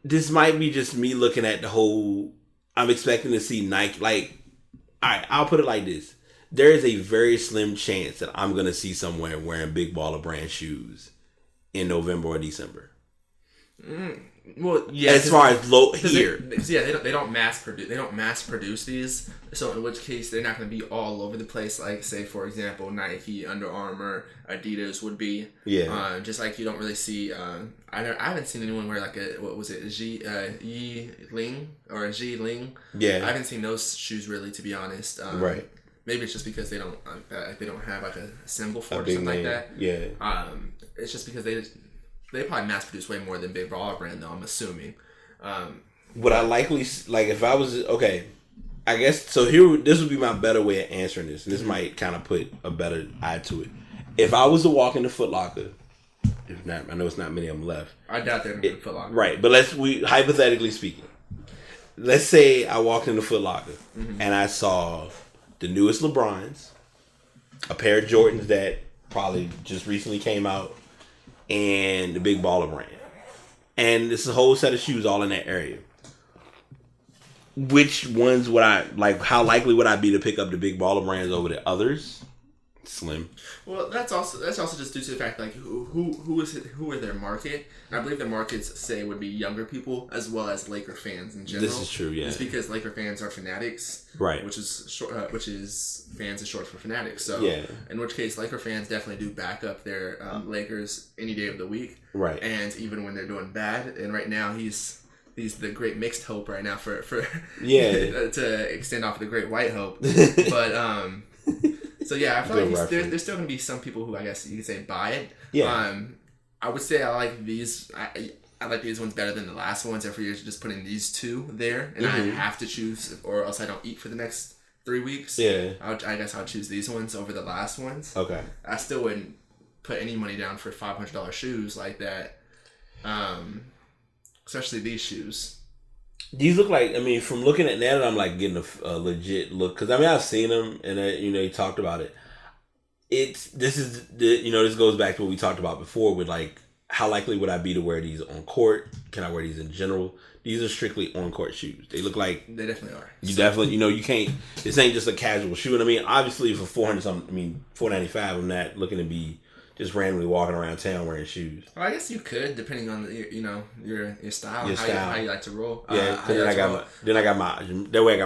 This might be just me looking at the whole, I'm expecting to see Nike. Like, all right, I'll put it like this. There is a very slim chance that I'm going to see somewhere wearing Big Baller Brand shoes in November or December. Well, yeah. As far as low here, they don't mass produce these. So in which case they're not going to be all over the place. Like say for example Nike, Under Armour, Adidas would be. Yeah. Just like you don't really see. I haven't seen anyone wear like a Yi Ling or a Ji Ling. Yeah. I haven't seen those shoes really, to be honest. Right. Maybe it's just because they don't have like a symbol for it or something like that. Yeah. It's just because they probably mass produce way more than Big Baller Brand, though, I'm assuming. Would I likely, like, if I was, okay, I guess, so here, this would be my better way of answering this, and this might kind of put a better eye to it. If I was to walk into Foot Locker, if not, I know it's not many of them left. I doubt they're going to Foot Locker. Right, but hypothetically speaking, let's say I walked into Foot Locker, and I saw the newest LeBrons, a pair of Jordans that probably just recently came out, and the Big Baller Brand. And it's a whole set of shoes all in that area. Which ones would I, like, how likely would I be to pick up the Big Baller Brands over the others? Slim. Well, that's also just due to the fact like who are their market, and I believe their markets say would be younger people as well as Laker fans in general. This is true, yeah. It's because Laker fans are fanatics, right? Which is fans is short for fanatics. So yeah. In which case, Laker fans definitely do back up their Lakers any day of the week, right? And even when they're doing bad, and right now he's the great mixed hope right now for to extend off the great white hope, but So yeah, I feel like there's still gonna be some people who I guess you could say buy it. Yeah. I would say I like these. I like these ones better than the last ones. Every year, just putting these two there, and I have to choose, or else I don't eat for the next 3 weeks. Yeah. I guess I'll choose these ones over the last ones. Okay. I still wouldn't put any money down for $500 shoes like that. Especially these shoes. These look like, I mean, from looking at now that I'm like getting a legit look, because I mean, I've seen them and you talked about it. This goes back to what we talked about before with like, how likely would I be to wear these on court? Can I wear these in general? These are strictly on court shoes. They look like they definitely are. Definitely, you can't. This ain't just a casual shoe. And I mean, obviously for $495, I'm not looking to be just randomly walking around town wearing shoes. Well, I guess you could, depending on your style, and how you like to roll. Yeah, then I got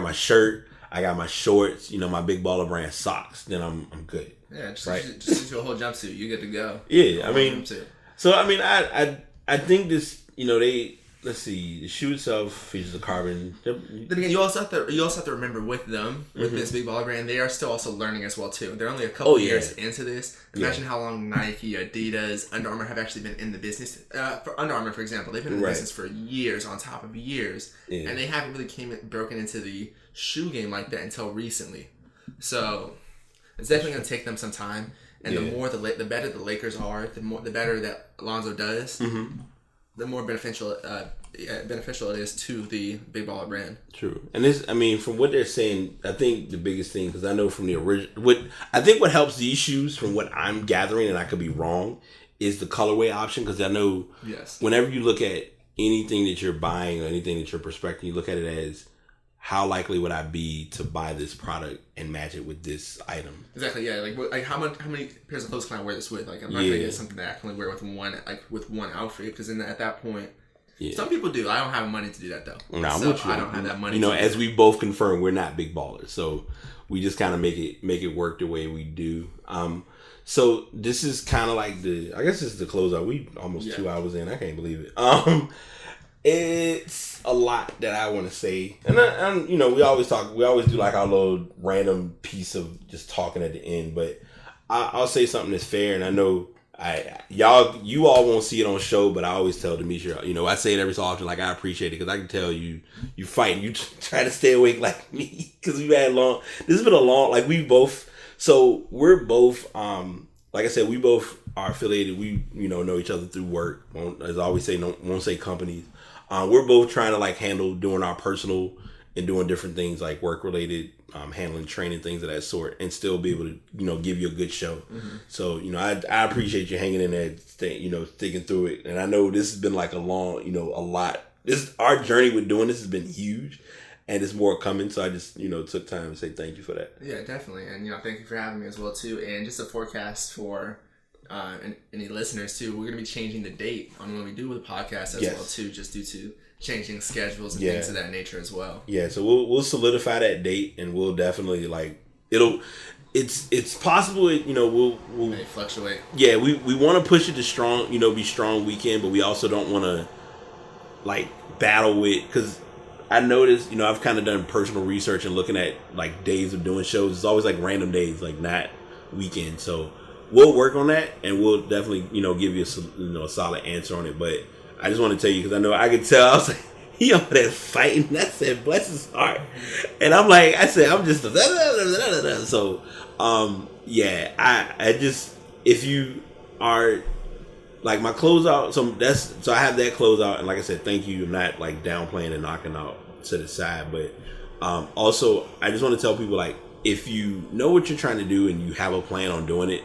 my shirt, I got my shorts, my Big Baller Brand socks. Then I'm good. Yeah, just use your whole jumpsuit. You get to go. Yeah, I mean, so I mean, I think this, let's see, the shoe itself features a carbon. Then again, you also have to remember with this Big Baller Brand, they are still also learning as well too. They're only a couple years into this. Imagine how long Nike, Adidas, Under Armour have actually been in the business. For Under Armour, for example, they've been in the business for years on top of years, and they haven't really broken into the shoe game like that until recently. So it's definitely going to take them some time. And the better the Lakers are, the better that Alonzo does. Mm-hmm. The more beneficial it is to the Big Baller Brand. True. And this, I mean, from what they're saying, I think the biggest thing, because I know from the original, what helps these shoes, from what I'm gathering, and I could be wrong, is the colorway option. Because I know whenever you look at anything that you're buying or anything that you're prospecting, you look at it as, how likely would I be to buy this product and match it with this item? Exactly. Yeah. Like how many pairs of clothes can I wear this with? Like, I'm not gonna get something that I can only wear with one outfit, because then at that point, some people do. I don't have money to do that though. No, I'm with you. I don't have that money. As we both confirmed, we're not big ballers, so we just kind of make it work the way we do. So this is kind of like I guess this is the closeout. We almost 2 hours in. I can't believe it. It's a lot that I want to say, and we always do like our little random piece of just talking at the end, but I'll say something that's fair, and I know you all won't see it on show, but I always tell Demetria, I say it every so often, like, I appreciate it, because I can tell you fighting, you try to stay awake like me, because this has been a long, like, we're both, like I said, we both are affiliated, we, know each other through work, as I always say, won't say companies. We're both trying to like handle doing our personal and doing different things like work related, handling training, things of that sort, and still be able to, give you a good show. Mm-hmm. So, I appreciate you hanging in there, sticking through it. And I know this has been like a long, a lot. Our journey with doing this has been huge, and it's more coming. So I just, took time to say thank you for that. Yeah, definitely. And, thank you for having me as well too. And just a forecast for and any listeners too, we're going to be changing the date on when we do the podcast as well too, just due to changing schedules and things of that nature as well. Yeah, so we'll solidify that date, and we'll definitely it's possible we'll may fluctuate. Yeah, we want to push it to strong, be strong weekend, but we also don't want to like battle with, because I noticed, I've kind of done personal research and looking at like days of doing shows. It's always like random days, like not weekend. So we'll work on that, and we'll definitely, give you a solid answer on it. But I just want to tell you, because I know I could tell, I was like, he over there fighting. I said, bless his heart. And I'm like, I'm just, so, I just, if you are, like, my closeout, so I have that closeout, and like I said, thank you. I'm not, like, downplaying and knocking out to the side, but also, I just want to tell people, like, if you know what you're trying to do and you have a plan on doing it,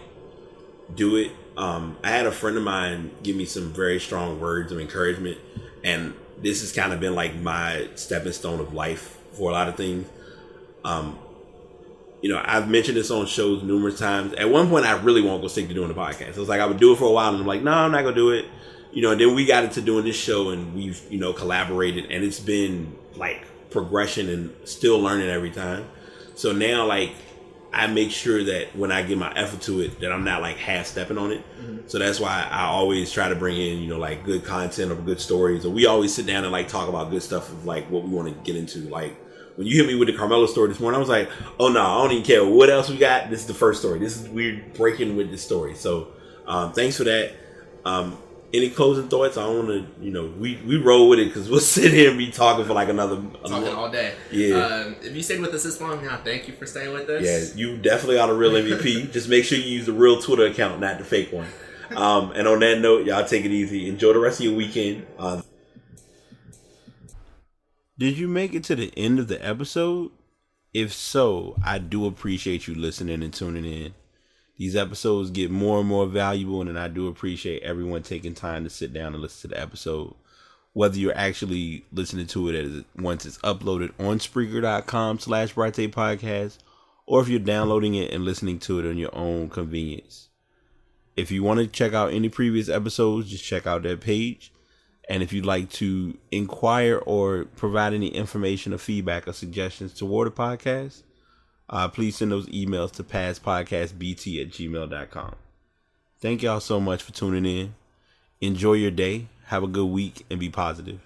do it. I had a friend of mine give me some very strong words of encouragement, and this has kind of been like my stepping stone of life for a lot of things. I've mentioned this on shows numerous times. At one point, I really won't go stick to doing the podcast. It was like I would do it for a while, and I'm like, no, I'm not gonna do it. And then we got into doing this show, and we've collaborated, and it's been like progression and still learning every time. So now, like, I make sure that when I give my effort to it, that I'm not like half stepping on it. Mm-hmm. So that's why I always try to bring in, like good content or good stories. Or we always sit down and like talk about good stuff of like what we want to get into. Like when you hit me with the Carmelo story this morning, I was like, oh no, I don't even care what else we got. This is the first story. We're breaking with this story. So thanks for that. Any closing thoughts? I don't want to, we roll with it because we'll sit here and be talking for like talking all day. Yeah. If you stayed with us this long now, thank you for staying with us. Yeah, you definitely are the real MVP. Just make sure you use the real Twitter account, not the fake one. And on that note, y'all take it easy. Enjoy the rest of your weekend. Did you make it to the end of the episode? If so, I do appreciate you listening and tuning in. These episodes get more and more valuable, and I do appreciate everyone taking time to sit down and listen to the episode. Whether you're actually listening to it once it's uploaded on Spreaker.com/Brate Podcast, or if you're downloading it and listening to it on your own convenience. If you want to check out any previous episodes, just check out that page. And if you'd like to inquire or provide any information or feedback or suggestions toward the podcast, please send those emails to passpodcastbt@gmail.com. Thank y'all so much for tuning in. Enjoy your day. Have a good week and be positive.